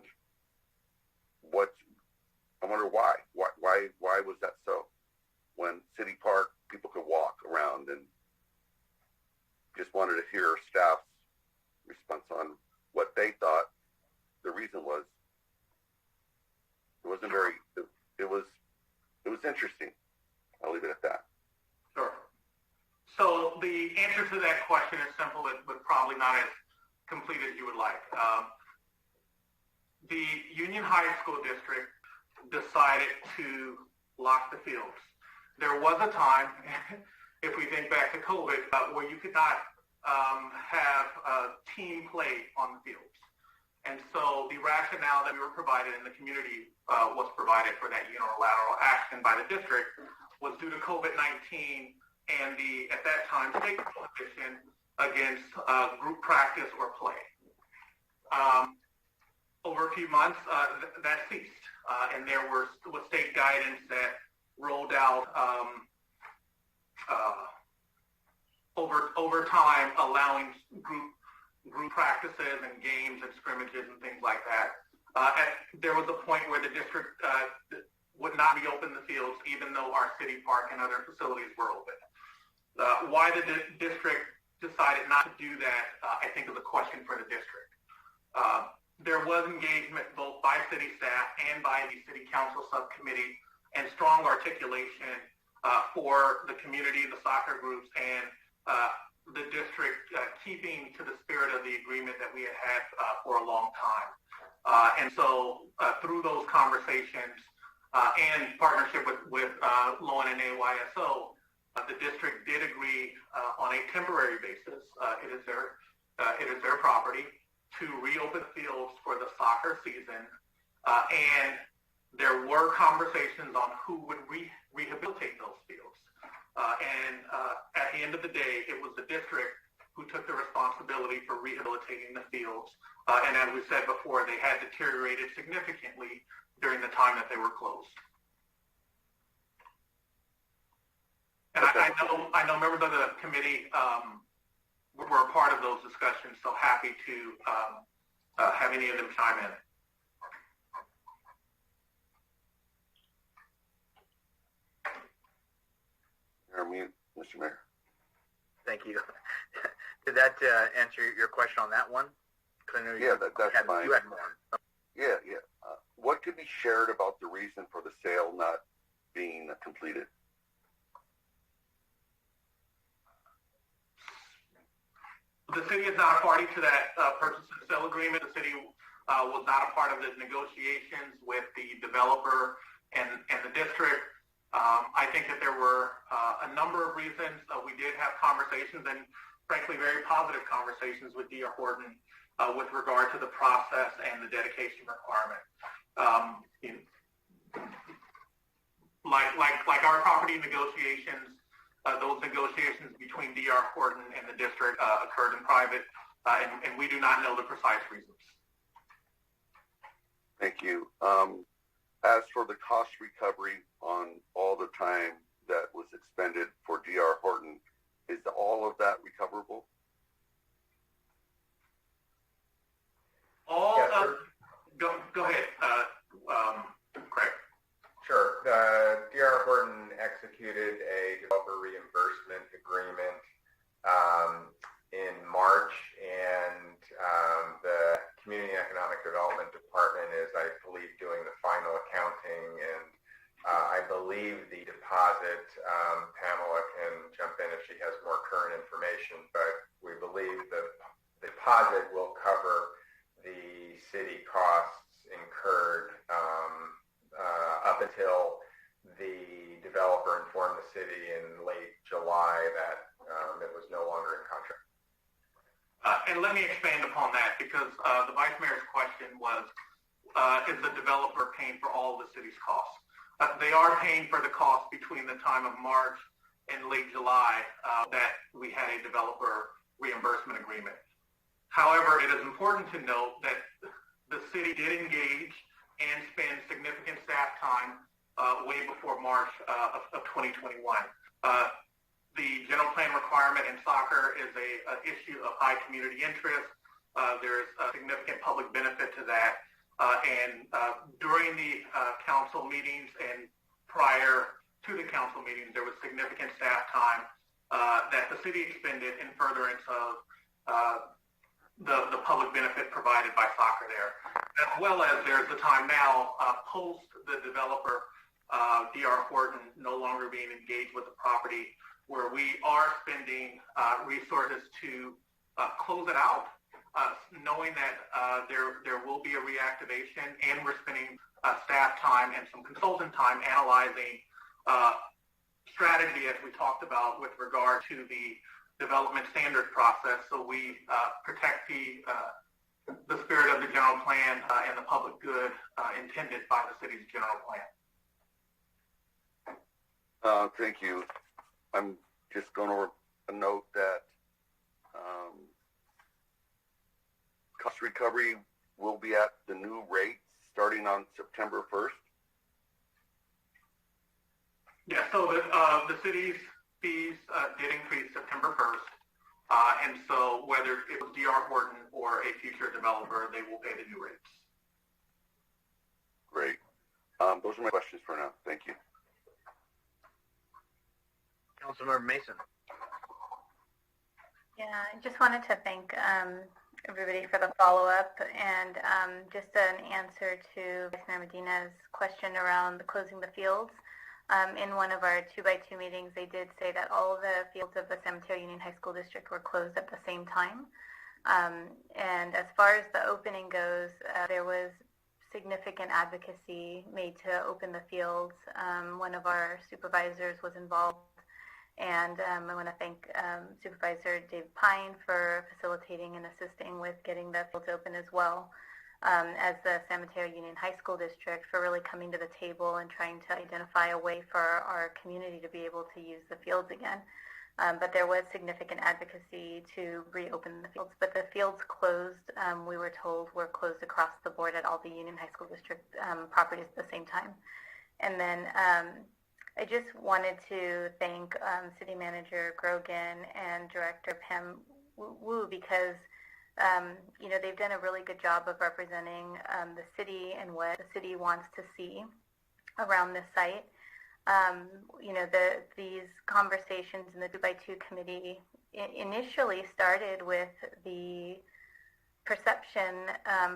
S4: wonder why was that so? When City Park, people could walk around, and just wanted to hear staff's response on what they thought the reason was. It wasn't very. It was interesting. I'll leave it at that.
S1: Sure. So the answer to that question is simple, but probably not as complete as you would like. The Union High School District decided to lock the fields. There was a time, if we think back to COVID, where you could not have team play on the fields. And so the rationale that we were provided and the community was provided for that unilateral action by the district was due to COVID-19 and the, at that time, state prohibition against group practice or play. Over a few months, that ceased, and there was state guidance that rolled out over time, allowing group practices and games and scrimmages and things like that. There was a point where the district would not reopen the fields, even though our city park and other facilities were open. Why the district decided not to do that, I think, is a question for the district. There was engagement both by city staff and by the city council subcommittee, and strong articulation for the community, the soccer groups, and the district keeping to the spirit of the agreement that we had for a long time. And so through those conversations and partnership with Loan and AYSO, the district did agree on a temporary basis. It is their property to reopen fields for the soccer season. And there were conversations on who would rehabilitate those fields. And at the end of the day, it was the district who took the responsibility for rehabilitating the fields. And as we said before, they had deteriorated significantly during the time that they were closed. And I know members of the committee were a part of those discussions, so happy to have any of them chime in.
S4: You're on mute, Mr. Mayor.
S3: Thank you. Did that answer your question on that one?
S4: Yeah, that's fine.
S3: You had more.
S4: Yeah. What could be shared about the reason for the sale not being completed?
S1: The city is not a party to that purchase and sale agreement. The city was not a part of the negotiations with the developer and the district. I think that there were a number of reasons. We did have conversations, and frankly, very positive conversations with D.R. Horton with regard to the process and the dedication requirement. Like our property negotiations, those negotiations between D.R. Horton and the district occurred in private, and we do not know the precise reasons.
S4: Thank you. As for the cost recovery on all the time that was expended for D.R. Horton, is all of that recoverable?
S1: All
S12: yes,
S1: of, go ahead, Craig.
S12: Sure. D.R. Horton executed a developer reimbursement agreement in March, and the Community and Economic Development Department is, I believe, doing the final accounting, and I believe the deposit, Pamela can jump in if she has more current information, but we believe the deposit will cover the city costs incurred up until the developer informed the city in late July that it was no longer in contract.
S1: And let me expand upon that, because the Vice Mayor's question was, is the developer paying for all of the city's costs? They are paying for the cost between the time of March and late July that we had a developer reimbursement agreement. However, it is important to note that the city did engage and spend significant staff time way before March of 2021. The general plan requirement in soccer is an issue of high community interest. There's a significant public benefit to that. And during the council meetings and prior to the council meetings, there was significant staff time that the city expended in furtherance of the public benefit provided by soccer there, as well as there's the time now post the developer, D.R. Horton, no longer being engaged with the property, where we are spending resources to close it out, knowing that there will be a reactivation, and we're spending staff time and some consultant time analyzing strategy, as we talked about, with regard to the development standard process, so we protect the spirit of the general plan and the public good intended by the city's general plan.
S4: Thank you. I'm just going to note that cost recovery will be at the new rates starting on September 1st.
S1: Yeah, so the city's fees did increase September 1st, and so whether it was D.R. Horton or a future developer, they will pay the new rates.
S4: Great. Those are my questions for now. Thank you.
S3: Councilmember Mason.
S5: Yeah, I just wanted to thank everybody for the follow-up, and just an answer to Vice Mayor Medina's question around the closing the fields. In one of our 2x2 meetings, they did say that all the fields of the San Mateo Union High School District were closed at the same time. And as far as the opening goes, there was significant advocacy made to open the fields. One of our supervisors was involved, and I want to thank Supervisor Dave Pine for facilitating and assisting with getting the fields open as well, as the San Mateo Union High School District for really coming to the table and trying to identify a way for our community to be able to use the fields again. But there was significant advocacy to reopen the fields. But the fields closed, we were told, were closed across the board at all the Union High School District properties at the same time. And then I just wanted to thank City Manager Grogan and Director Pam Wu, because they've done a really good job of representing the city and what the city wants to see around this site. These conversations in the 2x2 committee initially started with the perception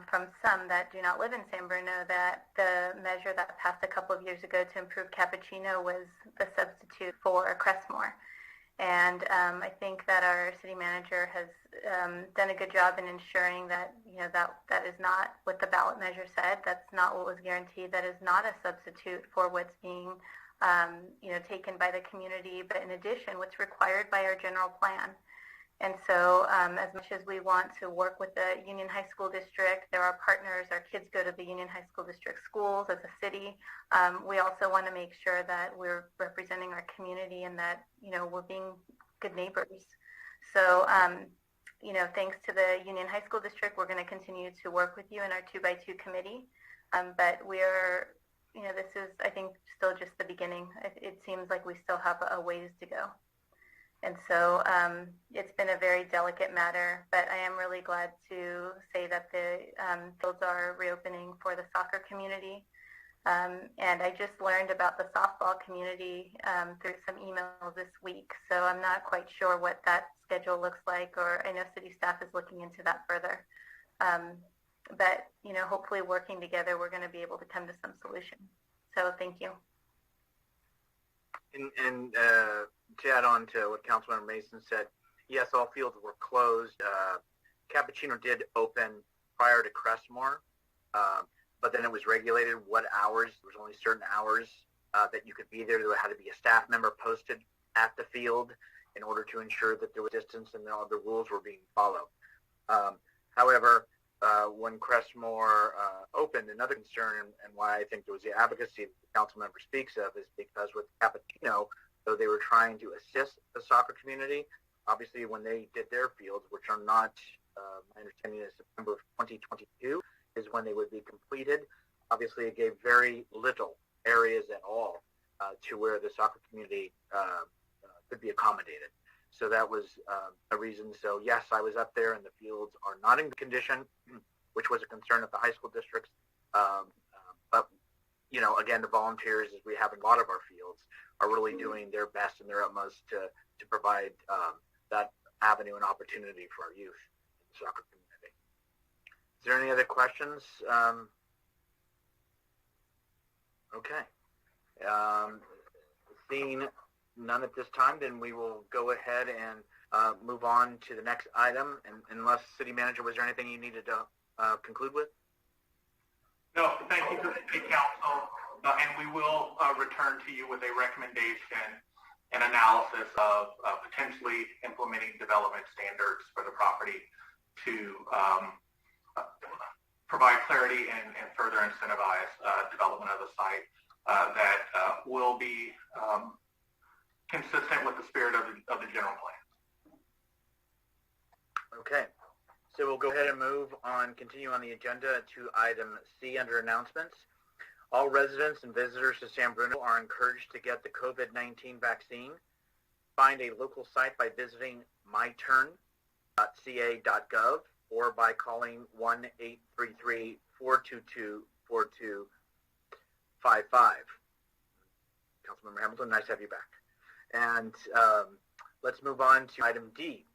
S5: from some that do not live in San Bruno that the measure that passed a couple of years ago to improve cappuccino was the substitute for Crestmore. And I think that our city manager has done a good job in ensuring that that is not what the ballot measure said. That's not what was guaranteed. That is not a substitute for what's being taken by the community. But in addition, what's required by our general plan. And so as much as we want to work with the Union High School District, they're our partners, our kids go to the Union High School District schools as a city. We also want to make sure that we're representing our community and that, we're being good neighbors. So, thanks to the Union High School District, we're going to continue to work with you in our 2x2 committee. But we're, this is, I think, still just the beginning. It seems like we still have a ways to go. And so it's been a very delicate matter, but I am really glad to say that the fields are reopening for the soccer community. And I just learned about the softball community through some emails this week, so I'm not quite sure what that schedule looks like, or I know city staff is looking into that further. But, hopefully working together, we're going to be able to come to some solution. So thank you.
S3: And to add on to what Councilmember Mason said, yes, all fields were closed. Cappuccino did open prior to Crestmore, but then it was regulated what hours. There was only certain hours that you could be there. There had to be a staff member posted at the field in order to ensure that there was distance and all the rules were being followed. However, when Crestmore opened, another concern and why I think there was the advocacy that the council member speaks of is because with Cappuccino, though they were trying to assist the soccer community, obviously when they did their fields, which are not, my understanding is September of 2022 is when they would be completed. Obviously it gave very little areas at all to where the soccer community could be accommodated. So that was a reason. So yes, I was up there and the fields are not in good condition, which was a concern of the high school districts. But, again, the volunteers, as we have in a lot of our fields, are really doing their best and their utmost to provide that avenue and opportunity for our youth in the soccer community. Is there any other questions? Okay. Seeing none at this time, then we will go ahead and move on to the next item. And unless City Manager, was there anything you needed to conclude with?
S1: No, thank you to the City Council, and we will return to you with a recommendation and analysis of potentially implementing development standards for the property to provide clarity and further incentivize development of the site that will be consistent with the spirit of the general plan.
S3: Okay. So we'll go ahead and continue on the agenda to item C under announcements. All residents and visitors to San Bruno are encouraged to get the COVID-19 vaccine. Find a local site by visiting myturn.ca.gov or by calling 1-833-422-4255. Councilmember Hamilton, nice to have you back. And let's move on to item D.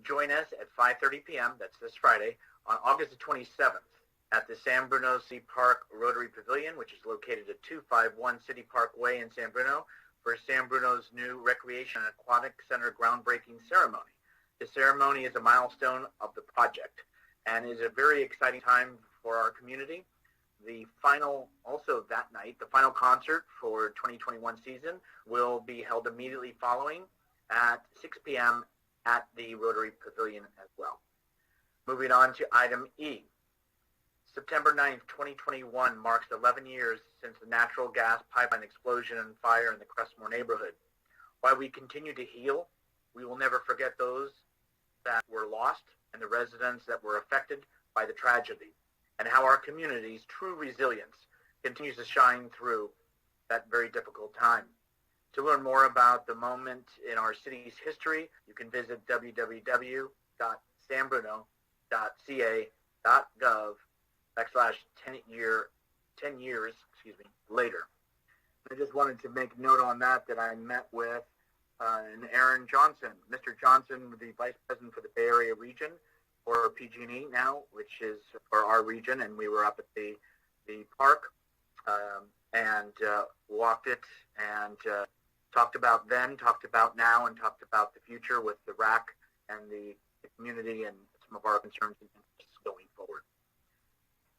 S3: Join us at 5:30 p.m., that's this Friday, on August the 27th at the San Bruno City Park Rotary Pavilion, which is located at 251 City Park Way in San Bruno, for San Bruno's new Recreation and Aquatic Center groundbreaking ceremony. The ceremony is a milestone of the project and is a very exciting time for our community. Also that night, the final concert for 2021 season will be held immediately following at 6 p.m. at the Rotary Pavilion as well. Moving on to item E. September 9th, 2021 marks 11 years since the natural gas pipeline explosion and fire in the Crestmore neighborhood. While we continue to heal, we will never forget those that were lost and the residents that were affected by the tragedy, and how our community's true resilience continues to shine through that very difficult time. To learn more about the moment in our city's history, you can visit www.sanbruno.ca.gov/10 years later. I just wanted to make note on that I met with Aaron Johnson, Mr. Johnson, the Vice President for the Bay Area region for PG&E now, which is for our region, and we were up at the park and walked it and talked about then, talked about now, and talked about the future with the RAC and the community and some of our concerns and interests going forward.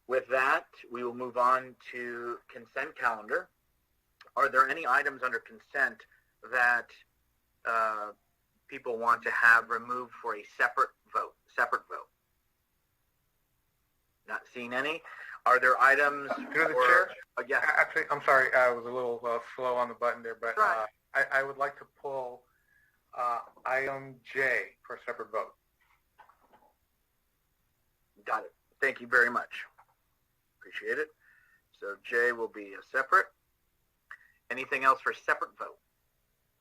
S3: With that, we will move on to consent calendar. Are there any items under consent that people want to have removed for a separate vote. Not seeing any. Are there items?
S7: Through the chair?
S3: Yeah.
S7: Actually, I'm sorry, I was a little slow on the button there, but
S3: Right.
S7: I would like to pull item J for a separate vote.
S3: Got it. Thank you very much. Appreciate it. So J will be a separate. Anything else for separate vote?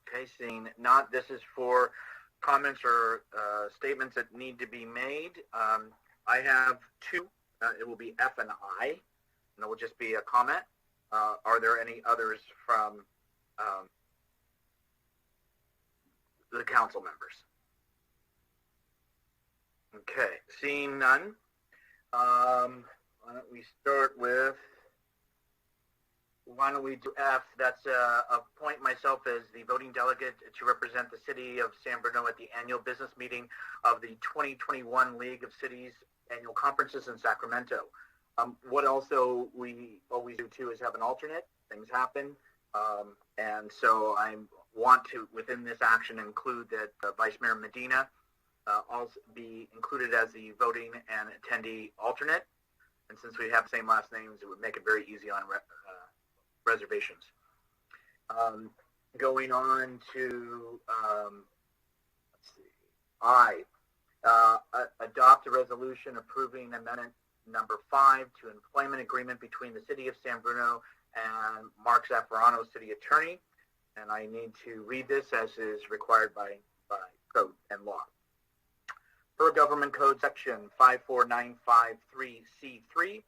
S3: Okay, seeing not, this is for comments or statements that need to be made. I have two. It will be F and I, and it will just be a comment. Are there any others from the council members? Okay, seeing none. Why don't we start with, why don't we do F? That's appoint myself as the voting delegate to represent the city of San Bruno at the annual business meeting of the 2021 League of Cities annual conferences in Sacramento. What also we always do too is have an alternate. Things happen. And so I want to, within this action, include that Vice Mayor Medina also be included as the voting and attendee alternate. And since we have the same last names, it would make it very easy on reservations. Going on to, let's see, I. Adopt a resolution approving amendment number 5 to employment agreement between the City of San Bruno and Mark Zaffarano, City Attorney. And I need to read this as is required by code and law. Per Government Code Section 54953C3,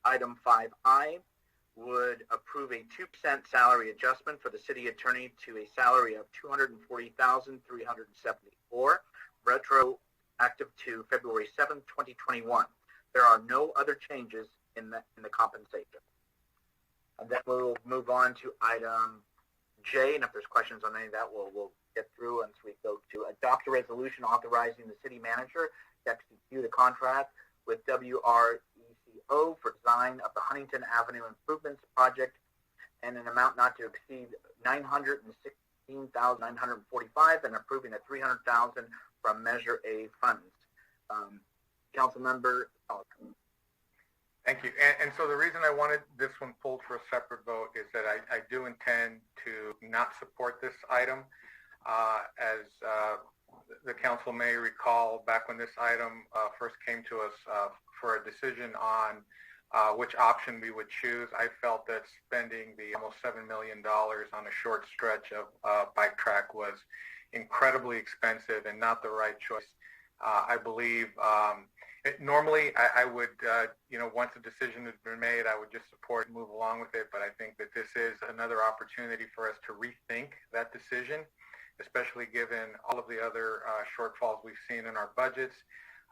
S3: Item 5I, would approve a 2% salary adjustment for the City Attorney to a salary of $240,374, retroactive to February 7th, 2021. There are no other changes in the compensation. And then we'll move on to item J, and if there's questions on any of that, we'll get through once we go to adopt a resolution authorizing the city manager to execute a contract with WRECO for design of the Huntington Avenue Improvements Project and an amount not to exceed $916,945 and approving a $300,000 from Measure A funds. Councilmember Pelican.
S7: Thank you. And so the reason I wanted this one pulled for a separate vote is that I do intend to not support this item. As the council may recall, back when this item first came to us for a decision on which option we would choose, I felt that spending the almost $7 million on a short stretch of bike track was incredibly expensive and not the right choice. I believe normally I would, once a decision has been made, I would just support and move along with it. But I think that this is another opportunity for us to rethink that decision, especially given all of the other shortfalls we've seen in our budgets.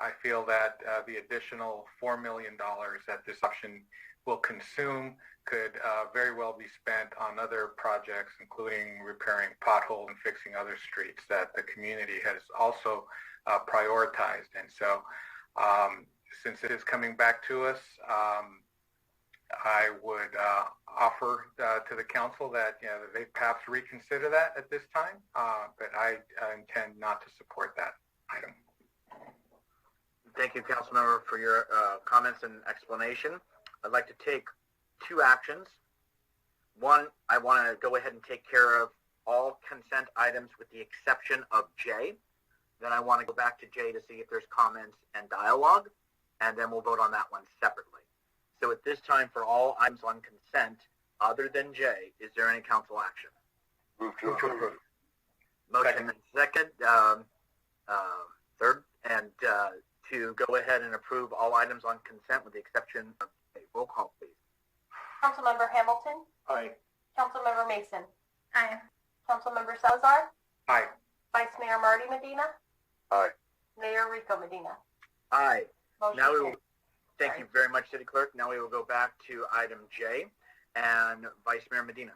S7: I feel that the additional $4 million that this option will consume could very well be spent on other projects, including repairing potholes and fixing other streets that the community has also prioritized. And so since it is coming back to us, I would offer to the council that they perhaps reconsider that at this time, but I intend not to support that item.
S3: Thank you, Councilmember, for your comments and explanation. I'd like to take two actions. One, I want to go ahead and take care of all consent items with the exception of J. Then I want to go back to J to see if there's comments and dialogue, and then we'll vote on that one separately. So at this time, for all items on consent other than J, is there any council action?
S4: Move to approve.
S3: Motion and second, third, and to go ahead and approve all items on consent with the exception of J. Roll call, please.
S6: Councilmember Hamilton?
S2: Aye.
S6: Councilmember Mason?
S5: Aye.
S6: Councilmember Salazar?
S7: Aye.
S6: Vice Mayor Marty Medina?
S4: Aye.
S6: Mayor Rico Medina?
S3: Aye.
S6: Motion
S3: Now we will,
S6: carries.
S3: thank you very much, City Clerk. Now we will go back to item J and Vice Mayor Medina.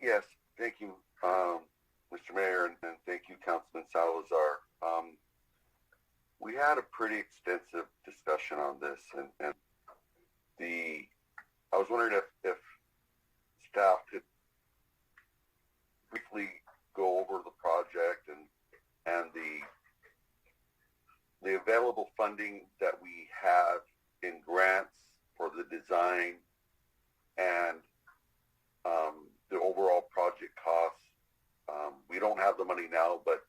S4: Yes, thank you, Mr. Mayor, and thank you, Councilman Salazar. We had a pretty extensive discussion on this, and I was wondering if staff could funding that we have in grants for the design and the overall project costs. We don't have the money now, but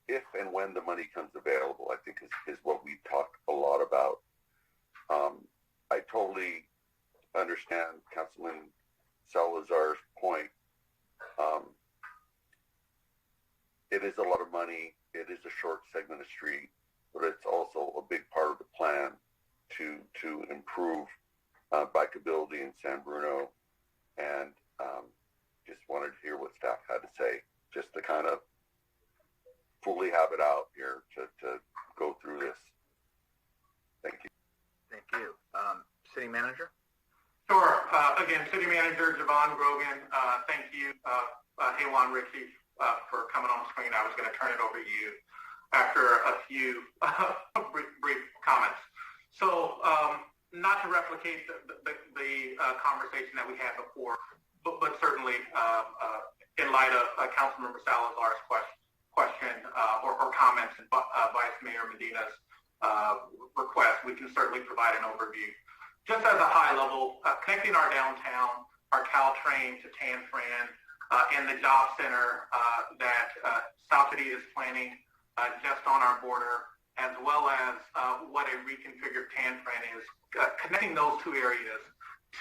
S4: if and when the money comes available, I think is what we talked a lot about. I totally understand Councilman Salazar's point. It is a lot of money. It is a short segment of street, but it's also a big part of the plan to improve bikeability in San Bruno. And just wanted to hear what staff had to say, just to kind of fully have it out here to go through this. Thank you.
S3: Thank you. City Manager?
S1: Sure. Again, City Manager Javon Grogan, thank you. Haywan Ritchie, for coming on screen. I was going to turn it over to you after a few brief comments. So, not to replicate the conversation that we had before, but certainly in light of Councilmember Salazar's question or comments and Vice Mayor Medina's request, we can certainly provide an overview. Just as a high level, connecting our downtown, our Caltrain to Tan Fran, and the job center that South City is planning just on our border, as well as what a reconfigured Tan Fran is, connecting those two areas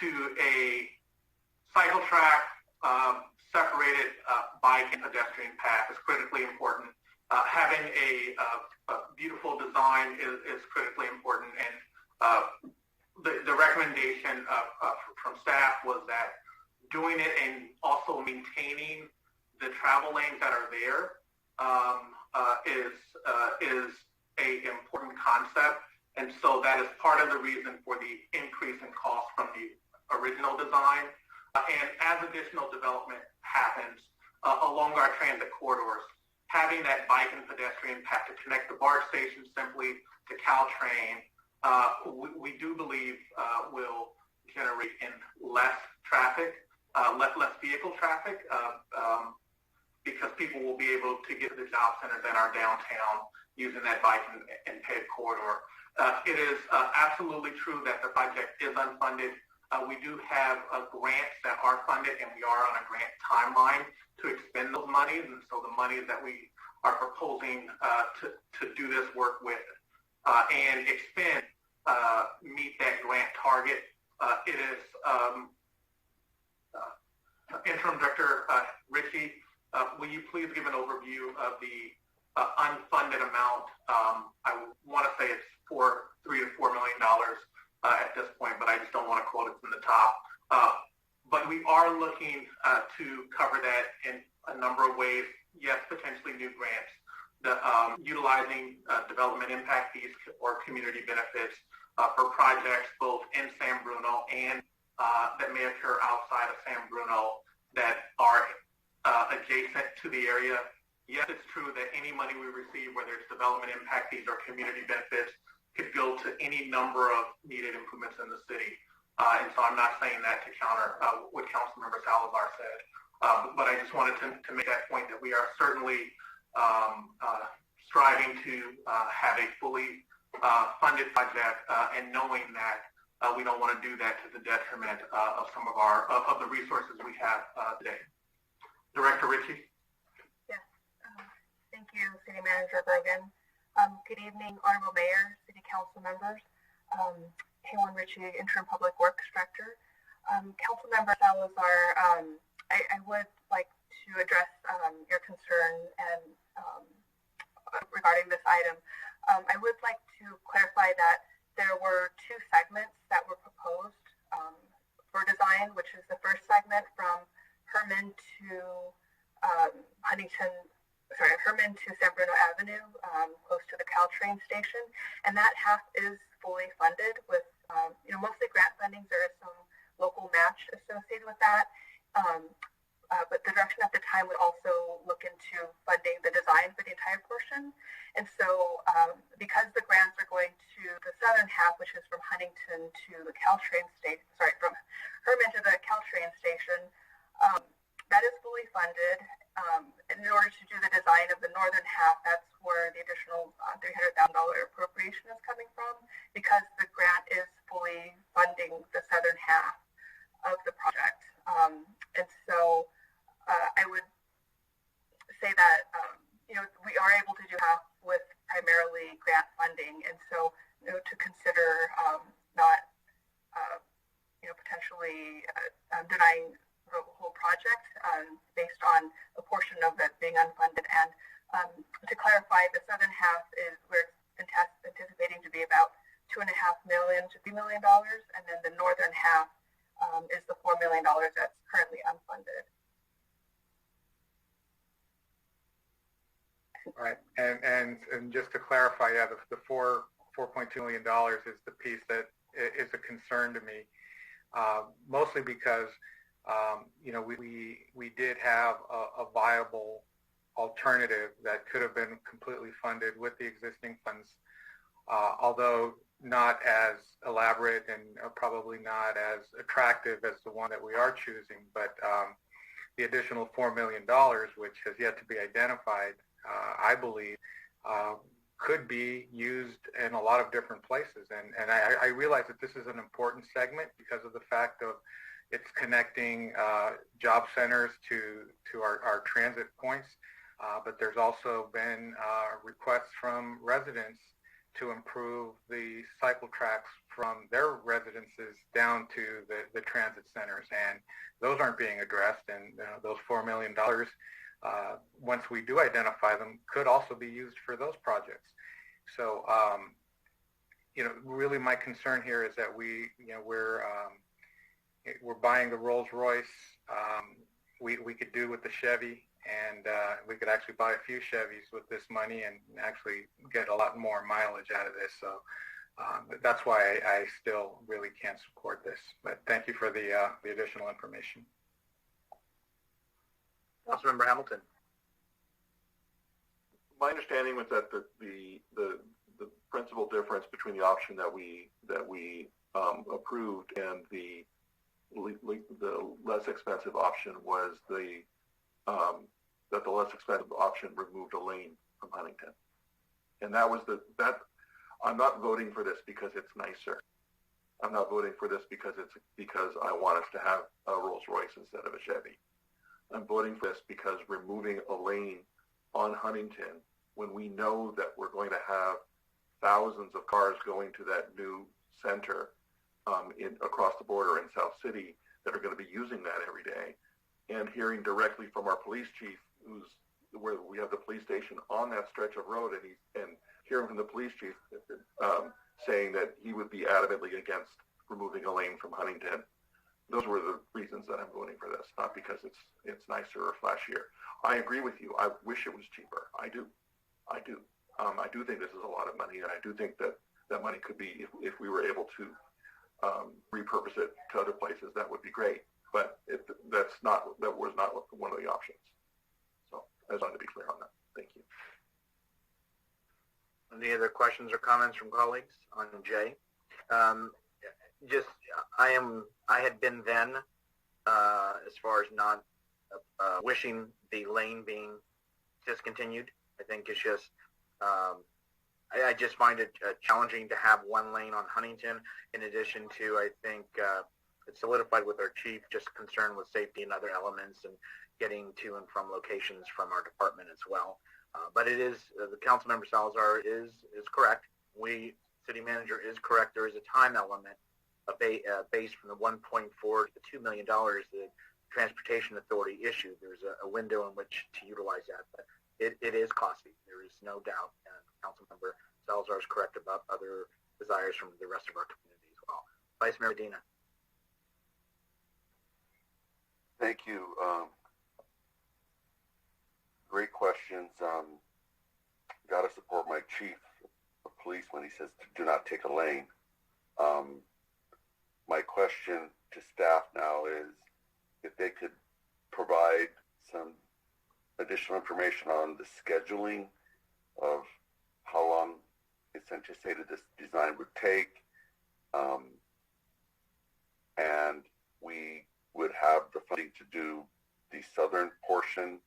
S1: to a cycle track, separated bike and pedestrian path is critically important. Having a beautiful design is critically important, and the recommendation from staff was that doing it and also maintaining the travel lanes that are there is a important concept, and so that is part of the reason for the increase in cost from the original design. And as additional development happens along our transit corridors, having that bike and pedestrian path to connect the BART station simply to Caltrain, we do believe will generate in less traffic, less vehicle traffic, because people will be able to get to the job centers in our downtown using that bike and ped corridor. It is absolutely true that the project is unfunded. We do have grants that are funded, and we are on a grant timeline to expend those monies. And so the monies that we are proposing to do this work with and expend meet that grant target. It is Interim Director Ritchie, will you please give an overview of the unfunded amount? I want to say it's $3 to $4 million at this point, but I just don't want to quote it from the top. But we are looking to cover that in a number of ways. Yes, potentially new grants, utilizing development impact fees or community benefits for projects both in San Bruno and that may occur outside of San Bruno that are adjacent to the area. Yes, it's true that any money we receive, whether it's development impact fees or community benefits, could go to any number of needed improvements in the city. And so I'm not saying that to counter what Councilmember Salazar said. But I just wanted to make that point that we are certainly striving to have a fully funded project and knowing that we don't want to do that to the detriment of some of the resources we have today. Director Ritchie?
S13: Yes. Thank you, City Manager Grogan. Good evening, Honorable Mayor, City Council members. Haywan Ritchie, Interim Public Works Director. Councilmember Salazar, I would like to address your concern and regarding this item. I would like to clarify that there were two segments that were proposed for design, which is the first segment from Herman to Herman to San Bruno Avenue, close to the Caltrain station, and that half is fully funded with, mostly grant funding. There is some local match associated with that, but the direction at the time would also look into funding the design for the entire portion. And so, because the grants are going to the southern half, which is from Huntington to the Caltrain station, from Herman to the Caltrain station, that is fully funded. In order to do the design of the northern half, that's where the additional $300,000 appropriation is coming from, because the grant is fully funding the southern half of the project. And so I would say that, we are able to do half with primarily grant funding. And so, to consider not, potentially denying the whole project based on a portion of it being unfunded. And to clarify, the southern half is we're anticipating to be about $2.5 million to $3 million, and then the northern half is the $4 million that's currently unfunded.
S7: Right, and just to clarify, yeah, the $4.2 million is the piece that is a concern to me, mostly because we did have a viable alternative that could have been completely funded with the existing funds, although not as elaborate and probably not as attractive as the one that we are choosing. But the additional $4 million, which has yet to be identified, I believe, could be used in a lot of different places. And I realize that this is an important segment because of the fact of it's connecting job centers to our transit points. But there's also been requests from residents to improve the cycle tracks from their residences down to the transit centers. And those aren't being addressed. And those $4 million, once we do identify them, could also be used for those projects. So, really my concern here is that we're buying the Rolls Royce. We could do with the Chevy, and we could actually buy a few Chevys with this money and actually get a lot more mileage out of this. So that's why I still really can't support this. But thank you for the additional information.
S3: Councilmember Hamilton.
S2: My understanding was that the principal difference between the option that we approved and the less expensive option was that the less expensive option removed a lane from Huntington, and that was that. I'm not voting for this because it's nicer. I'm not voting for this because I want us to have a Rolls Royce instead of a Chevy. I'm voting for this because removing a lane on Huntington, when we know that we're going to have thousands of cars going to that new center across the border in South City that are going to be using that every day, and hearing directly from our police chief, where we have the police station on that stretch of road, and hearing from the police chief saying that he would be adamantly against removing a lane from Huntington. Those were the reasons that I'm voting for this, not because it's nicer or flashier. I agree with you. I wish it was cheaper. I do. I do think this is a lot of money, and I do think that that money could be, if we were able to repurpose it to other places, that would be great. But that was not one of the options. So I just wanted to be clear on that. Thank you.
S3: Any other questions or comments from colleagues on J? I had been then, as far as not wishing the lane being discontinued. I think it's just, I just find it challenging to have one lane on Huntington. In addition to, I think it's solidified with our chief, just concerned with safety and other elements and getting to and from locations from our department as well. But it is, the Councilmember Salazar is correct. City manager is correct. There is a time element based from the 1.4 to the $2 million the Transportation Authority issued. There's a window in which to utilize that. But it is costly. There is no doubt. And Councilmember Salazar is correct about other desires from the rest of our community as well. Vice Mayor Medina.
S4: Thank you. Great questions. Got to support my chief of police when he says do not take a lane. My question to staff now is if they could provide some additional information on the scheduling of how long it's anticipated this design would take, and we would have the funding to do the southern portion,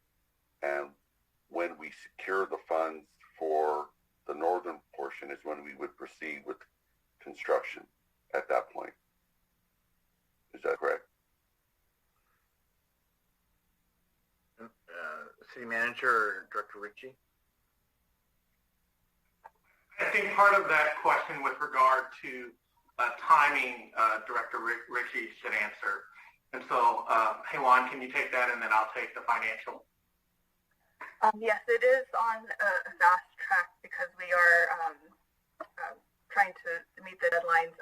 S4: and when we secure the funds for the northern portion is when we would proceed with construction at that point. Is that correct?
S3: City Manager or Director Ritchie?
S1: I think part of that question with regard to timing, Director Ritchie should answer. And so, Hewan, can you take that, and then I'll take the financial?
S13: Yes, it is on a fast track because we are trying to meet the deadlines.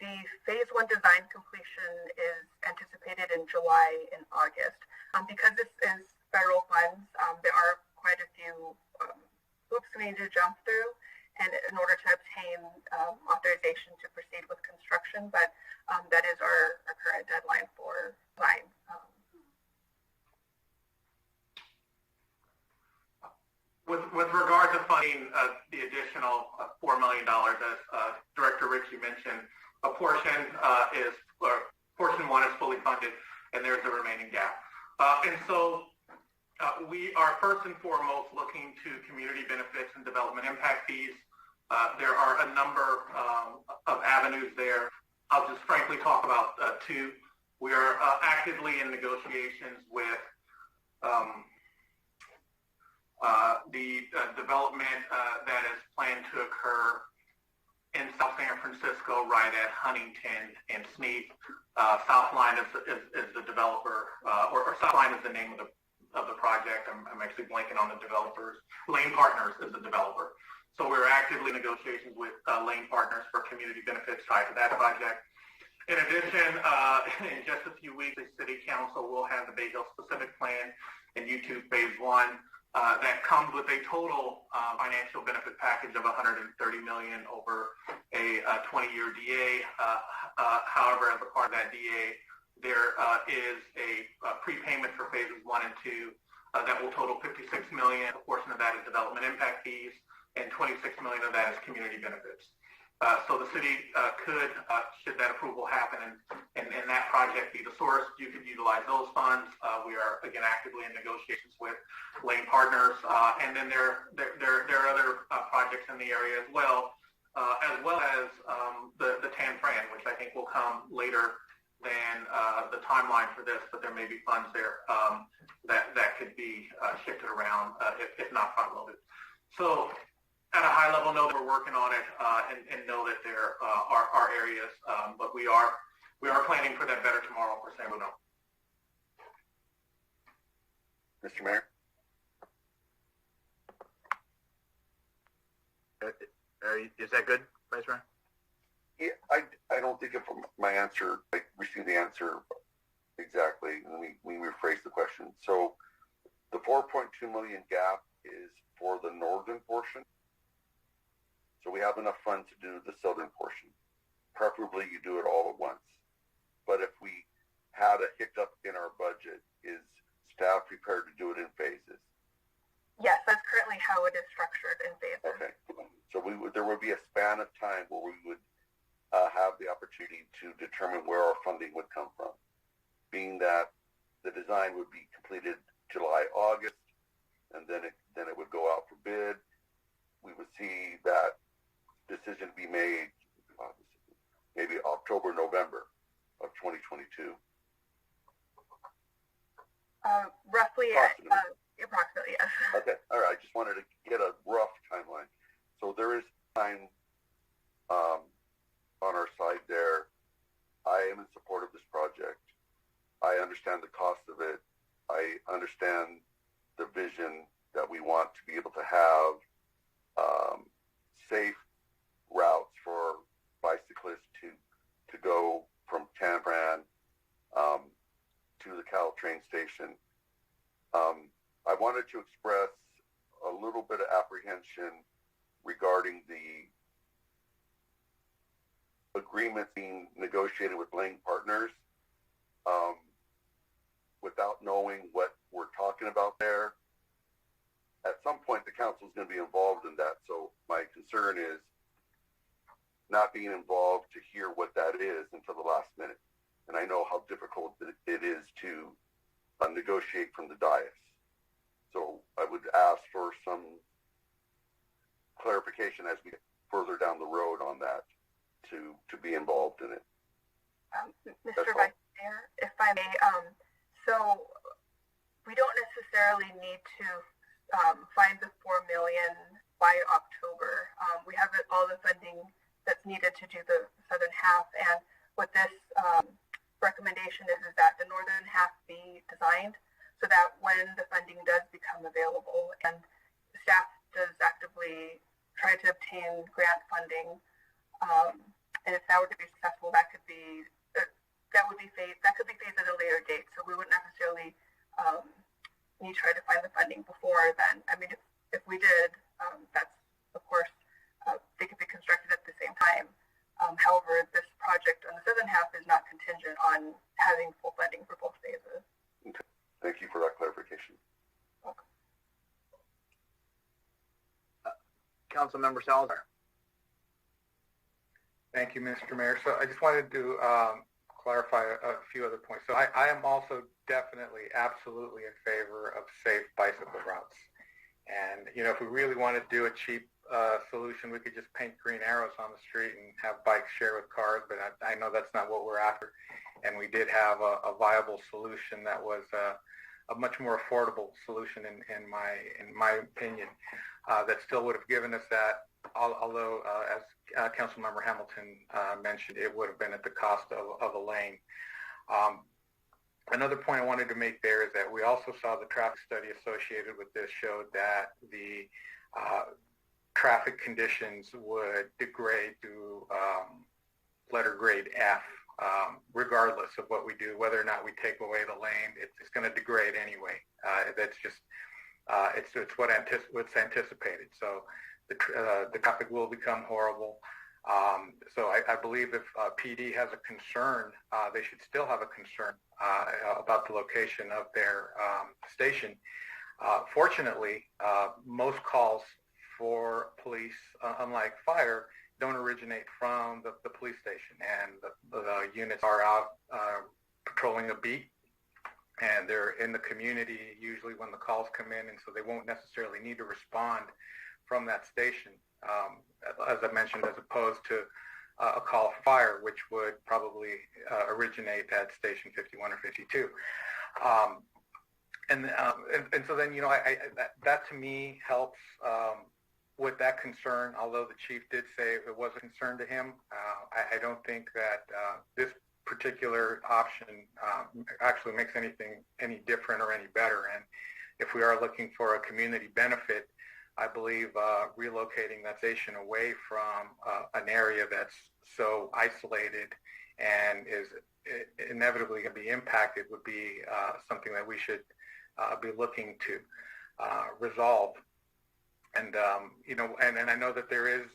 S13: The phase 1 design completion is anticipated in July and August. Because this is federal funds, there are quite a few hoops we need to jump through and in order to obtain authorization to proceed with construction, but that is our current deadline for design.
S1: With regard to funding the additional $4 million, as Director Ritchie mentioned, a portion portion 1 is fully funded, and there's a remaining gap. And so we are first and foremost looking to community benefits and development impact fees. There are a number of avenues there. I'll just frankly talk about 2. We are actively in negotiations with the development that is planned to occur in South San Francisco, right at Huntington and Sneed. Southline is the developer, or Southline is the name of the project. I'm actually blanking on the developers. Lane Partners is the developer. So we're actively in negotiations with Lane Partners for community benefits tied to that project. In addition, in just a few weeks, the City Council will have the Bay Hill Specific Plan and YouTube Phase 1. That comes with a total financial benefit package of $130 million over a 20-year DA. However, as a part of that DA, there is a prepayment for phases 1 and 2 that will total $56 million. A portion of that is development impact fees, and $26 million of that is community benefits. So the city could, should that approval happen and that project be the source, you could utilize those funds. We are, again, actively in negotiations with Lane Partners. And then there are other projects in the area as well as the Tan Fran, which I think will come later than the timeline for this, but there may be funds there that could be shifted around if not front-loaded. So at a high level, know that we're working on it and know that there are areas, but we are planning for that better tomorrow for San Bruno.
S4: Mr. Mayor?
S3: Is that good, Vice Mayor?
S4: Yeah, I don't think if my answer, I received the answer exactly. Let me rephrase the question. So the $4.2 million gap is for the northern portion. So we have enough funds to do the southern portion. Preferably you do it all at once. But if we had a hiccup in our budget, is staff prepared to do it in phases?
S13: Yes, that's currently how it is structured in phases.
S4: Okay. So there would be a span of time where we would have the opportunity to determine where our funding would come from, being that the design would be completed July, August, and then it would go out for bid. We would see that decision be made maybe October, November of 2022.
S13: Roughly, approximately, yes.
S4: Okay, all right. I just wanted to get a rough timeline. So there is time on our side there. I am in support of this project. I understand the cost of it. I understand the vision that we want to be able to have safe routes for bicyclists to go from Tan Fran to the Caltrain station. I wanted to express a little bit of apprehension regarding the agreement being negotiated with Lane Partners without knowing what we're talking about there. At some point, the council is going to be involved in that. So my concern is not being involved to hear what that is until the last minute. And I know how difficult it is to negotiate from the dais. So I would ask for some clarification as we get further down the road on that to be involved in it.
S13: Mr. Vice Mayor, if I may, so we don't necessarily need to find the $4 million by October. We have all the funding that's needed to do the southern half, and what this recommendation is that the northern half be designed so that when the funding does become available, and staff does actively try to obtain grant funding, and if that were to be successful, that could be phased at a later date. So we wouldn't necessarily need to try to find the funding before then. I mean, if we did, that's of course they could be constructed at the same time. However, this project on the southern half is not contingent on having full funding for both phases.
S4: Okay. Thank you for that clarification.
S13: Welcome.
S3: Councilmember Salazar.
S7: Thank you, Mr. Mayor. So I just wanted to clarify a few other points. So I am also definitely, absolutely in favor of safe bicycle routes. And, you know, if we really want to do a cheap solution, we could just paint green arrows on the street and have bikes share with cars, but I know that's not what we're after. And we did have a viable solution that was a much more affordable solution in my opinion, that still would have given us that, although as Councilmember Hamilton mentioned, it would have been at the cost of a lane. Another point I wanted to make there is that we also saw the traffic study associated with this showed that the traffic conditions would degrade to letter grade F, regardless of what we do, whether or not we take away the lane, it's going to degrade anyway. That's just, it's what's anticipated. So the traffic will become horrible. So I believe if PD has a concern, they should still have a concern about the location of their station. Fortunately, most calls for police, unlike fire, don't originate from the police station, and the units are out patrolling a beat, and they're in the community usually when the calls come in, and so they won't necessarily need to respond from that station, as I mentioned, as opposed to a call for fire, which would probably originate at station 51 or 52. And so then, you know, that to me helps with that concern, although the chief did say it was a concern to him. I don't think that this particular option actually makes anything any different or any better. And if we are looking for a community benefit, I believe relocating that station away from an area that's so isolated and is inevitably going to be impacted would be something that we should be looking to resolve. And, you know, and I know that there is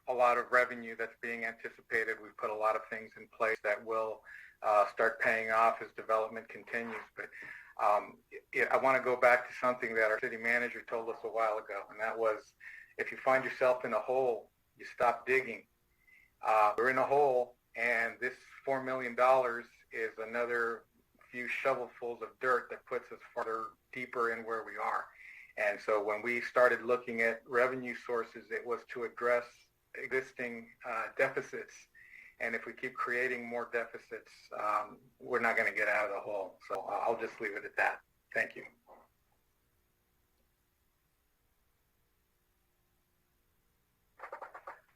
S7: a lot of revenue that's being anticipated. We've put a lot of things in place that will start paying off as development continues. But I want to go back to something that our city manager told us a while ago, and that was, if you find yourself in a hole, you stop digging. We're in a hole, and this $4 million is another few shovelfuls of dirt that puts us farther deeper in where we are. And so when we started looking at revenue sources, it was to address existing deficits. And if we keep creating more deficits, we're not going to get out of the hole. So I'll just leave it at that. Thank you.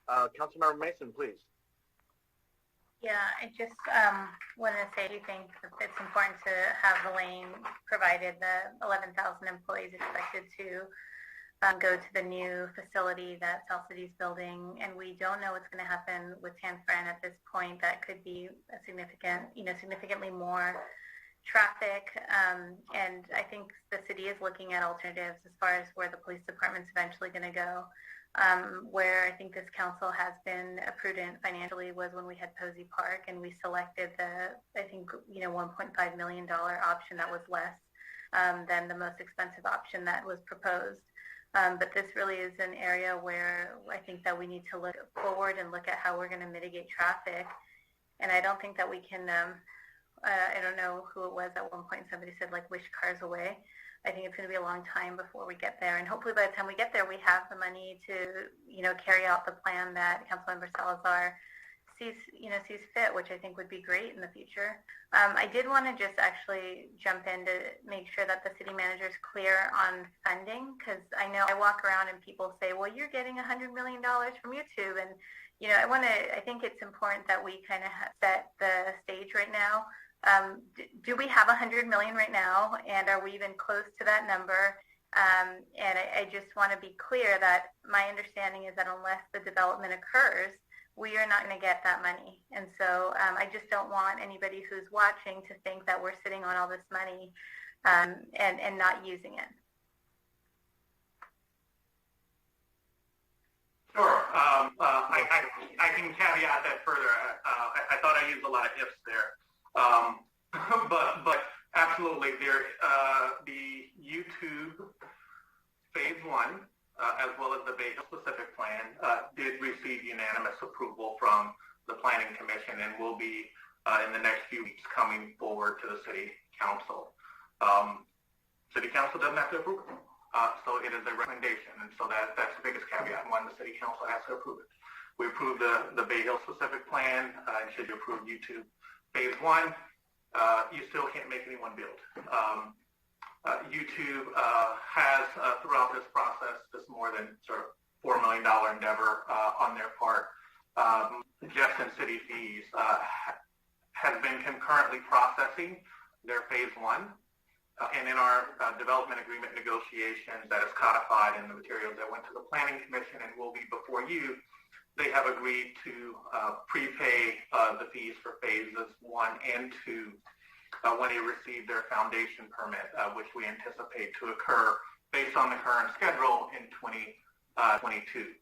S3: Councilmember Mason, please.
S5: Yeah, I just wanted to say I do think that it's important to have the lane provided. The 11,000 employees expected to go to the new facility that South City's building, and we don't know what's going to happen with San Fran at this point. That could be a significantly more traffic, and I think the city is looking at alternatives as far as where the police department's eventually going to go. Where I think this council has been prudent financially was when we had Posey Park, and we selected the, I think, $1.5 million option that was less than the most expensive option that was proposed. But this really is an area where I think that we need to look forward and look at how we're going to mitigate traffic. And I don't think that we can I don't know who it was at one point. Somebody said like wish cars away. I think it's going to be a long time before we get there, and hopefully by the time we get there, we have the money to, carry out the plan that Councilmember Salazar sees fit, which I think would be great in the future. I did want to just actually jump in to make sure that the city manager is clear on funding, because I know I walk around and people say, well, you're getting $100 million from YouTube, and I think it's important that we kind of set the stage right now. Do we have $100 million right now, and are we even close to that number? And I just want to be clear that my understanding is that unless the development occurs, we are not going to get that money. And so I just don't want anybody who's watching to think that we're sitting on all this money and not using it.
S1: Sure. I can caveat that further. I thought I used a lot of ifs there. But absolutely, the YouTube phase 1, as well as the Bay Hill specific plan, did receive unanimous approval from the Planning Commission and will be in the next few weeks coming forward to the City Council. City Council doesn't have to approve it, so it is a recommendation, and so that's the biggest caveat when the City Council has to approve it. We approved the Bay Hill specific plan, and should you approve YouTube phase 1, you still can't make anyone build. YouTube has, throughout this process, this more than sort of $4 million endeavor on their part, just in city fees, has been concurrently processing their phase 1. And in our development agreement negotiations that is codified in the materials that went to the Planning Commission and will be before you, they have agreed to prepay the fees for phases 1 and 2 when they receive their foundation permit, which we anticipate to occur based on the current schedule in 2022.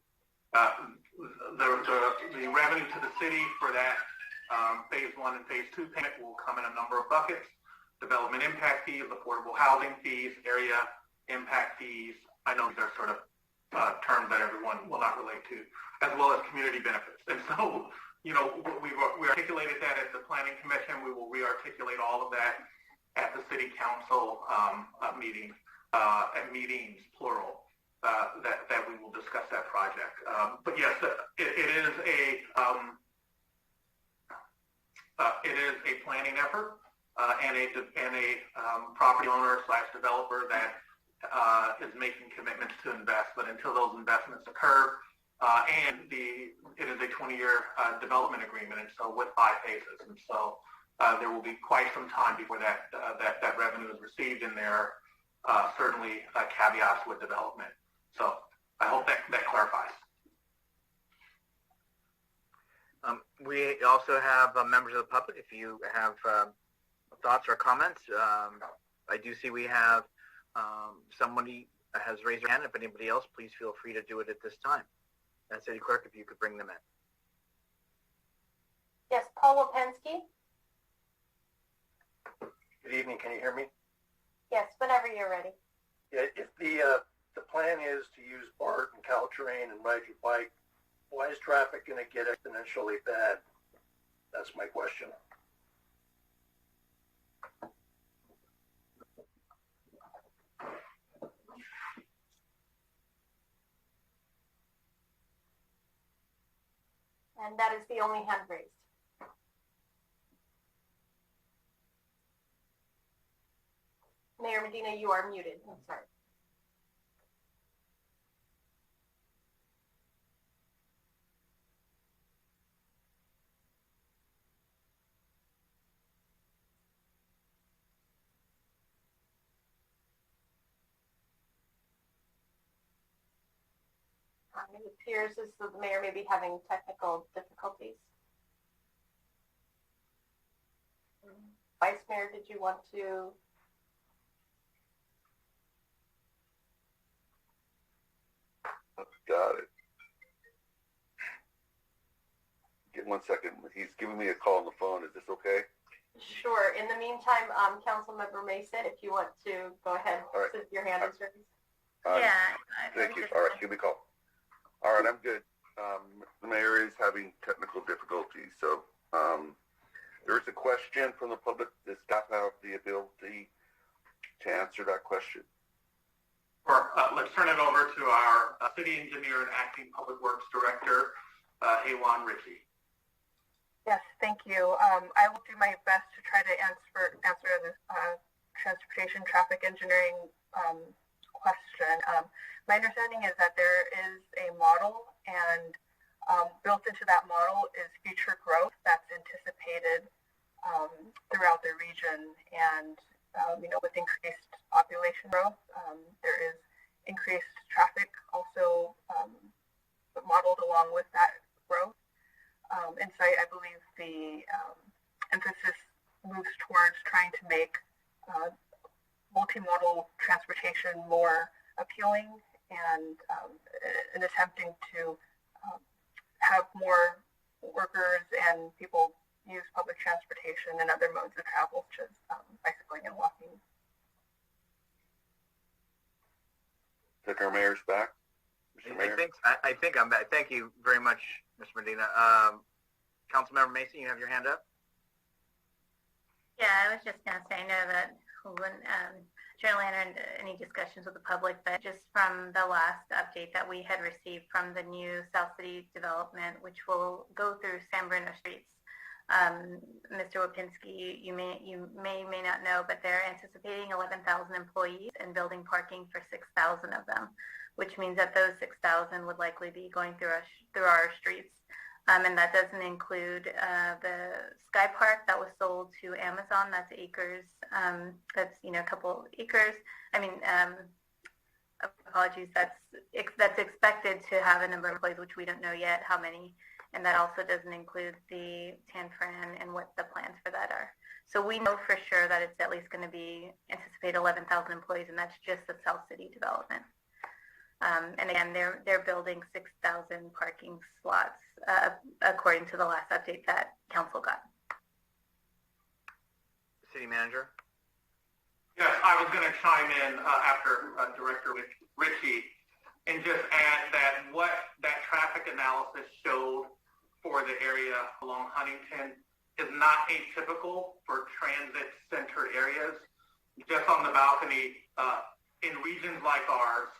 S1: The revenue to the city for that phase 1 and phase 2 payment will come in a number of buckets: development impact fees, affordable housing fees, area impact fees. I know these are sort of terms that everyone will not relate to, as well as community benefits. And so, we articulated that at the Planning Commission. We will re-articulate all of that at the City Council meetings, plural, that we will discuss that project. But yes, it is a planning effort and a property owner / developer that is making commitments to invest. But until those investments occur, and it is a 20-year development agreement, and so with 5 phases, and so there will be quite some time before that revenue is received, and there are certainly caveats with development. So I hope that clarifies.
S3: We also have members of the public. If you have thoughts or comments, I do see we have somebody has raised their hand. If anybody else, please feel free to do it at this time. And City Clerk, if you could bring them in.
S6: Yes, Paul Lopensky.
S14: Good evening. Can you hear me?
S6: Yes, whenever you're ready.
S14: Yeah, if the plan is to use BART and Caltrain and ride your bike, why is traffic going to get exponentially bad? That's my question.
S6: And that is the only hand raised. Mayor Medina, you are muted. I'm sorry. It appears as though the mayor may be having technical difficulties. Vice Mayor, did you want to?
S4: Got it. Give 1 second. He's giving me a call on the phone. Is this okay?
S6: Sure. In the meantime, Councilmember Mason, if you want to go ahead,
S4: right.
S6: Since your hand is raised.
S4: Thank you. All right, give me a call. All right, I'm good. The mayor is having technical difficulties, so There's a question from the public. Does staff have the ability to answer that question?
S1: Or let's turn it over to our city engineer and acting public works director, Haywan Ritchie.
S13: Yes, thank you. I will do my best to try to answer the transportation traffic engineering question. My understanding is that there is a model, and built into that model is future growth that's anticipated throughout the region. And with increased population growth, there is increased traffic also modeled along with that growth. And so I believe the emphasis moves towards trying to make multimodal transportation more appealing and attempting to have more workers and people use public transportation and other modes of travel, such as bicycling and walking.
S4: I think our mayor's back. Mr. Mayor?
S3: I think I'm back. Thank you very much, Mr. Medina. Councilmember Mason, you have your hand up?
S5: Yeah, I was just going to say, I know that we wouldn't generally enter into any discussions with the public, but just from the last update that we had received from the new South City development, which will go through San Bruno streets. Mr. Wapinski, you may not know, but they're anticipating 11,000 employees and building parking for 6,000 of them, which means that those 6,000 would likely be going through our streets. And that doesn't include the Sky Park that was sold to Amazon. That's acres. That's a couple acres. Apologies. That's expected to have a number of employees, which we don't know yet how many. And that also doesn't include the Tan Fran and what the plans for that are. So we know for sure that it's at least going to be anticipated 11,000 employees, and that's just the South City development. And again, they're building 6,000 parking slots, according to the last update that council got.
S3: City Manager?
S1: Yes, I was going to chime in after Director Ritchie and just add that what that traffic analysis showed for the area along Huntington is not atypical for transit-centered areas. Just on the balcony, in regions like ours,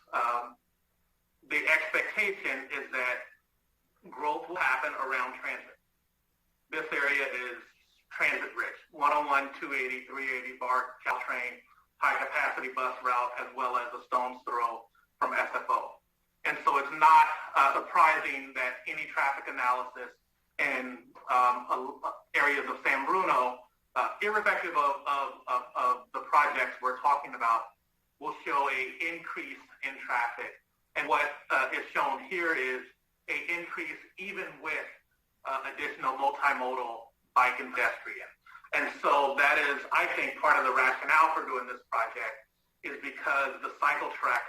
S1: the expectation is that growth will happen around transit. This area is transit-rich. 101, 280, 380 BART, Caltrain, high-capacity bus route, as well as a stone's throw from SFO. And so it's not surprising that any traffic analysis in areas of San Bruno, irrespective of the projects we're talking about, will show an increase in traffic. And what is shown here is an increase even with additional multimodal bike and pedestrian. And so that is, I think, part of the rationale for doing this project is because the cycle track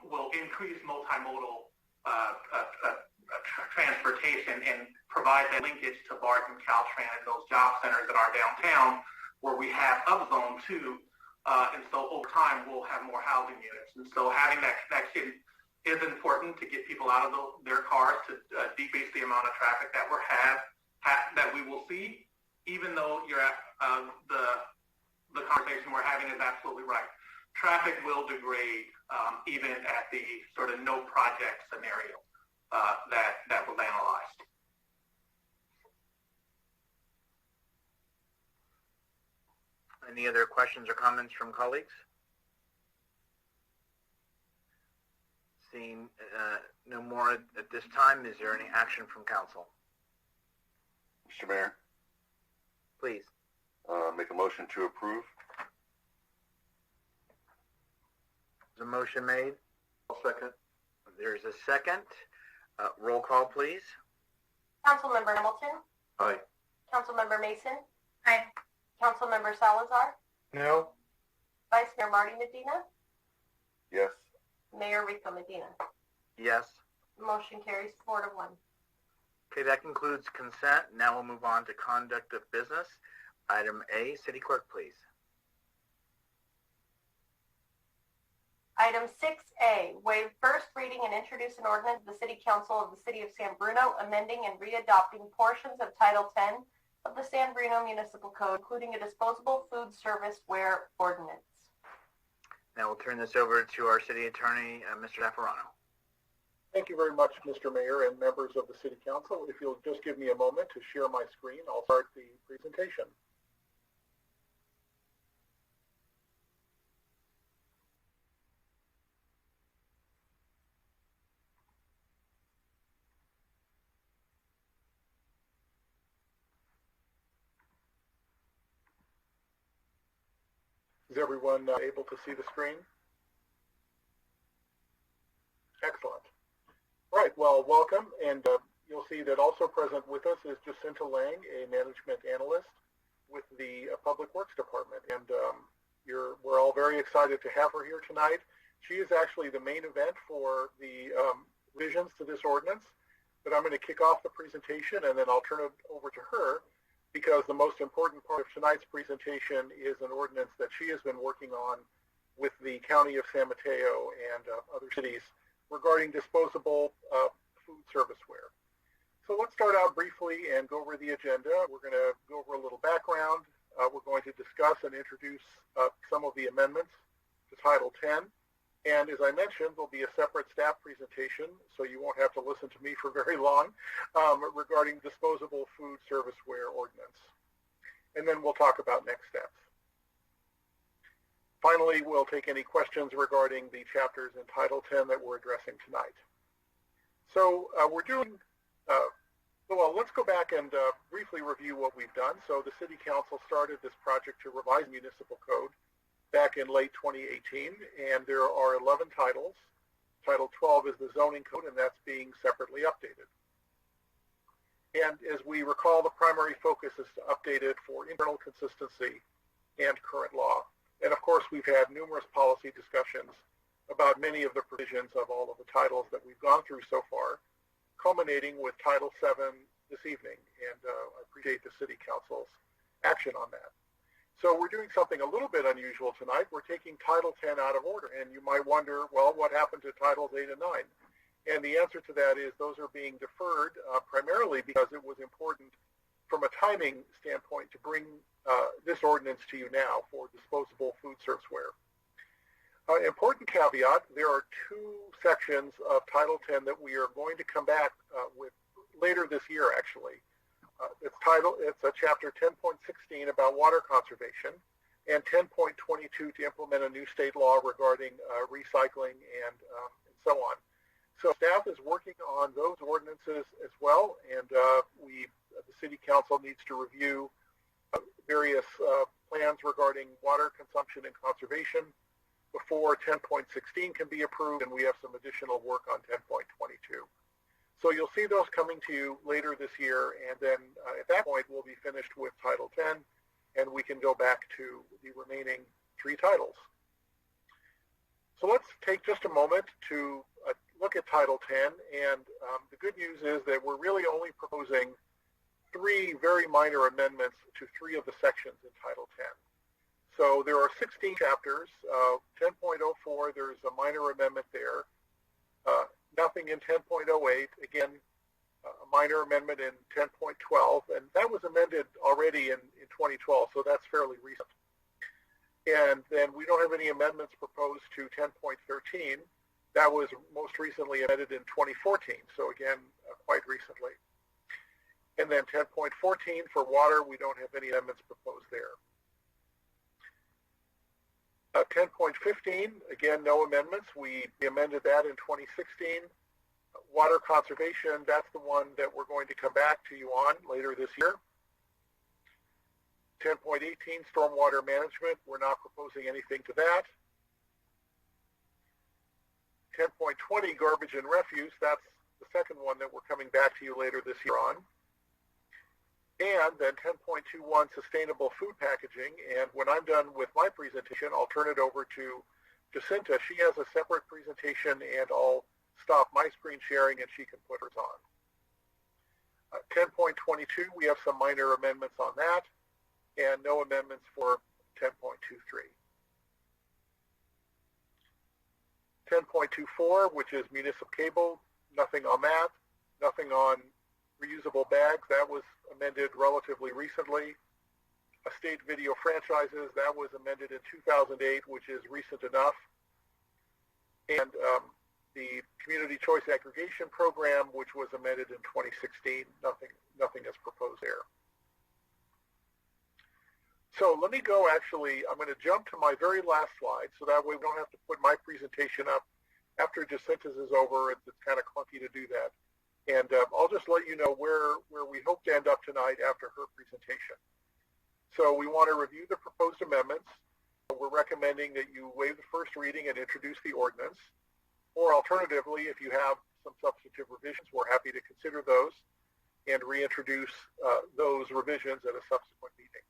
S1: will increase multimodal transportation and provide that linkage to BART and Caltrain and those job centers that are downtown where we have Upzone 2. And so over time, we'll have more housing units. And so having that connection is important to get people out of their cars to decrease the amount of traffic that that we will see, even though the conversation we're having is absolutely right. Traffic will degrade even at the sort of no project scenario that was analyzed.
S3: Any other questions or comments from colleagues? Seeing no more at this time, is there any action from council?
S4: Mr. Mayor?
S3: Please.
S4: Make a motion to approve.
S3: There's a motion made.
S4: I'll second.
S3: There's a second. Roll call, please.
S6: Councilmember Hamilton?
S4: Aye.
S6: Councilmember Mason?
S5: Aye.
S6: Councilmember Salazar?
S7: No.
S6: Vice Mayor Marty Medina?
S4: Yes.
S6: Mayor Rico Medina?
S3: Yes.
S6: Motion carries 4-1.
S3: Okay, that concludes consent. Now we'll move on to conduct of business. Item A, City Clerk, please.
S6: Item 6A, waive first reading and introduce an ordinance of the City Council of the City of San Bruno amending and readopting portions of Title 10 of the San Bruno Municipal Code, including a disposable food serviceware ordinance.
S3: Now we'll turn this over to our city attorney, Mr. Zaffarano.
S9: Thank you very much, Mr. Mayor and members of the City Council. If you'll just give me a moment to share my screen, I'll start the presentation. Is everyone able to see the screen? Excellent. Right, well, welcome, and you'll see that also present with us is Jacinta Lang, a management analyst with the Public Works Department, and we're all very excited to have her here tonight. She is actually the main event for the revisions to this ordinance, but I'm going to kick off the presentation, and then I'll turn it over to her, because the most important part of tonight's presentation is an ordinance that she has been working on with the County of San Mateo and other cities regarding disposable food serviceware. So let's start out briefly and go over the agenda. We're going to go over a little background. We're going to discuss and introduce some of the amendments to Title 10. And as I mentioned, there'll be a separate staff presentation, so you won't have to listen to me for very long, regarding disposable food serviceware ordinance. And then we'll talk about next steps. Finally, we'll take any questions regarding the chapters in Title 10 that we're addressing tonight. So well, let's go back and briefly review what we've done. So the City Council started this project to revise municipal code back in late 2018, and there are 11 titles. Title 12 is the zoning code, and that's being separately updated. And as we recall, the primary focus is to update it for internal consistency and current law. And of course, we've had numerous policy discussions about many of the provisions of all of the titles that we've gone through so far, culminating with Title 7 this evening. And I appreciate the City Council's action on that. So we're doing something a little bit unusual tonight. We're taking Title 10 out of order. And you might wonder, well, what happened to Titles 8 and 9? And the answer to that is those are being deferred primarily because it was important from a timing standpoint to bring this ordinance to you now for disposable food serviceware. Important caveat, there are two sections of Title 10 that we are going to come back with later this year, actually. It's a chapter 10.16 about water conservation and 10.22 to implement a new state law regarding recycling and so on. So staff is working on those ordinances as well, and the City Council needs to review various plans regarding water consumption and conservation before 10.16 can be approved, and we have some additional work on 10.22. So you'll see those coming to you later this year, and then at that point we'll be finished with Title 10, and we can go back to the remaining three titles. So let's take just a moment to look at Title 10, and the good news is that we're really only proposing three very minor amendments to three of the sections in Title 10. So there are 16 chapters. 10.04, there's a minor amendment there. Nothing in 10.08, again, a minor amendment in 10.12, and that was amended already in 2012, so that's fairly recent. And then we don't have any amendments proposed to 10.13. That was most recently amended in 2014, so again, quite recently. And then 10.14 for water, we don't have any amendments proposed there. 10.15, again, no amendments. We amended that in 2016. Water conservation, that's the one that we're going to come back to you on later this year. 10.18, stormwater management, we're not proposing anything to that. 10.20, garbage and refuse, that's the second one that we're coming back to you later this year on. And then 10.21, sustainable food packaging. And when I'm done with my presentation, I'll turn it over to Jacinta. She has a separate presentation, and I'll stop my screen sharing and she can put hers on. 10.22, we have some minor amendments on that, and no amendments for 10.23. 10.24, which is municipal cable, nothing on that. Nothing on reusable bags, that was amended relatively recently. State video franchises, that was amended in 2008, which is recent enough. And the community choice aggregation program, which was amended in 2016, nothing is proposed there. So let me go, actually, I'm going to jump to my very last slide, so that way we don't have to put my presentation up after Jacinta's is over. It's kind of clunky to do that. And I'll just let you know where we hope to end up tonight after her presentation. So we want to review the proposed amendments. We're recommending that you waive the first reading and introduce the ordinance. Or alternatively, if you have some substantive revisions, we're happy to consider those and reintroduce those revisions at a subsequent meeting.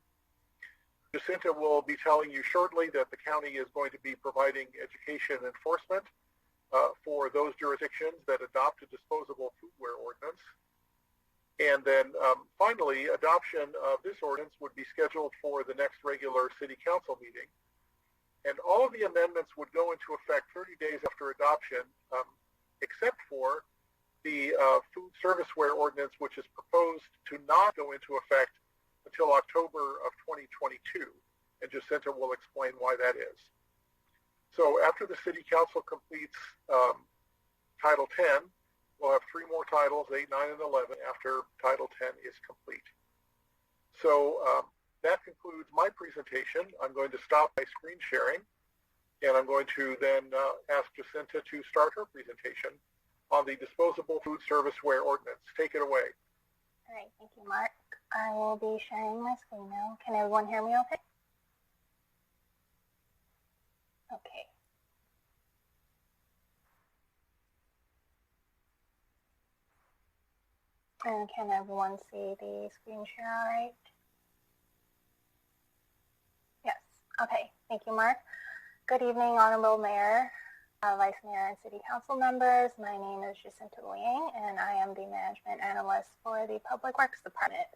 S9: Jacinta will be telling you shortly that the county is going to be providing education enforcement for those jurisdictions that adopt a disposable foodware ordinance. And then finally, adoption of this ordinance would be scheduled for the next regular city council meeting. And all of the amendments would go into effect 30 days after adoption, except for the food serviceware ordinance, which is proposed to not go into effect until October of 2022. And Jacinta will explain why that is. So after the city council completes Title 10, we'll have 3 more titles, 8, 9, and 11, after Title 10 is complete. So that concludes my presentation. I'm going to stop my screen sharing, and I'm going to then ask Jacinta to start her presentation on the disposable food serviceware ordinance. Take it away.
S13: All right, thank you, Mark. I will be sharing my screen now. Can everyone hear me okay? Okay. And can everyone see the screen share all right? Yes. Okay. Thank you, Mark. Good evening, Honorable Mayor, Vice Mayor, and City Council members. My name is Jacinta Liang, and I am the Management Analyst for the Public Works Department.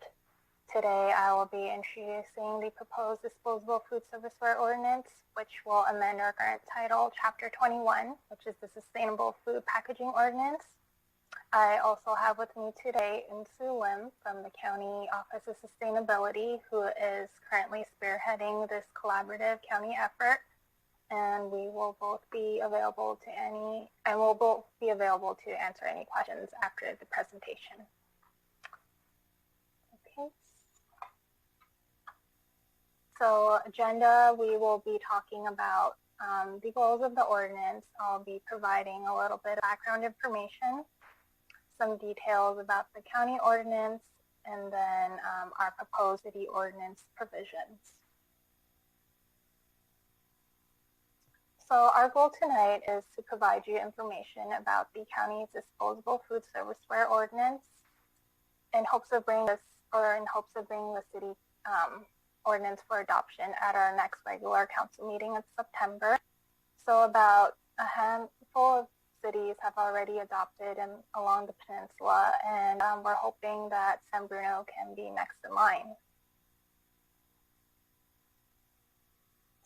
S13: Today, I will be introducing the proposed Disposable Food Serviceware Ordinance, which will amend our current title, Chapter 21, which is the Sustainable Food Packaging Ordinance. I also have with me today Sue Lim from the County Office of Sustainability, who is currently spearheading this collaborative county effort. And we will both be available to answer any questions after the presentation. Okay. So agenda, we will be talking about the goals of the ordinance. I'll be providing a little bit of background information, some details about the county ordinance, and then our proposed city ordinance provisions. So our goal tonight is to provide you information about the county's disposable food serviceware ordinance in hopes of bringing the city ordinance for adoption at our next regular council meeting in September. So about a handful of cities have already adopted along the peninsula, and we're hoping that San Bruno can be next in line.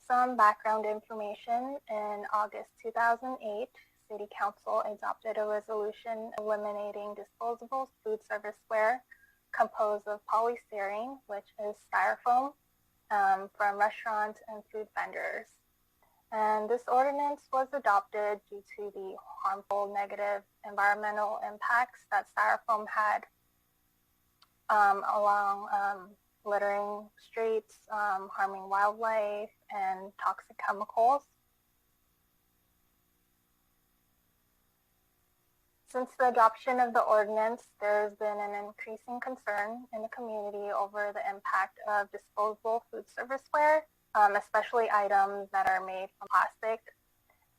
S13: Some background information. In August 2008, City Council adopted a resolution eliminating disposable food serviceware composed of polystyrene, which is styrofoam, from restaurants and food vendors. And this ordinance was adopted due to the harmful negative environmental impacts that styrofoam had along littering streets, harming wildlife, and toxic chemicals. Since the adoption of the ordinance, there has been an increasing concern in the community over the impact of disposable food serviceware, especially items that are made from plastic.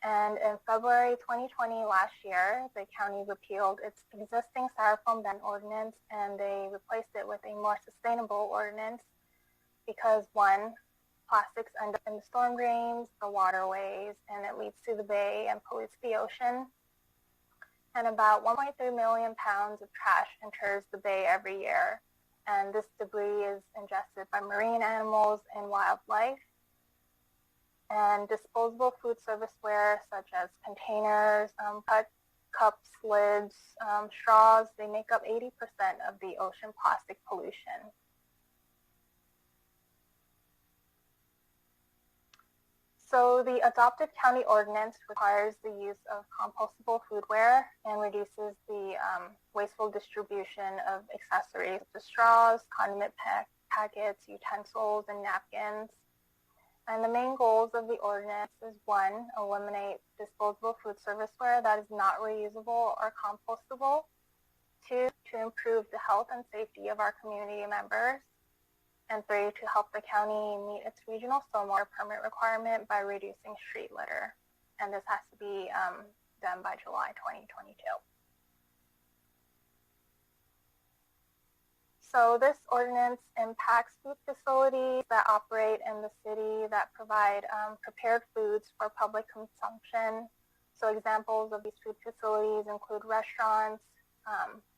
S13: And in February 2020 last year, the county repealed its existing styrofoam ban ordinance, and they replaced it with a more sustainable ordinance because, one, plastics end up in the storm drains, the waterways, and it leads to the bay and pollutes the ocean. And about 1.3 million pounds of trash enters the bay every year. And this debris is ingested by marine animals and wildlife. And disposable food serviceware, such as containers,
S5: cups, lids, straws, they make up 80% of the ocean plastic pollution. So the adopted county ordinance requires the use of compostable foodware and reduces the wasteful distribution of accessories such as straws, condiment packets, utensils, and napkins. And the main goals of the ordinance is 1, eliminate disposable food serviceware that is not reusable or compostable. 2, to improve the health and safety of our community members. And 3, to help the county meet its regional stormwater permit requirement by reducing street litter. And this has to be done by July 2022. So this ordinance impacts food facilities that operate in the city that provide prepared foods for public consumption. So examples of these food facilities include restaurants,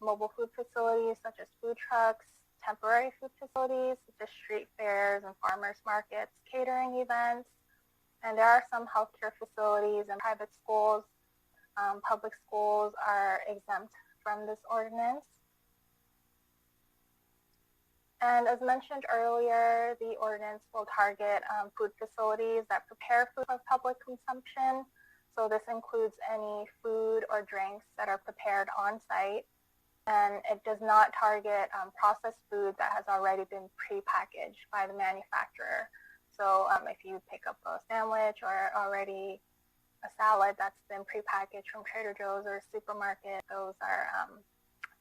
S5: mobile food facilities such as food trucks, temporary food facilities such as street fairs and farmers markets, catering events, and there are some healthcare facilities and private schools. Public schools are exempt from this ordinance. And as mentioned earlier, the ordinance will target food facilities that prepare food for public consumption. So this includes any food or drinks that are prepared on site. And it does not target processed food that has already been prepackaged by the manufacturer. So if you pick up a sandwich or already a salad that's been prepackaged from Trader Joe's or a supermarket, those are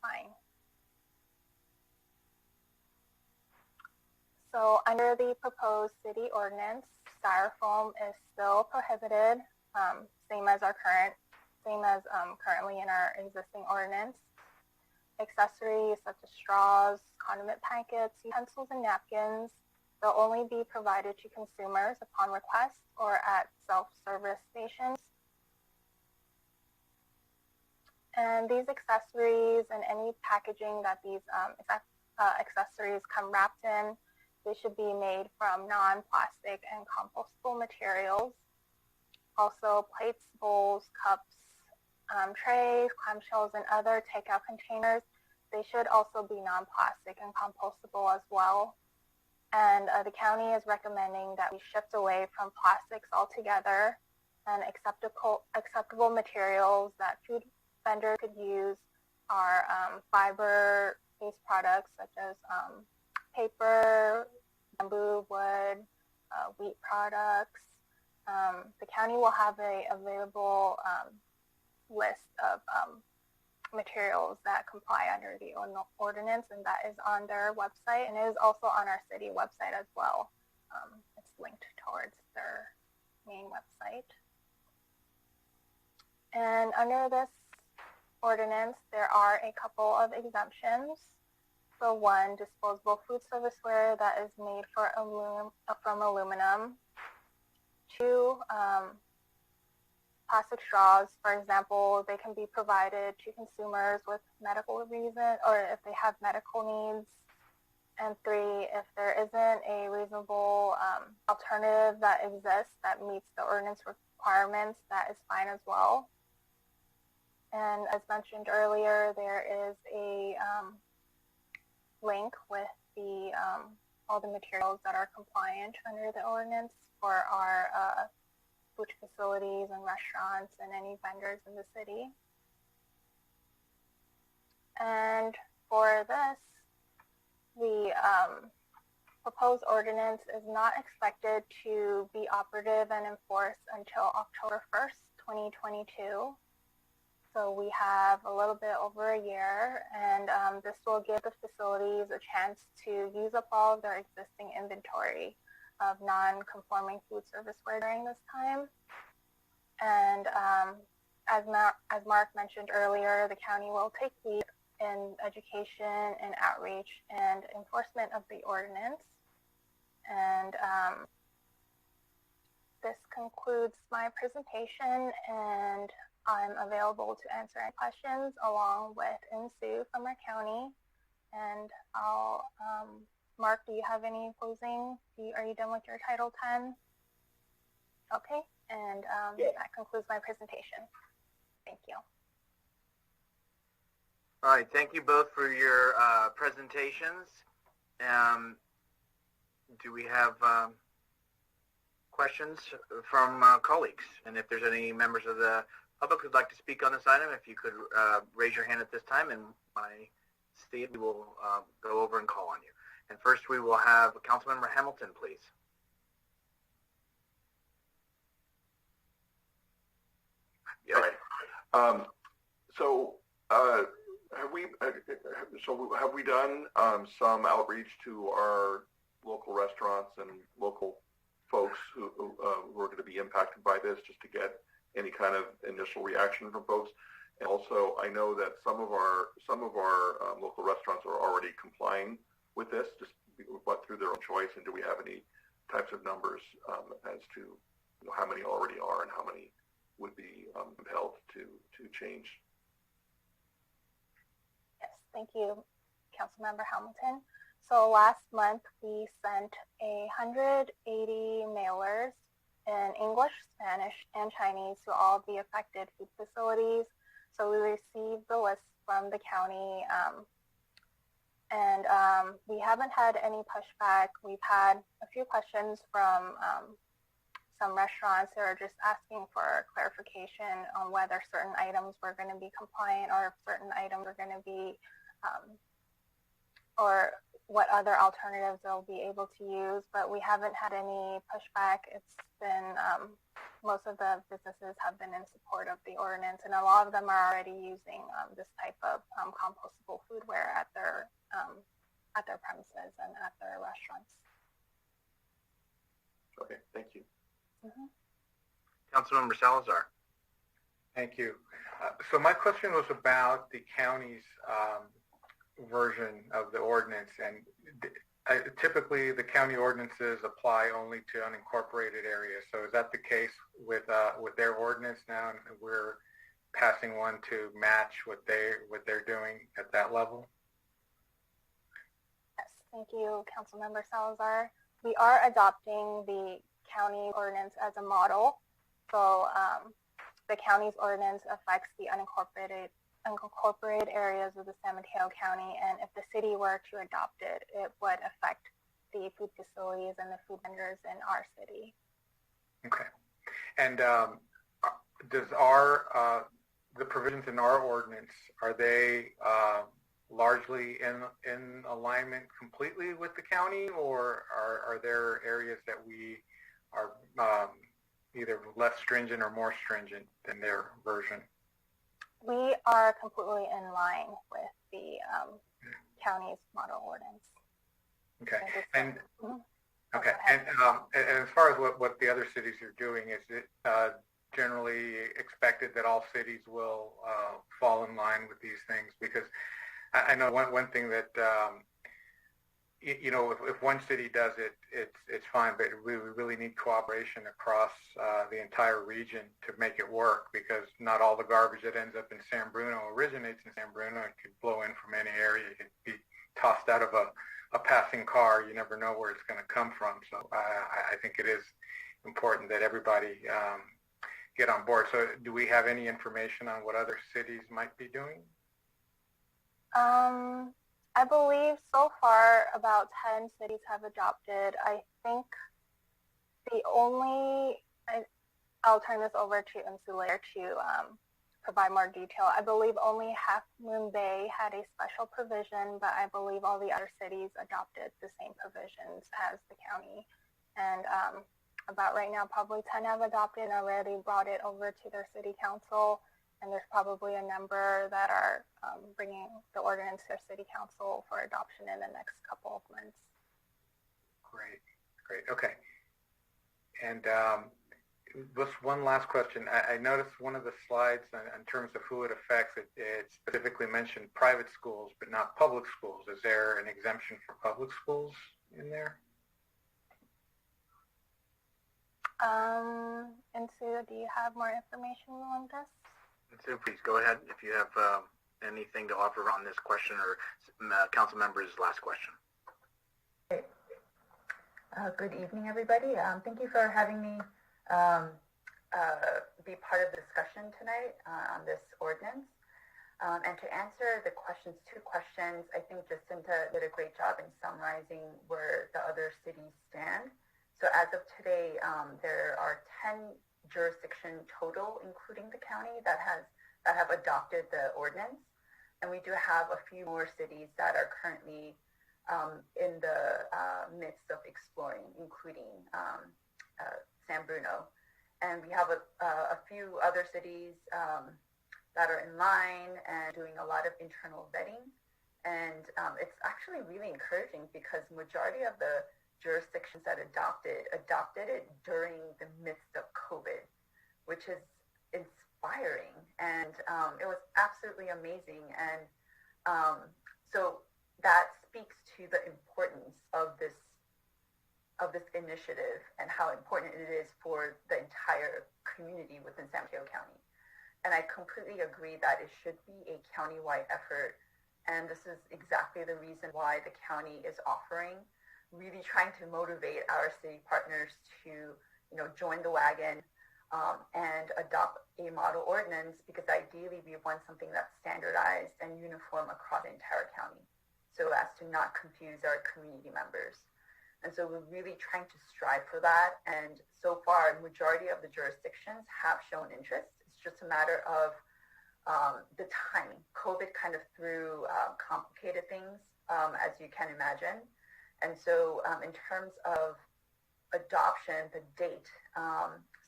S5: fine. So under the proposed city ordinance, styrofoam is still prohibited, same as currently in our existing ordinance. Accessories such as straws, condiment packets, utensils, and napkins, they'll only be provided to consumers upon request or at self-service stations. And these accessories and any packaging that these accessories come wrapped in, they should be made from non-plastic and compostable materials. Also, plates, bowls, cups, trays, clamshells, and other takeout containers, they should also be non-plastic and compostable as well. And the county is recommending that we shift away from plastics altogether, and acceptable materials that food vendors could use are fiber-based products such as paper, bamboo, wood, wheat products. The county will have a available list of materials that comply under the ordinance, and that is on their website, and it is also on our city website as well. It's linked towards their main website. And under this ordinance, there are a couple of exemptions. So 1, disposable food serviceware that is made from aluminum. 2, plastic straws, for example, they can be provided to consumers with medical reason or if they have medical needs. And 3, if there isn't a reasonable alternative that exists that meets the ordinance requirements, that is fine as well. And as mentioned earlier, there is a link with the all the materials that are compliant under the ordinance for our food facilities and restaurants and any vendors in the city. And for this, the proposed ordinance is not expected to be operative and enforced until October 1st, 2022. So we have a little bit over a year, and this will give the facilities a chance to use up all of their existing inventory of non-conforming food serviceware during this time. And as Mark mentioned earlier, the county will take lead in education and outreach and enforcement of the ordinance. And this concludes my presentation, and I'm available to answer any questions along with Sue from our county. And I'll, Mark, do you have any closing? Are you done with your Title 10? Okay, and that concludes my presentation. Thank you.
S3: All right, thank you both for your presentations. Do we have questions from colleagues? And if there's any members of the public who'd like to speak on this item, if you could raise your hand at this time, and when I see it, we will go over and call on you. And first, we will have Councilmember Hamilton, please.
S2: Yes. Right. Have we done some outreach to our local restaurants and local folks who are going to be impacted by this, just to get any kind of initial reaction from folks? And also, I know that some of our local restaurants are already complying with this, just but through their own choice. And do we have any types of numbers as to how many already are and how many would be compelled to change?
S5: Yes, thank you, Councilmember Hamilton. So last month we sent 180 mailers in English, Spanish, and Chinese to all the affected food facilities. So we received the list from the county, and we haven't had any pushback. We've had a few questions from some restaurants that are just asking for clarification on whether certain items were going to be compliant or if certain items are going to be, or what other alternatives they'll be able to use. But we haven't had any pushback. It's been, most of the businesses have been in support of the ordinance, and a lot of them are already using this type of compostable foodware at their premises and at their restaurants.
S2: Okay, thank you.
S5: Mm-hmm.
S3: Councilmember Salazar.
S7: Thank you. So my question was about the county's version of the ordinance, and typically the county ordinances apply only to unincorporated areas. So is that the case with their ordinance now, and we're passing one to match what they're doing at that level?
S5: Yes, thank you, Councilmember Salazar. We are adopting the county ordinance as a model. So the county's ordinance affects the unincorporated areas of the San Mateo County, and if the city were to adopt it, it would affect the food facilities and the food vendors in our city. Okay.
S7: And does the provisions in our ordinance, are they largely in alignment completely with the county, or are there areas that we are either less stringent or more stringent than their version?
S5: We are completely in line with the county's model ordinance.
S7: Okay. And okay. And as far as what the other cities are doing, is it generally expected that all cities will fall in line with these things? Because I know one thing that if one city does it, it's fine, but we really need cooperation across the entire region to make it work, because not all the garbage that ends up in San Bruno originates in San Bruno. It could blow in from any area. It could be tossed out of a passing car. You never know where it's going to come from. So I think it is important that everybody get on board. So do we have any information on what other cities might be doing?
S5: I believe so far about 10 cities have adopted. I think I'll turn this over to Insulator to provide more detail. I believe only Half Moon Bay had a special provision, but I believe all the other cities adopted the same provisions as the county. And about right now, probably 10 have adopted and already brought it over to their city council. And there's probably a number that are bringing the ordinance to their city council for adoption in the next couple of months.
S7: Great. Okay. And just one last question. I noticed one of the slides in terms of who it affects, it specifically mentioned private schools, but not public schools. Is there an exemption for public schools in there?
S5: And Sue, do you have more information on this?
S3: Sue, please go ahead if you have anything to offer on this question or council member's last question.
S15: Good evening, everybody. Thank you for having me be part of the discussion tonight on this ordinance. And to answer the two questions, I think Jacinta did a great job in summarizing where the other cities stand. So as of today, there are 10 jurisdictions total, including the county, that have adopted the ordinance. And we do have a few more cities that are currently in the midst of exploring, including San Bruno. And we have a few other cities that are in line and doing a lot of internal vetting. And it's actually really encouraging because majority of the jurisdictions that adopted it during the midst of COVID, which is inspiring. And it was absolutely amazing. And so that speaks to the importance of this initiative and how important it is for the entire community within San Mateo County. And I completely agree that it should be a county-wide effort. And this is exactly the reason why the county is offering, really trying to motivate our city partners to, join the wagon and adopt a model ordinance, because ideally we want something that's standardized and uniform across the entire county, so as to not confuse our community members. And so we're really trying to strive for that. And so far, the majority of the jurisdictions have shown interest. It's just a matter of the timing. COVID kind of threw complicated things, as you can imagine. And so in terms of adoption, the date,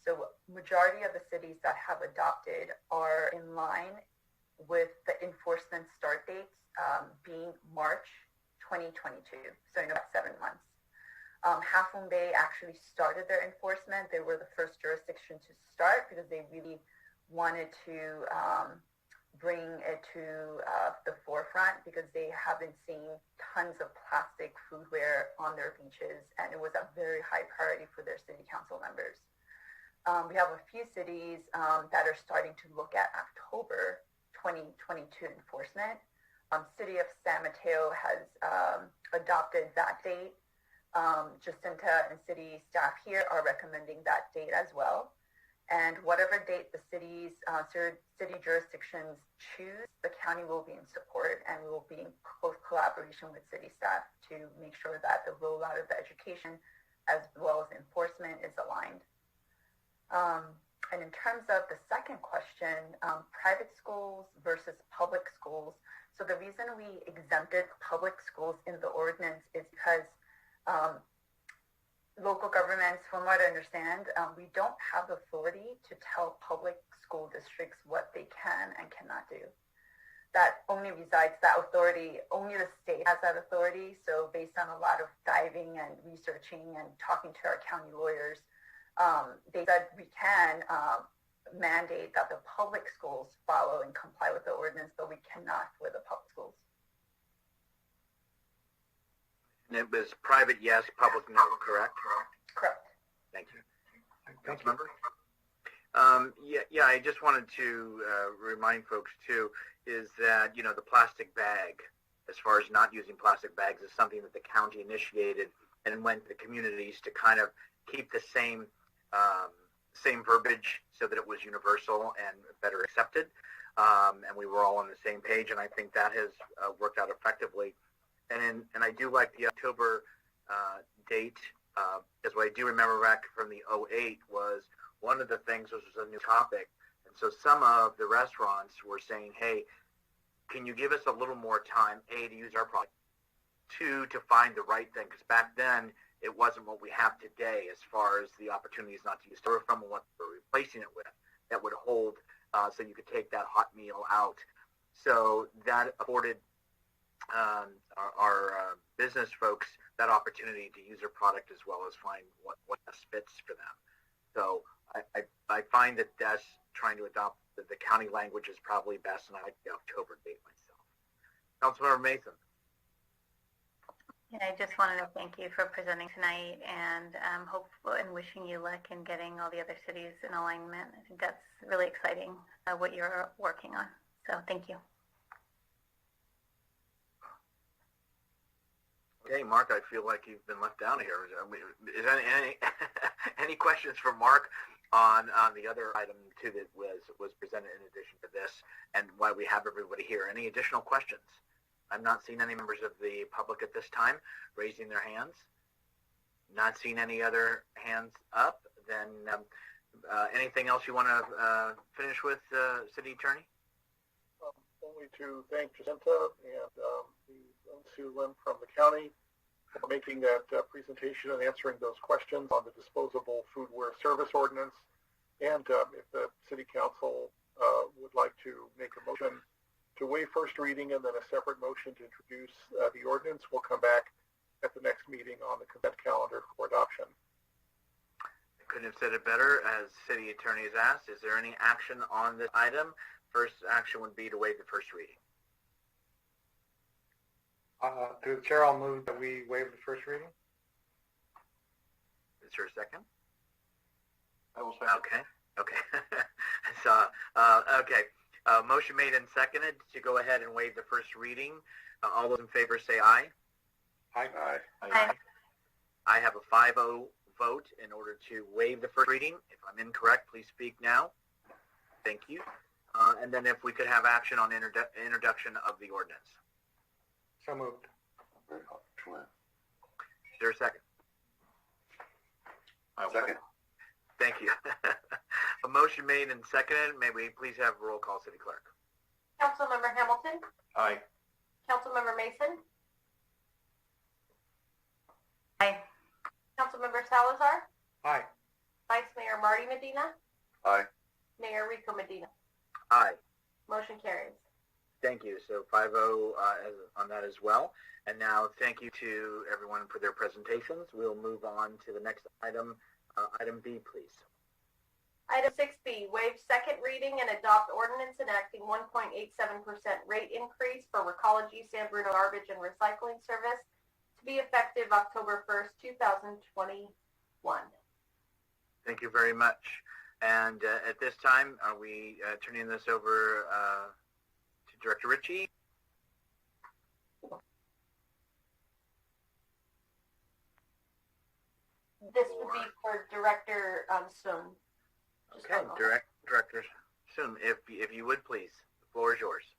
S15: so majority of the cities that have adopted are in line with the enforcement start dates being March 2022, so in about 7 months. Half Moon Bay actually started their enforcement. They were the first jurisdiction to start because they really wanted to bring it to the forefront, because they have been seeing tons of plastic foodware on their beaches, and it was a very high priority for their city council members. We have a few cities that are starting to look at October 2022 enforcement. City of San Mateo has adopted that date. Jacinta and city staff here are recommending that date as well. And whatever date the city jurisdictions choose, the county will be in support, and we will be in close collaboration with city staff to make sure that the rollout of the education as well as enforcement is aligned. And in terms of the second question, private schools versus public schools. So the reason we exempted public schools in the ordinance is because local governments, from what I understand, we don't have authority to tell public school districts what they can and cannot do. That only resides, that authority, only the state has that authority. So based on a lot of diving and researching and talking to our county lawyers, they said we can mandate that the public schools follow and comply with the ordinance, but we cannot for the public schools.
S3: And it was private yes, public no, correct?
S15: Correct.
S3: Thank you. Councilmember? Yeah, I just wanted to remind folks too, is that, the plastic bag, as far as not using plastic bags, is something that the county initiated and went to the communities to kind of keep the same verbiage so that it was universal and better accepted. And we were all on the same page, and I think that has worked out effectively. And I do like the October date, because what I do remember back from the 2008 was one of the things, this was a new topic, and so some of the restaurants were saying, hey, can you give us a little more time, A, to use our product, 2, to find the right thing, because back then it wasn't what we have today as far as the opportunities not to use styrofoam and what we're replacing it with that would hold, so you could take that hot meal out. So that afforded our business folks that opportunity to use their product as well as find what best fits for them. So I find that that's trying to adopt the county language is probably best, and I like the October date myself. Councilmember Mason.
S5: Yeah, I just wanted to thank you for presenting tonight, and hopeful and wishing you luck in getting all the other cities in alignment. I think that's really exciting, what you're working on. So thank you.
S3: Okay, Mark, I feel like you've been left down here. Is there any questions for Mark? on the other item too that was presented in addition to this, and why we have everybody here. Any additional questions? I'm not seeing any members of the public at this time raising their hands. Not seeing any other hands up. Then anything else you want to finish with, City Attorney?
S9: Only to thank Jacinta and Sue Lim from the county for making that presentation and answering those questions on the disposable foodware service ordinance. And if the City Council would like to make a motion to waive first reading and then a separate motion to introduce the ordinance, we'll come back at the next meeting on the consent calendar for adoption.
S3: I couldn't have said it better. As City Attorney has asked, is there any action on this item? First action would be to waive the first reading.
S7: Through the chair, I'll move that we waive the first reading.
S3: Is there a second?
S4: I will second.
S3: Okay. So, okay. Motion made and seconded to go ahead and waive the first reading. All those in favor say aye.
S7: Aye.
S5: Aye.
S3: I have a 5-0 vote in order to waive the first reading. If I'm incorrect, please speak now. Thank you. And then if we could have action on introduction of the ordinance.
S7: So moved.
S3: Is there a second?
S4: Second.
S3: Thank you. A motion made and seconded. May we please have a roll call, City Clerk?
S6: Councilmember Hamilton,
S2: Aye.
S6: Councilmember Mason,
S5: Aye.
S6: Councilmember Salazar,
S7: Aye.
S6: Vice Mayor Marty Medina,
S4: Aye.
S6: Mayor Rico Medina.
S3: Aye.
S6: Motion carries.
S3: Thank you. So 5-0 on that as well. And now thank you to everyone for their presentations. We'll move on to the next item. Item B, please.
S6: Item 6B, waive second reading and adopt ordinance enacting 1.87% rate increase for Recology San Bruno Garbage and Recycling Service to be effective October 1st, 2021.
S3: Thank you very much. And at this time, are we turning this over to Director Ritchie?
S6: This would be for Director Sun.
S3: Okay, Director Sun, if you would please, the floor is yours.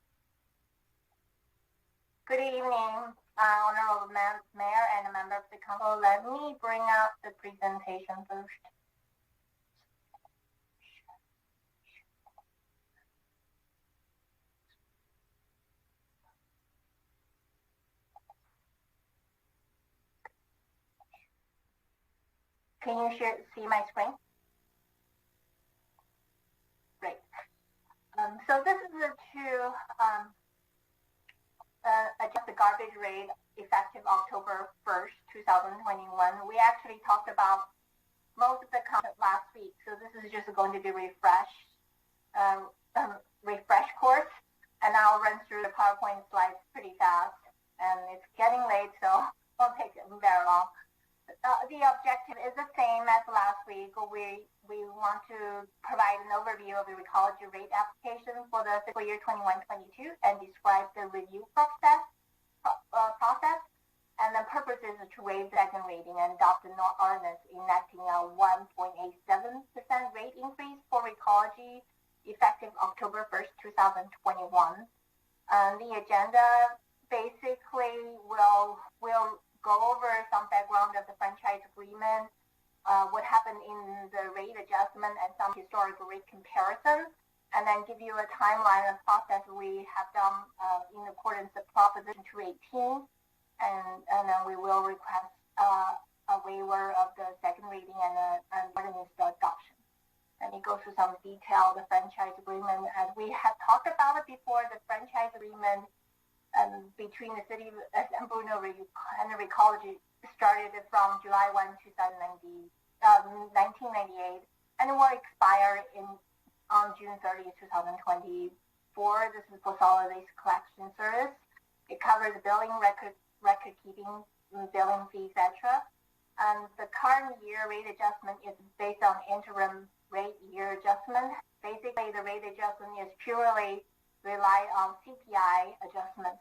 S5: Good evening, Honorable Mayor and members of the council. Let me bring up the presentation first. Can you see my screen? Great. So this is to adjust the garbage rate effective October 1st, 2021. We actually talked about most of the content last week, so this is just going to be refresh course, and I'll run through the PowerPoint slides pretty fast. And it's getting late, so it won't take very long. The objective is the same as last week. We want to provide an overview of the Recology rate application for the fiscal year 21-22 and describe the review process. And the purpose is to waive the second reading and adopt an ordinance enacting a 1.87% rate increase for Recology effective October 1st, 2021. The agenda basically will go over some background of the franchise agreement, what happened in the rate adjustment, and some historical rate comparison, and then give you a timeline of process we have done in accordance with Proposition 218, and then we will request a waiver of the second reading and ordinance adoption. Let me go through some detail of the franchise agreement. As we have talked about it before, the franchise agreement between the City of San Bruno and the Recology started from July 1, 1998, and it will expire on June 30, 2024. This is for solid waste collection service. It covers billing, record keeping, billing fee, etc. And the current year rate adjustment is based on interim rate year adjustment. Basically, the rate adjustment is purely rely on CPI adjustment.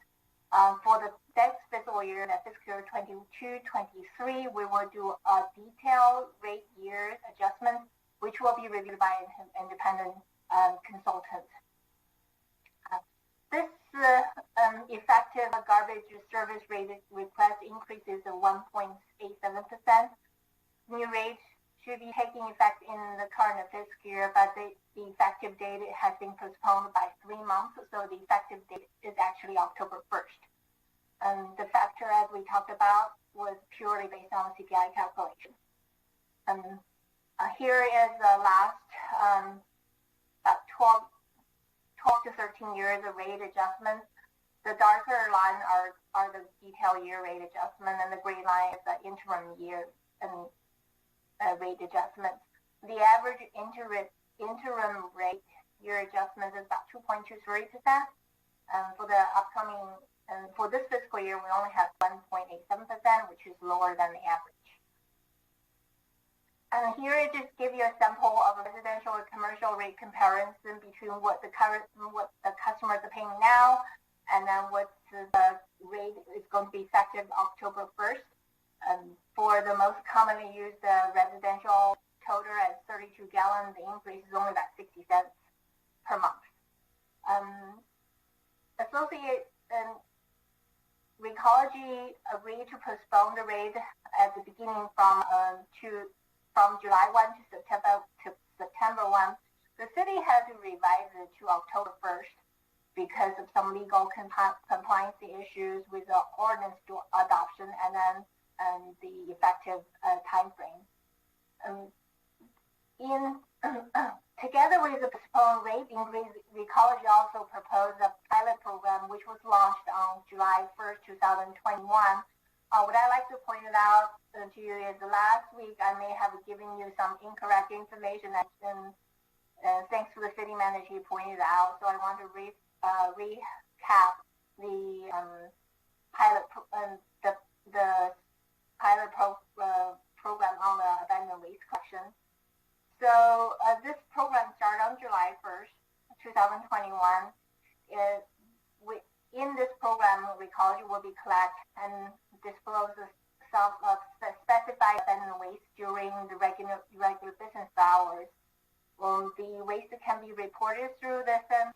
S5: For the next fiscal year, that fiscal year 22-23, we will do a detailed rate year adjustment
S13: which will be reviewed by an independent consultant. This effective garbage service rate request increases of 1.87%. New rate should be taking effect in the current fiscal year, but the effective date has been postponed by 3 months, so the effective date is actually October 1st. The factor, as we talked about, was purely based on CPI calculation. Here is the last about 12 to 13 years of rate adjustments. The darker line are the detailed year rate adjustment, and the gray line is the interim year and rate adjustments. The average interim rate year adjustment is about 2.23%. For the upcoming, and for this fiscal year, we only have 1.87%, which is lower than the average. And here I just give you a sample of a residential and commercial rate comparison between what the customers are paying now, and then what the rate is going to be effective October 1st. For the most commonly used residential toter at 32 gallons, the increase is only about 60 cents per month. Recology agreed to postpone the rate at the beginning from July 1 to September 1. The city had to revise it to October 1st because of some legal compliance issues with the ordinance adoption and then the effective time frame. Together with the postponed rate increase, Recology also proposed a pilot program which was launched on July 1st, 2021. What I like to point it out to you is last week I may have given you some incorrect information, and thanks to the city manager, he pointed out. So I want to recap the pilot program on the abandoned waste collection. So this program started on July 1st, 2021. In this program, Recology will be collect and dispose of some specified abandoned waste during the regular business hours. The waste can be reported through the San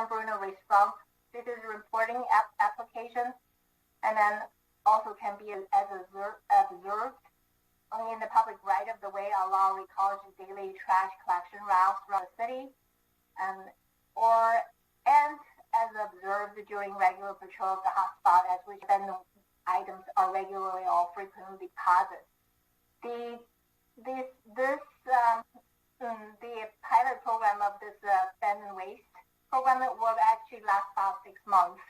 S13: Bruno response. This is a reporting application, and then also can be observed in the public right of the way along Recology's daily trash collection routes throughout the city, and as observed during regular patrol of the hotspot, as which abandoned items are regularly or frequently deposited. The pilot program of this abandoned waste program will actually last about 6 months,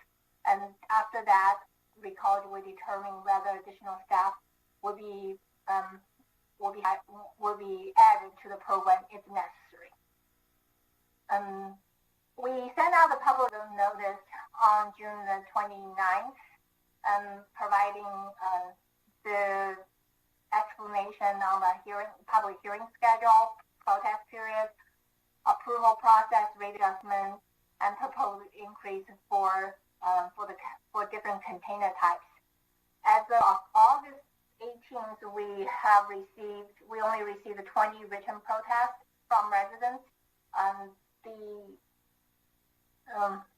S13: and after that, Recology will determine whether additional staff will be added to the program if necessary. We sent out a public notice on June the 29th, providing the explanation on the public hearing schedule, protest period, approval process, rate adjustment, and proposed increase for different container types. As of August 18th, we only received 20 written protests from residents.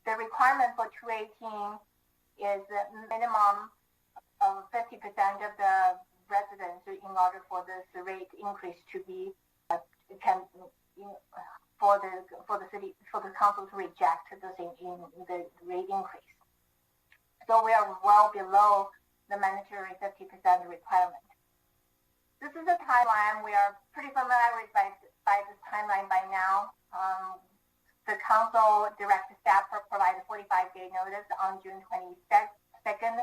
S13: The requirement for 218 is a minimum of 50% of the residents in order for this rate increase to be for the council to reject the rate increase. So we are well below the mandatory 50% requirement. This is a timeline. We are pretty familiar by this timeline by now. The council directed staff to provide a 45-day notice on June 22nd.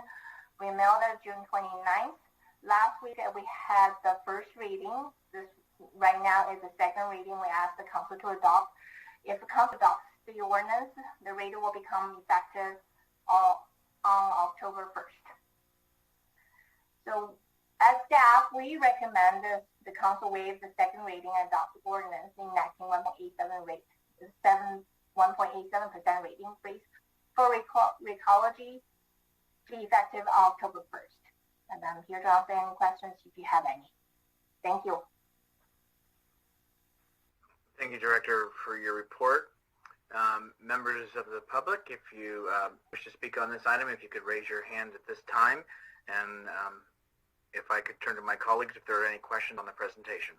S13: We mailed it June 29th. Last week we had the first reading. This right now is the second reading. We asked the council to adopt. If the council adopts the ordinance, the rate will become effective on October 1st. So as staff, we recommend the council waive the second reading and adopt the ordinance enacting 1.87% rate increase for Recology to be effective October 1st. And I'm here to answer any questions if you have any. Thank you.
S3: Thank you, Director, for your report. Members of the public, if you wish to speak on this item, if you could raise your hand at this time, and if I could turn to my colleagues if there are any questions on the presentation.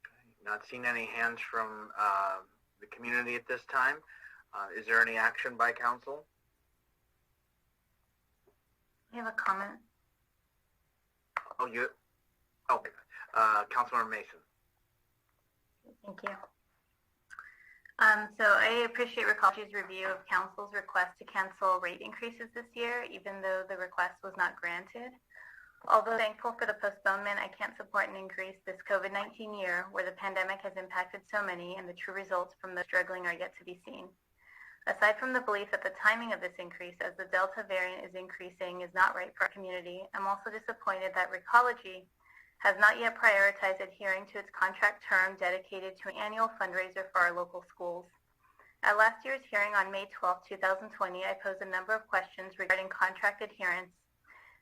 S3: Okay. Not seeing any hands from the community at this time. Is there any action by council?
S5: You have a comment?
S3: Oh, you? Okay. Councilor Mason.
S5: Thank you. So I appreciate Recology's review of council's request to cancel rate increases this year, even though the request was not granted. Although thankful for the postponement, I can't support an increase this COVID-19 year where the pandemic has impacted so many and the true results from those struggling are yet to be seen. Aside from the belief that the timing of this increase as the Delta variant is increasing is not right for our community, I'm also disappointed that Recology has not yet prioritized adhering to its contract term dedicated to an annual fundraiser for our local schools. At last year's hearing on May 12, 2020, I posed a number of questions regarding contract adherence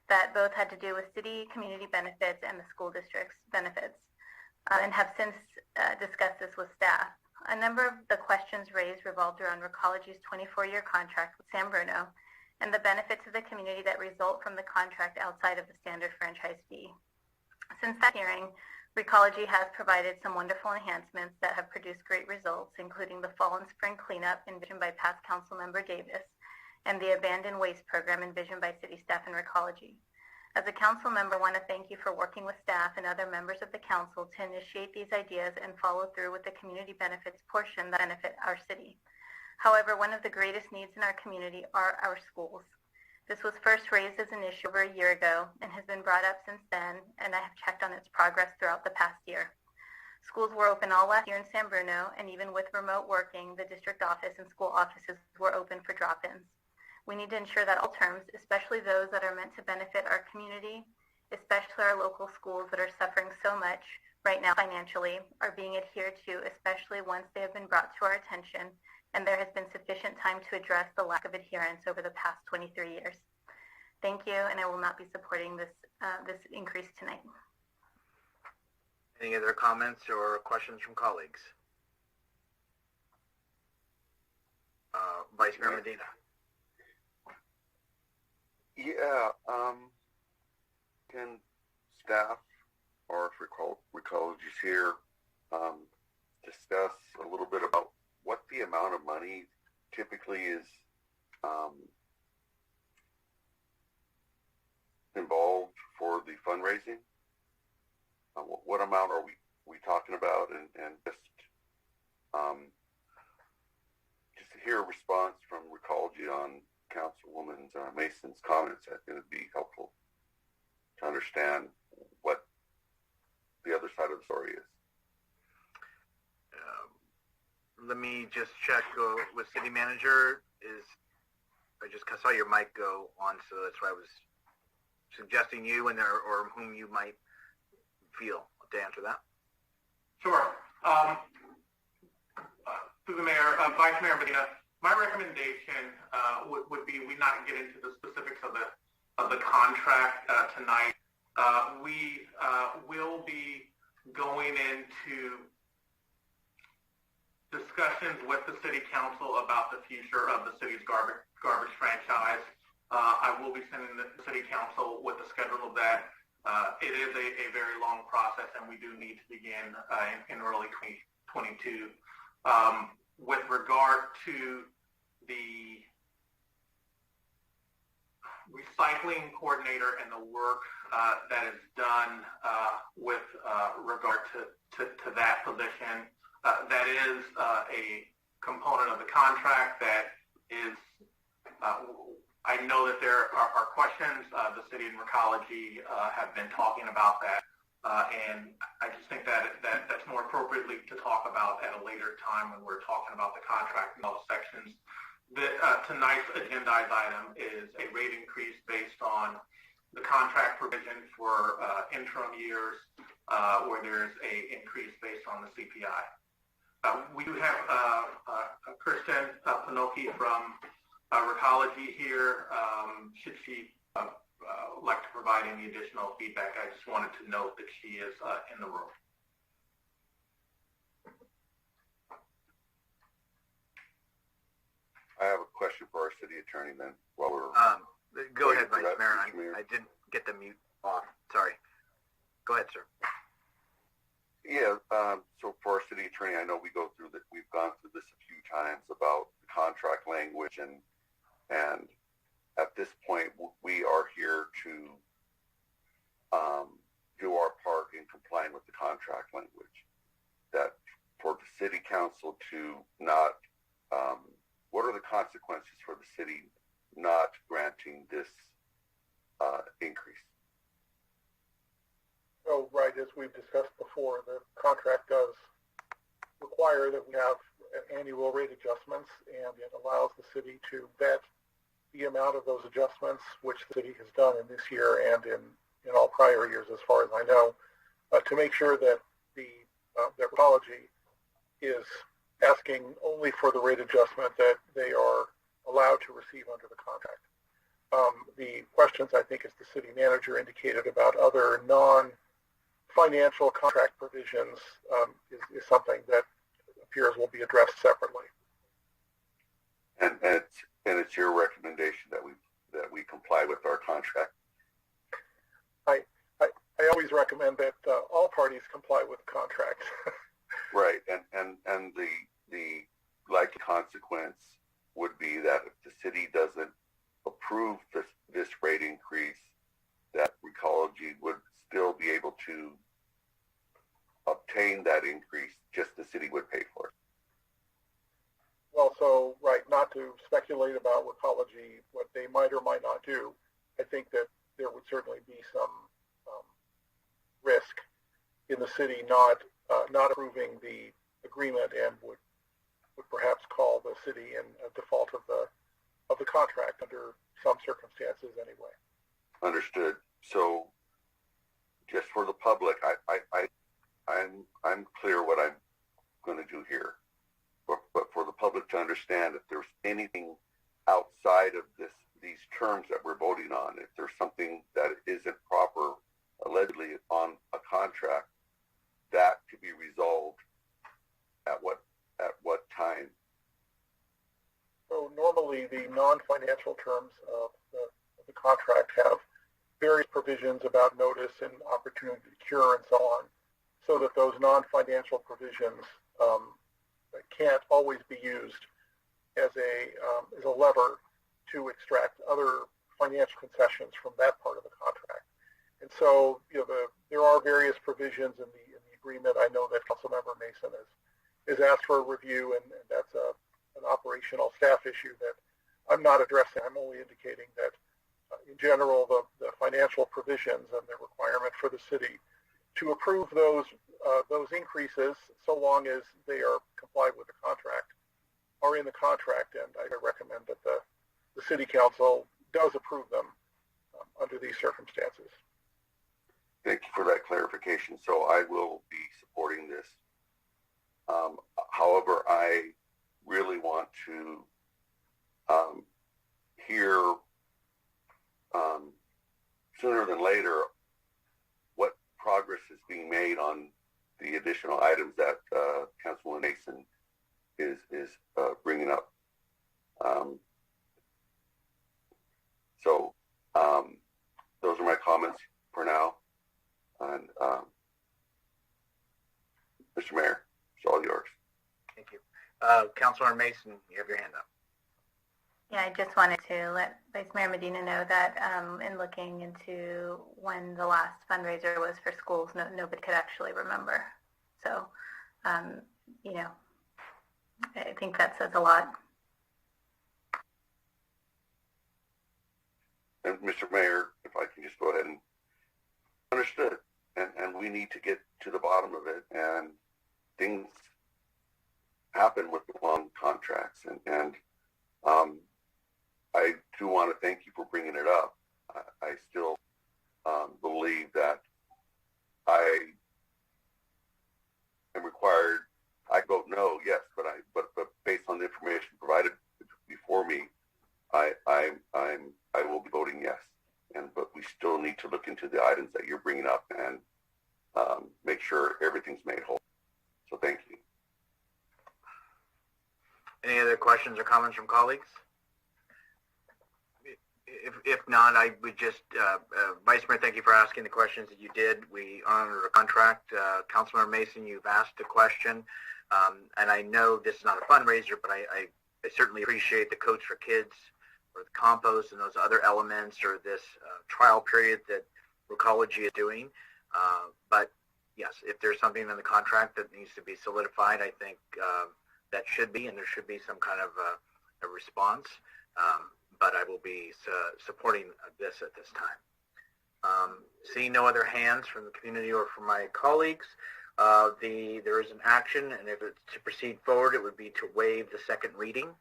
S5: that both had to do with city community benefits and the school district's benefits, and have since discussed this with staff. A number of the questions raised revolved around Recology's 24-year contract with San Bruno and the benefits to the community that result from the contract outside of the standard franchise fee. Since that hearing, Recology has provided some wonderful enhancements that have produced great results, including the fall and spring cleanup envisioned by past Councilmember Davis and the abandoned waste program envisioned by city staff and Recology. As a council member, I want to thank you for working with staff and other members of the council to initiate these ideas and follow through with the community benefits portion that benefit our city. However, one of the greatest needs in our community are our schools. This was first raised as an issue over a year ago and has been brought up since then, and I have checked on its progress throughout the past year. Schools were open all last year in San Bruno, and even with remote working, the district office and school offices were open for drop-ins. We need to ensure that all terms, especially those that are meant to benefit our community, especially our local schools that are suffering so much right now financially, are being adhered to, especially once they have been brought to our attention and there has been sufficient time to address the lack of adherence over the past 23 years. Thank you, and I will not be supporting this increase tonight.
S3: Any other comments or questions from colleagues? Vice Mayor Medina.
S4: Yeah, can staff, or if Recology's here, discuss a little bit about what the amount of money typically is involved for the fundraising? What amount are we talking about? And just to hear a response from Recology on Councilwoman Mason's comments, I think it would be helpful to understand what the other side of the story is.
S3: Let me just check with City Manager. I just saw your mic go on, so that's why I was suggesting you and or whom you might feel to answer that.
S1: Sure. Through the Mayor, Vice Mayor Medina, my recommendation would be we not get into the specifics of the contract tonight. We will be going into discussions with the City Council about the future of the city's garbage franchise. I will be sending the City Council with the schedule of that. It is a very long process, and we do need to begin in early 2022. With regard to the recycling coordinator and the work that is done with regard to that position, that is a component of the contract that is, I know that there are questions. The city and Recology have been talking about that, and I just think that that's more appropriately to talk about at a later time when we're talking about the contract and all the sections. Tonight's agendized item is a rate increase based on the contract provision for interim years where there's a increase based on the CPI. We do have Kristen Pinoki from Recology here. Should she like to provide any additional feedback, I just wanted to note that she is in the room.
S4: I have a question for our city attorney then, while we're...
S3: Go ahead, Vice Mayor. I didn't get the mute off. Sorry. Go ahead, sir.
S4: Yeah, so for our city attorney, I know we've gone through this a few times about the contract language, and at this point, we are here to do our part in complying with the contract language. That for the city council to not, what are the consequences for the city not granting this increase?
S9: So, right, as we've discussed before, the contract does require that we have annual rate adjustments, and it allows the city to vet the amount of those adjustments, which the city has done in this year and in all prior years, as far as I know, to make sure that that Recology is asking only for the rate adjustment that they are allowed to receive under the contract. The questions, I think, as the city manager indicated about other non-financial contract provisions is something that appears will be addressed separately.
S4: And it's your recommendation that we comply with our contract.
S9: I always recommend that all parties comply with the contract.
S4: Right, and the likely consequence would be that if the city doesn't approve this rate increase, that Recology would still be able to obtain that increase, just the city would pay for it.
S9: Well, so, right, not to speculate about Recology, what they might or might not do, I think that there would certainly be some risk in the city not approving the agreement, and would perhaps call the city in a default of the contract under some circumstances anyway.
S4: Understood. So, just for the public, I'm clear what I'm going to do here, but for the public to understand, if there's anything outside of these terms that we're voting on, if there's something that isn't proper, allegedly on a contract, that could be resolved at what time?
S9: So normally the non-financial terms of the contract have various provisions about notice and opportunity to cure and so on, so that those non-financial provisions can't always be used as a lever to extract other financial concessions from that part of the contract. And so, there are various provisions in the agreement. I know that Councilmember Mason has asked for a review, and that's an operational staff issue that I'm not addressing. I'm only indicating that, in general, the financial provisions and the requirement for the city to approve those increases, so long as they are complied with the contract, are in the contract, and I recommend that the city council does approve them under these circumstances.
S4: Thank you for that clarification. So I will be supporting this. However, I really want to hear sooner than later what progress is being made on the additional items that Councilman Mason is bringing up. So those are my comments for now. And Mr. Mayor, it's all yours.
S3: Thank you. Councilor Mason, you have your hand up.
S5: Yeah, I just wanted to let Vice Mayor Medina know that in looking into when the last fundraiser was for schools, nobody could actually remember. So, I think that says a lot.
S4: And Mr. Mayor, if I can just go ahead and understood, and we need to get to the bottom of it, and things happen with long contracts, and I do want to thank you for bringing it up. I still believe that I am required. I vote no, yes, but based on the information provided before me, I will be voting yes. but we still need to look into the items that you're bringing up and make sure everything's made whole. So thank you.
S3: Any other questions or comments from colleagues? If not, I would just, Vice Mayor, thank you for asking the questions that you did. We honor the contract. Councilmember Mason, you've asked a question, and I know this is not a fundraiser, but I certainly appreciate the Coach for Kids or the compost and those other elements or this trial period that Recology is doing. But yes, if there's something in the contract that needs to be solidified, I think that should be, and there should be some kind of a response. But I will be supporting this at this time. Seeing no other hands from the community or from my colleagues, there is an action, and if it's to proceed forward, it would be to waive the second reading.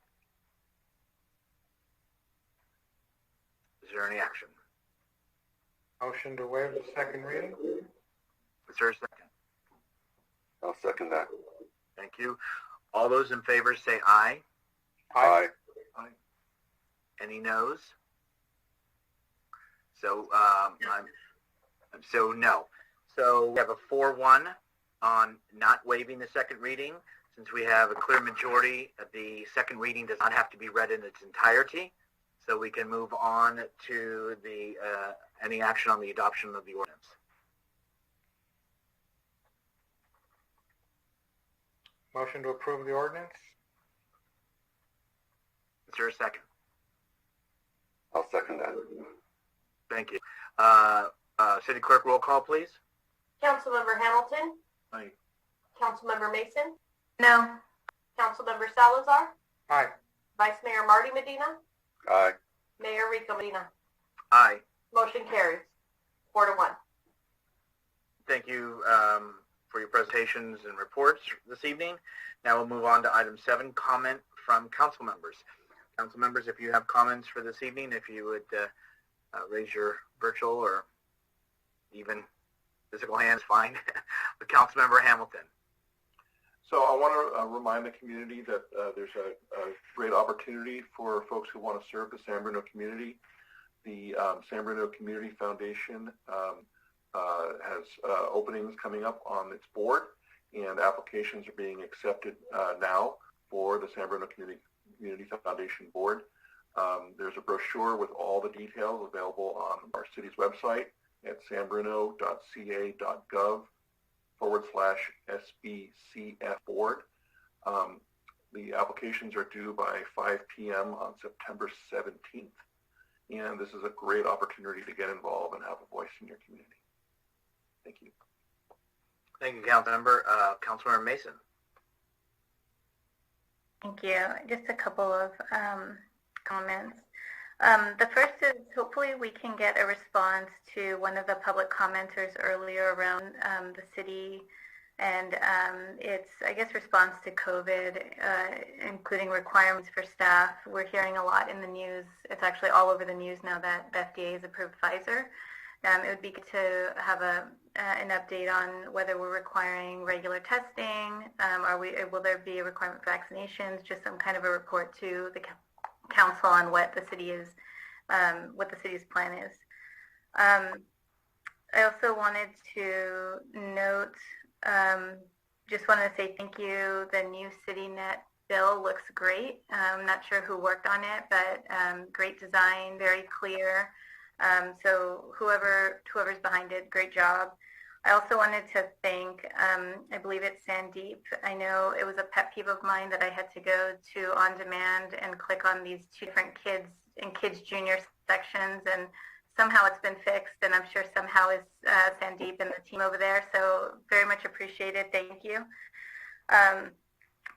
S3: Is there any action?
S7: Motion to waive the second reading?
S3: Is there a second?
S4: I'll second that.
S3: Thank you. All those in favor say aye.
S4: Aye.
S3: Aye. Any noes? So so no. So we have a 4-1 on not waiving the second reading. Since we have a clear majority, the second reading does not have to be read in its entirety. So we can move on to the any action on the adoption of the ordinance.
S7: Motion to approve the ordinance?
S3: Is there a second?
S4: I'll second that.
S3: Thank you. City Clerk, roll call, please.
S6: Councilmember Hamilton?
S3: Aye.
S6: Councilmember Mason?
S5: No.
S6: Councilmember Salazar?
S7: Aye.
S6: Vice Mayor Marty Medina?
S4: Aye.
S6: Mayor Rico Medina?
S3: Aye.
S6: Motion carries 4-1.
S3: Thank you for your presentations and reports this evening. Now we'll move on to item 7, comment from council members. Council members, if you have comments for this evening, if you would raise your virtual or even physical hands, fine. But Councilmember Hamilton.
S2: So I want to remind the community that there's a great opportunity for folks who want to serve the San Bruno community. The San Bruno Community Foundation has openings coming up on its board, and applications are being accepted now for the San Bruno Community Foundation board. There's a brochure with all the details available on our city's website at sanbruno.ca.gov/SBCF board. The applications are due by 5 p.m. on September 17th. And this is a great opportunity to get involved and have a voice in your community. Thank you.
S3: Thank you, Councilmember. Councilmember Mason.
S5: Thank you. Just a couple of comments. The first is hopefully we can get a response to one of the public commenters earlier around the city and its, I guess, response to COVID, including requirements for staff. We're hearing a lot in the news. It's actually all over the news now that the FDA has approved Pfizer. It would be good to have an update on whether we're requiring regular testing. Will there be a requirement for vaccinations? Just some kind of a report to the council on what the city's plan is. I also wanted to note, just wanted to say thank you. The new CityNet bill looks great. I'm not sure who worked on it, but great design, very clear. So whoever's behind it, great job. I also wanted to thank, I believe it's Sandeep. I know it was a pet peeve of mine that I had to go to On Demand and click on these 2 different kids and kids junior sections, and somehow it's been fixed, and I'm sure somehow is Sandeep and the team over there. So very much appreciated. Thank you. I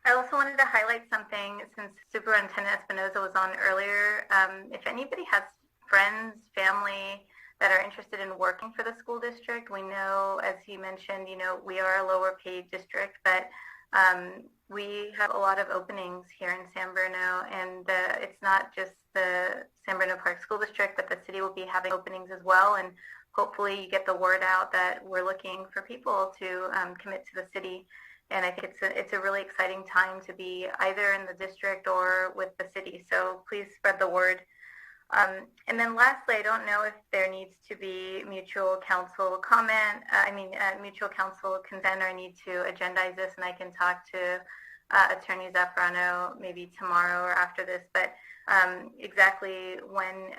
S5: also wanted to highlight something since Superintendent Espinoza was on earlier. If anybody has friends, family that are interested in working for the school district, we know, as he mentioned, we are a lower paid district, but we have a lot of openings here in San Bruno, and it's not just the San Bruno Park School District, but the city will be having openings as well, and hopefully you get the word out that we're looking for people to commit to the city. And I think it's a really exciting time to be either in the district or with the city, so please spread the word. And then lastly, I don't know if there needs to be mutual council comment, mutual council consent, or I need to agendize this, and I can talk to Attorney Zafrano maybe tomorrow or after this, but exactly when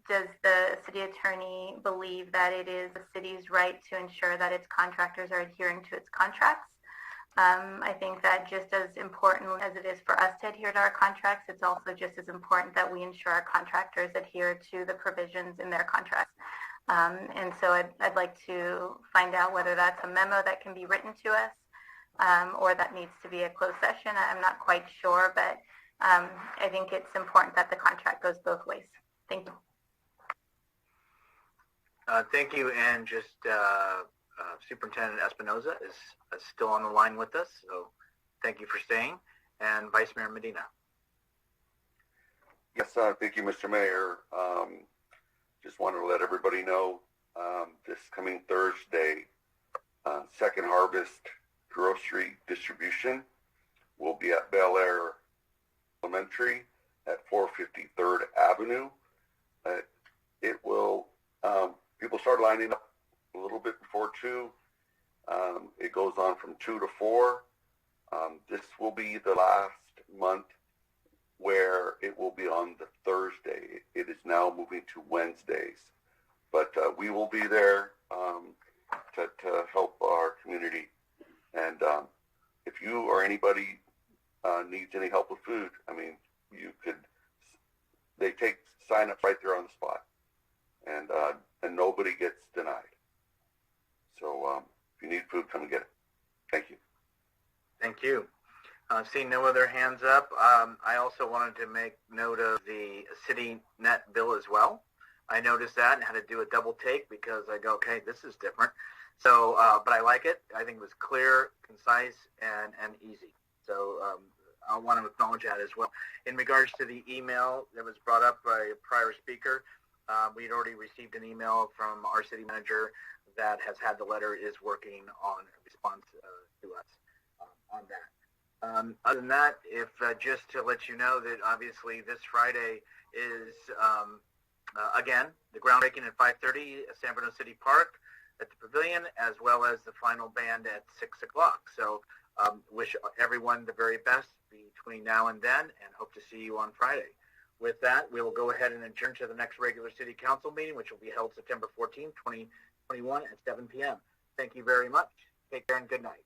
S5: does the city attorney believe that it is the city's right to ensure that its contractors are adhering to its contracts? I think that just as important as it is for us to adhere to our contracts, it's also just as important that we ensure our contractors adhere to the provisions in their contracts. And so I'd like to find out whether that's a memo that can be written to us, or that needs to be a closed session. I'm not quite sure, but I think it's important that the contract goes both ways. Thank you.
S3: Thank you, and just Superintendent Espinoza is still on the line with us, so thank you for staying. And Vice Mayor Medina.
S4: Yes, thank you, Mr. Mayor. Just wanted to let everybody know this coming Thursday, Second Harvest Grocery Distribution will be at Bel Air Elementary at 453rd Avenue. It will, people start lining up a little bit before 2. It goes on from 2 to 4. This will be the last month where it will be on the Thursday. It is now moving to Wednesdays. But we will be there to help our community. And if you or anybody needs any help with food, I mean, you could, they take sign-ups right there on the spot. And nobody gets denied. So if you need food, come and get it. Thank you.
S3: Thank you. Seeing no other hands up, I also wanted to make note of the city net bill as well. I noticed that and had to do a double take because I go, okay, this is different. So, but I like it. I think it was clear, concise, and easy. So I want to acknowledge that as well. In regards to the email that was brought up by a prior speaker, we had already received an email from our city manager that has had the letter, is working on a response to us on that. Other than that, if just to let you know that obviously this Friday is, again, the groundbreaking at 5:30 at San Bruno City Park at the Pavilion, as well as the final band at 6 o'clock. So wish everyone the very best between now and then, and hope to see you on Friday. With that, we will go ahead and adjourn to the next regular City Council meeting, which will be held September 14, 2021 at 7 p.m. Thank you very much. Take care and good night.